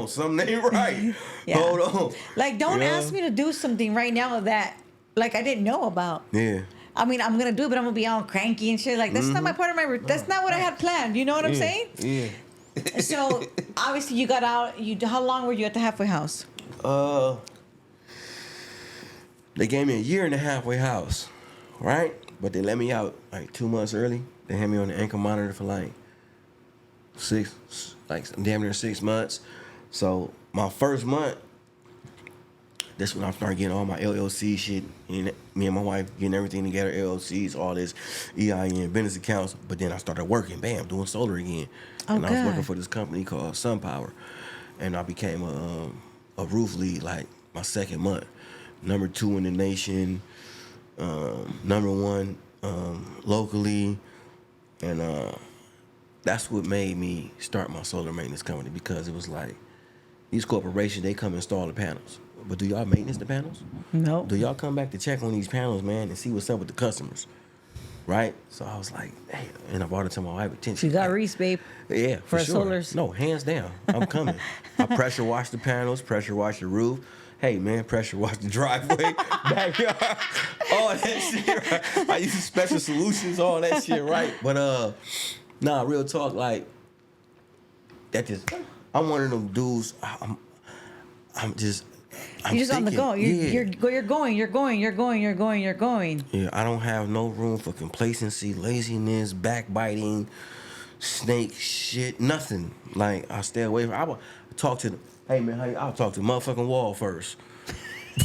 something ain't right. Yeah. Hold on. Like don't ask me to do something right now that like I didn't know about. Yeah. I mean, I'm gonna do it, but I'm gonna be all cranky and shit. Like that's not my part of my. That's not what I had planned. You know what I'm saying? Yeah. So obviously you got out. How long were you at the halfway house? They gave me a year in the halfway house, right? But they let me out like 2 months early. They had me on the ankle monitor for like damn near 6 months. So my first month, that's when I started getting all my LLC shit. And me and my wife getting everything together, LLCs, all this EIN, business accounts. But then I started working, doing solar again. And I was working for this company called SunPower. And I became a roof lead like my second month. Number 2 in the nation, number 1 locally. And that's what made me start my solar maintenance company because it was like, these corporations, they come install the panels. But do y'all maintenance the panels? No. Do y'all come back to check on these panels, man, and see what's up with the customers? Right? So I was like, hey, and I brought it to my wife attention. You got like, Rece, babe. Yeah, for sure. Solars. No, hands down. I'm coming. I pressure wash the panels, pressure wash the roof. Hey, man, pressure wash the driveway, backyard, all that shit. Right? I use special solutions, all that shit, right? But, nah, real talk, like, I'm one of them dudes, I'm just on the go. You're going. Yeah, I don't have no room for complacency, laziness, backbiting, snake shit, nothing. Like I stay away from. I'll talk to hey man, I'll talk to the motherfucking wall first.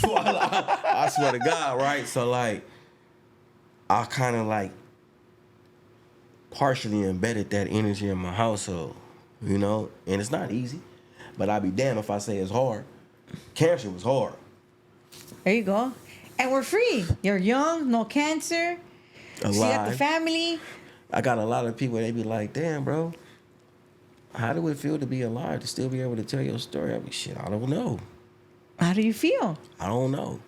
I swear to God, right? So like, I kind of like partially embedded that energy in my household, you know, and it's not easy, but I'd be damned if I say it's hard. Cancer was hard. There you go. And we're free. You're young, no cancer. Alive. You got the family. I got a lot of people, they be like, damn, bro, how do it feel to be alive, to still be able to tell your story? I be, shit, I don't know. How do you feel? I don't know.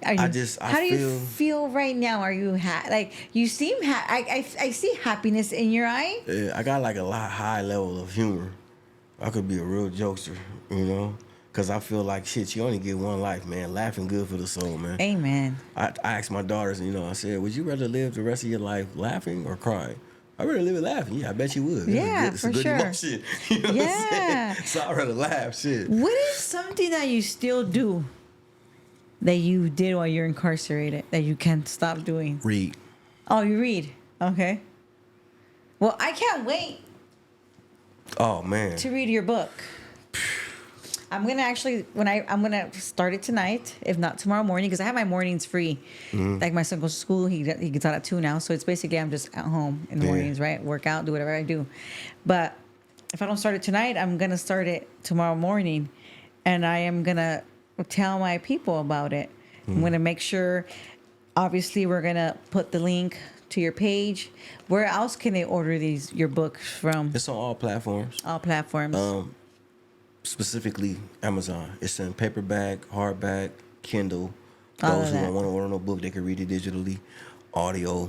How do you feel right now? Are you like you seem I see happiness in your eye. Yeah, I got like a high level of humor. I could be a real jokester, you know? Because I feel like, shit, you only get one life, man. Laughing good for the soul, man. Amen. I asked my daughters, you know, I said, would you rather live the rest of your life laughing or crying? I'd rather live it laughing. Yeah, I bet you would. Yeah, it's for a good sure. emotion. You know what I'm saying? So I'd rather laugh, shit. What is something that you still do that you did while you're incarcerated that you can't stop doing? Read. Oh, you read. Okay. Well, I can't wait Oh, man. to read your book. I'm gonna actually I'm gonna start it tonight, if not tomorrow morning, because I have my mornings free. Mm-hmm. Like my son goes to school, he gets out at 2 now, so it's basically I'm just at home in the mornings, right? Work out, do whatever I do. But if I don't start it tonight, I'm gonna start it tomorrow morning, and I am gonna tell my people about it. I'm gonna make sure. Obviously, we're gonna put the link to your page. Where else can they order your books from? It's on all platforms. All platforms. Specifically Amazon. It's in paperback, hardback, Kindle. All Those of who that. don't want to order no book, they can read it digitally, audio.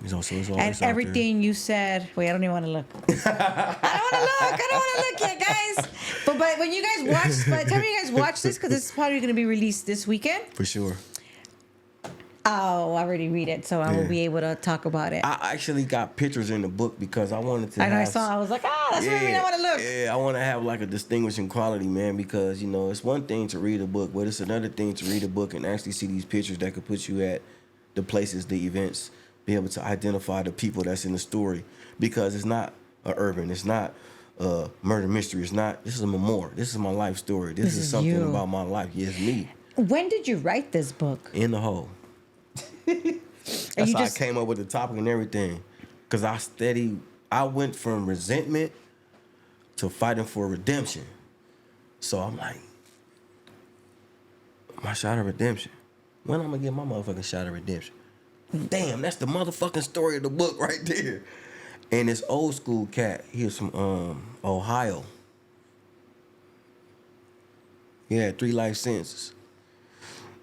It's all And everything you said. Wait, I don't even want to look. I don't want to look yet, guys. But when you guys watch, by the time you guys watch this, because it's probably going to be released this weekend. For sure. Oh, I already read it, so I will be able to talk about it. I actually got pictures in the book because I wanted to. I saw. I was like, that's what I want to look. Yeah, I want to have like a distinguishing quality, man. Because you know, it's one thing to read a book, but it's another thing to read a book and actually see these pictures that could put you at the places, the events, be able to identify the people that's in the story. Because it's not urban, it's not murder mystery. It's not. This is a memoir. This is my life story. This is something you. about my life. Yes, me. When did you write this book? In the hole. That's how I came up with the topic and everything. Because I went from resentment to fighting for redemption. So I'm like, my shot of redemption. When I'm going to get my motherfucking shot of redemption? Damn, that's the motherfucking story of the book right there. And this old school cat, he was from Ohio. He had 3 life sentences.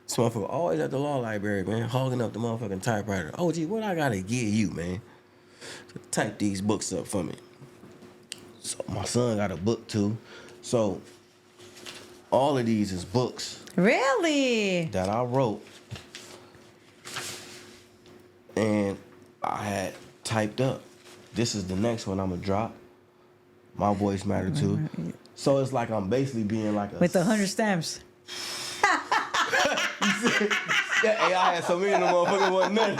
This motherfucker always at the law library, man, hogging up the motherfucking typewriter. Oh, gee, what I gotta give you, man? So type these books up for me. So my son got a book too. So all of these is books. Really? That I wrote. And I had typed up. This is the next one I'm gonna drop. My voice matter too. So it's like I'm basically being like a... With 100 stamps. Yeah, AI had so many of them motherfuckers wasn't nothing.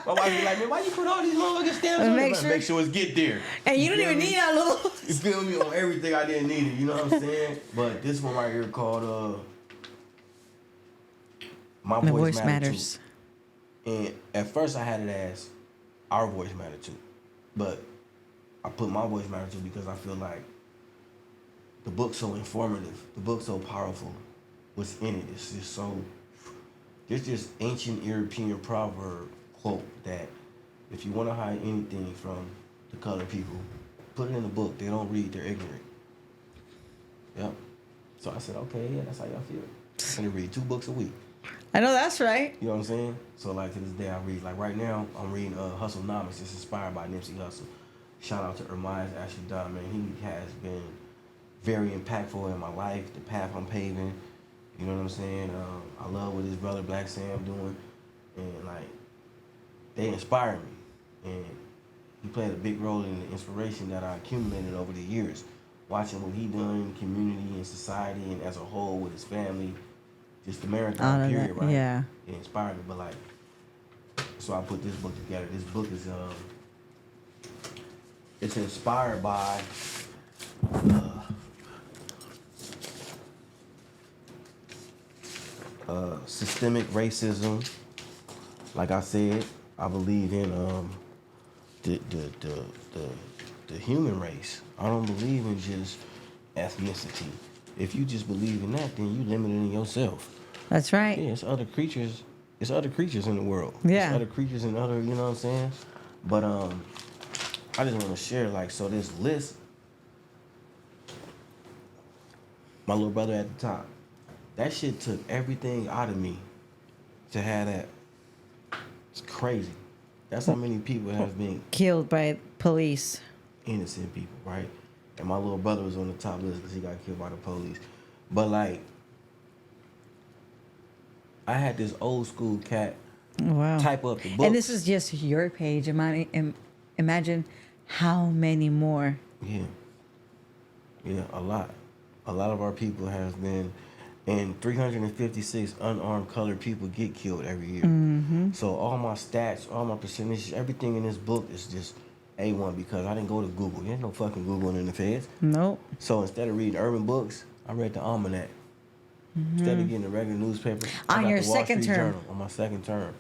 My wife be like, man, why you put all these motherfucking stamps on it? Make sure it's get there. And you don't even need that little... You feel me? On everything I didn't need it, you know what I'm saying? But this one right here called My Voice Matters. And at first I had it as Our Voice Matter Too. But I put My Voice Matter Too because I feel like the book's so informative, the book's so powerful. What's in it? It's just so... There's this ancient European proverb quote that if you want to hide anything from the colored people, put it in the book. They don't read, they're ignorant. Yep. So I said, okay, yeah, that's how y'all feel. I'm gonna read 2 books a week. I know that's right. You know what I'm saying? So like to this day I read. Like right now, I'm reading Hustlenomics. It's inspired by Nipsey Hussle. Shout out to Ermias Ashley Dunn, man. He has been very impactful in my life, the path I'm paving. You know what I'm saying? I love what his brother Black Sam doing, and like they inspire me. And he played a big role in the inspiration that I accumulated over the years, watching what he done in the community and society and as a whole with his family, just the marathon period, right? Yeah. It inspired me. But like, so I put this book together. This book is it's inspired by. Systemic racism. Like I said, I believe in the human race. I don't believe in just ethnicity. If you just believe in that, then you limiting yourself. That's right. Yeah, it's other creatures. It's other creatures in the world. Yeah. It's other creatures in other, you know what I'm saying? But I just want to share, like, so this list, my little brother at the top, that shit took everything out of me to have that. It's crazy. That's how many people have been killed by police. Innocent people, right? And my little brother was on the top list because he got killed by the police. But like, I had this old school cat type up the book. And this is just your page. Imagine how many more. Yeah. Yeah, a lot. A lot of our people have been... And 356 unarmed colored people get killed every year. Mm-hmm. So all my stats, all my percentages, everything in this book is just A1 because I didn't go to Google. There's no fucking Googling in the feds. Nope. So instead of reading urban books, I read the Almanac. Mm-hmm. Instead of getting the regular newspaper, on your second term. Journal on my second term.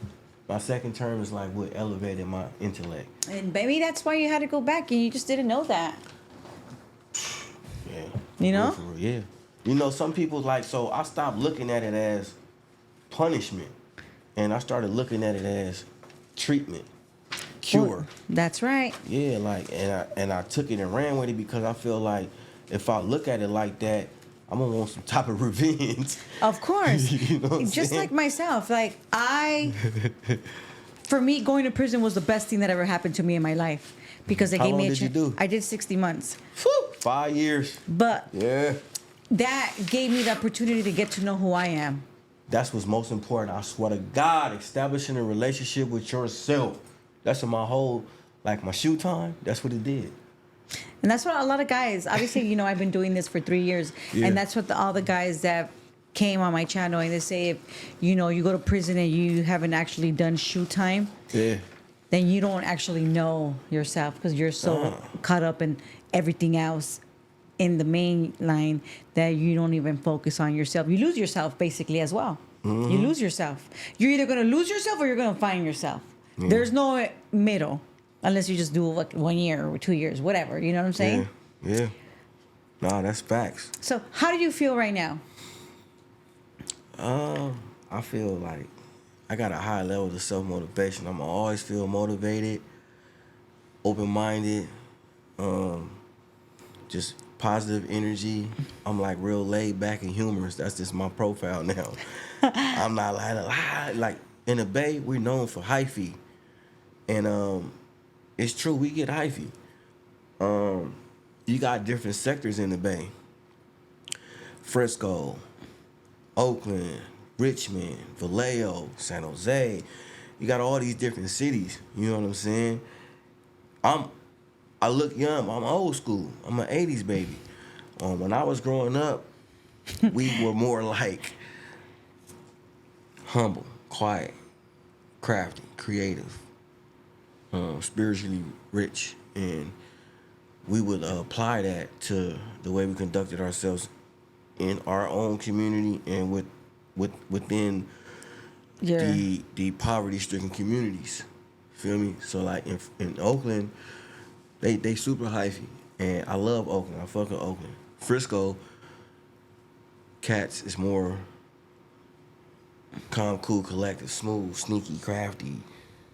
My second term is like what elevated my intellect. And maybe that's why you had to go back and you just didn't know that. Yeah. You know? For real, yeah. You know, some people like, so I stopped looking at it as punishment and I started looking at it as treatment, cure. Well, that's right. Yeah, like, and I took it and ran with it because I feel like if I look at it like that, I'm gonna want some type of revenge. Of course. You know what I'm just saying? like myself, like for me, going to prison was the best thing that ever happened to me in my life because they gave me a chance. How long did you do? I did 60 months. Whew, 5 years. But yeah. That gave me the opportunity to get to know who I am. That's what's most important. I swear to God, establishing a relationship with yourself. That's what my whole, like my shoe time, that's what it did. And that's what a lot of guys, obviously, you know, I've been doing this for 3 years. Yeah. And that's what all the guys that came on my channel, and they say if, you know, you go to prison and you haven't actually done shoe time, yeah, then you don't actually know yourself because you're so caught up in everything else in the main line that you don't even focus on yourself. You lose yourself basically as well. You lose yourself. You're either going to lose yourself or you're going to find yourself. There's no middle unless you just do like 1 year or 2 years, whatever. You know what I'm saying? Yeah. Nah, that's facts. So how do you feel right now? I feel like I got a high level of self-motivation. I'm always feel motivated, open-minded, just positive energy. I'm like real laid back and humorous. That's just my profile now. I'm not like in the Bay, we're known for hyphy. And it's true, we get hyphy. You got different sectors in the Bay. Frisco, Oakland, Richmond, Vallejo, San Jose. You got all these different cities. You know what I'm saying? I look young. I'm old school. I'm an 80s baby. When I was growing up, we were more like humble, quiet, crafty, creative, spiritually rich. And we would apply that to the way we conducted ourselves in our own community and within the poverty-stricken communities. Feel me? So like in Oakland, they super hyphy, and I love Oakland. I fuck with Oakland. Frisco, cats is more calm, cool, collective, smooth, sneaky, crafty.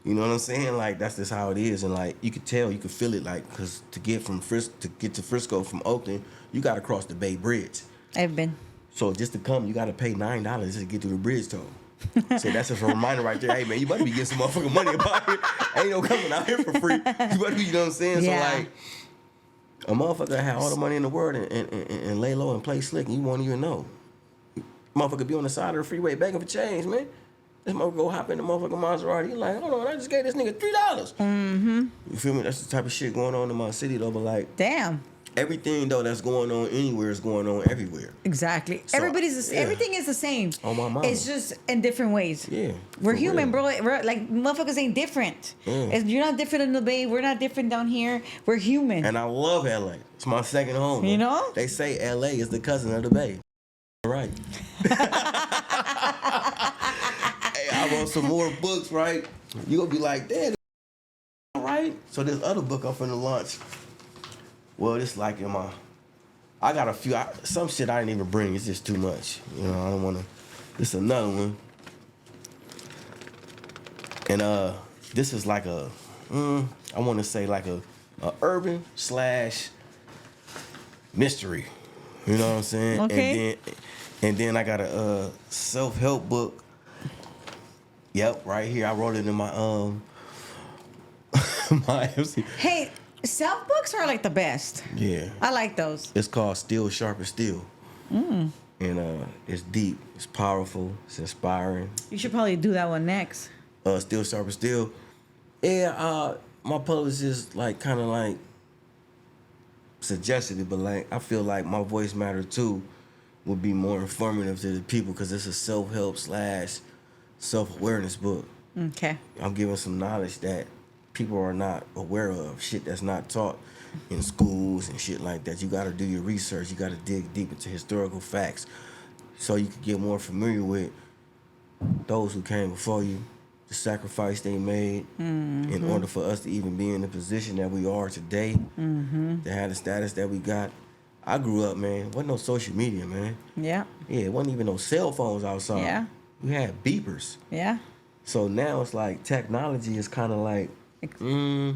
You know what I'm saying? Like that's just how it is, and like you could tell, you could feel it. Like, cause to get to Frisco from Oakland, you got to cross the Bay Bridge. I've been. So just to come, you got to pay $9 just to get through the bridge toll. So that's just a reminder right there. Hey man, you better be getting some motherfucking money about it. Ain't no coming out here for free. You better be, you know what I'm saying? Yeah. So like, a motherfucker have all the money in the world and lay low and play slick, and you won't even know. Motherfucker be on the side of the freeway begging for change, man. This motherfucker go hop in the motherfucking Maserati. He like, hold on, I just gave this nigga $3. You feel me? That's the type of shit going on in my city though. But like, Damn. everything though that's going on anywhere is going on everywhere. Exactly. So, Everything is the same. On my mama. It's just in different ways. Yeah. We're for human, real. bro. We're, like motherfuckers ain't different. Yeah. You're not different in the Bay. We're not different down here. We're human. And I love LA. It's my second home. You man. know? They say LA is the cousin of the Bay. Right. Hey, I wrote some more books, right? You gonna be like, damn, all right. So this other book I'm finna launch. Well, it's like in my, I got a few, some shit I didn't even bring. It's just too much. You know, I don't wanna, this is another one. And this is like a, I wanna say like a urban / mystery. You know what I'm saying? Okay. And then I got a self-help book. Yep, right here. I wrote it in my my MC. Hey, self books are like the best. Yeah. I like those. It's called Steel Sharp as Steel. And it's deep, it's powerful, it's inspiring. You should probably do that one next. Steel Sharp as Steel. Yeah, my publicist like kind of like suggested it, but like I feel like my voice matter too would be more informative to the people because it's a self-help / self-awareness book. Okay. I'm giving some knowledge that people are not aware of, shit that's not taught in schools and shit like that. You got to do your research. You got to dig deep into historical facts so you can get more familiar with those who came before you, the sacrifice they made in order for us to even be in the position that we are today, to have the status that we got. I grew up, man, wasn't no social media, man. Yeah. Yeah, it wasn't even no cell phones outside. Yeah. We had beepers. Yeah. So now it's like technology is kind of like, I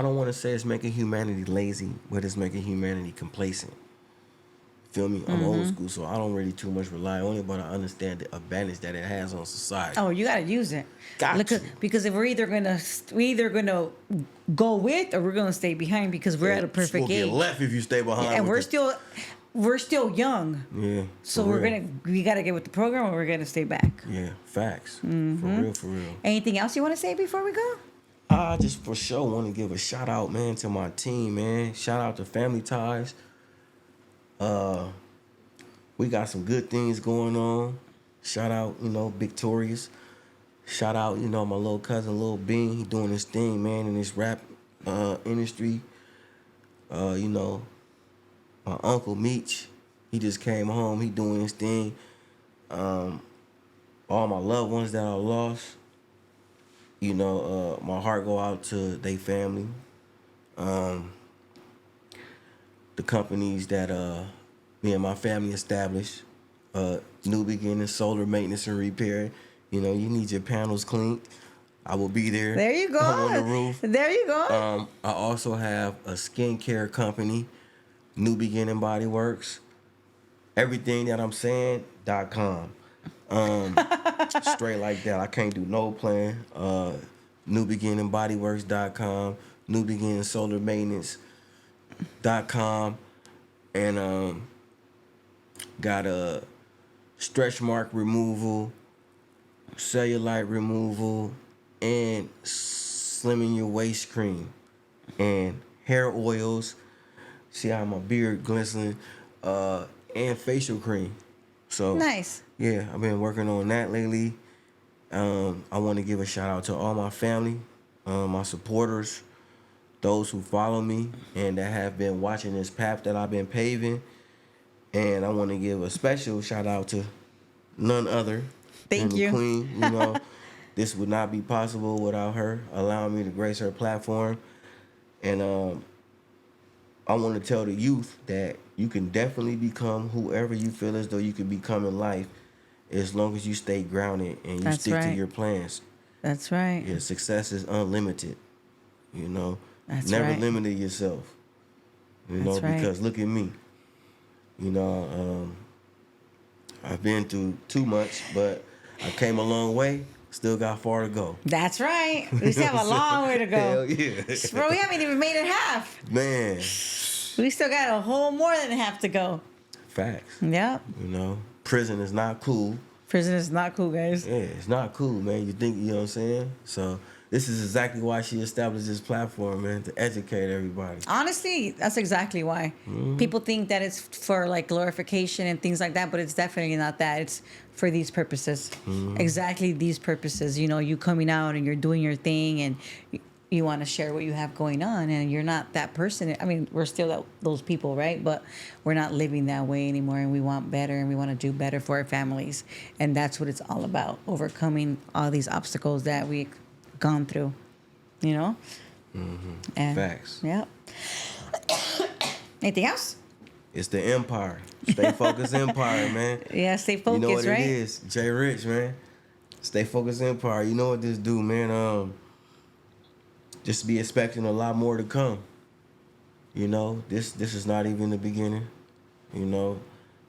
don't want to say it's making humanity lazy, but it's making humanity complacent. Feel me? I'm old school, so I don't really too much rely on it, but I understand the advantage that it has on society. Oh, you gotta use it. Got to. Because if we're either gonna go with or we're gonna stay behind because we're at a perfect You'll get age. left if you stay behind. And with we're still young. Yeah. So for real. we gotta get with the program or we're gonna stay back. Yeah, facts. For real, for real. Anything else you wanna say before we go? I just for sure want to give a shout out, man, to my team, man. Shout out to Family Ties. We got some good things going on. Shout out, Victorious. Shout out, my little cousin, Lil Bean. He doing his thing, man, in this rap industry. You know, my uncle Meech, he just came home. He doing his thing. All my loved ones that I lost, you know, my heart go out to their family. The companies that me and my family established, New Beginning, solar maintenance and repair. You know, you need your panels cleaned. I will be there. There you go. On the roof. There you go. I also have a skincare company, New Beginning Body Works. Everything that I'm saying.com. Straight like that. I can't do no plan. NewBeginningBodyWorks.com, New Beginning Solar Maintenance.com, and got a stretch mark removal, cellulite removal, and slimming your waist cream, and hair oils. See how my beard glistening, and facial cream. So Nice. Yeah, I've been working on that lately. I want to give a shout out to all my family, my supporters, those who follow me and that have been watching this path that I've been paving. And I want to give a special shout out to none other Thank than you. the Queen. You know, this would not be possible without her allowing me to grace her platform. And I want to tell the youth that you can definitely become whoever you feel as though you can become in life, as long as you stay grounded and you That's stick to right. your plans. That's right. Yeah, success is unlimited. You know, That's never right. limit yourself. You know, That's right. because look at me. You know, I've been through too much, but I came a long way. Still got far to go. That's right. We still have a long way to go. Hell yeah, Bro, we haven't even made it half. man. We still got a whole more than half to go. Facts. Yep. You know, prison is not cool. Prison is not cool, guys. Yeah, it's not cool, man. You think, you know what I'm saying? So this is exactly why she established this platform, man, to educate everybody. Honestly, that's exactly why. People think that it's for like glorification and things like that, but it's definitely not that. It's for these purposes. Exactly these purposes. You know, you coming out and you're doing your thing and you want to share what you have going on, and you're not that person. I mean, we're still those people, right? But we're not living that way anymore, and we want better, and we want to do better for our families. And that's what it's all about, overcoming all these obstacles that we've gone through, you know? And Facts. Yep. Anything else? It's the empire. Stay focused empire, man. Yeah, stay focused, You know what right? it is. J Rich, man. Stay focused empire. You know what this do, man. Just be expecting a lot more to come. You know, this is not even the beginning. You know,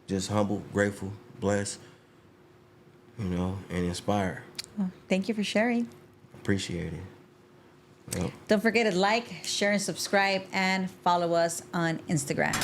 just humble, grateful, blessed, you know, and inspired. Well, thank you for sharing. Appreciate it. Yep. Don't forget to like, share, and subscribe, and follow us on Instagram.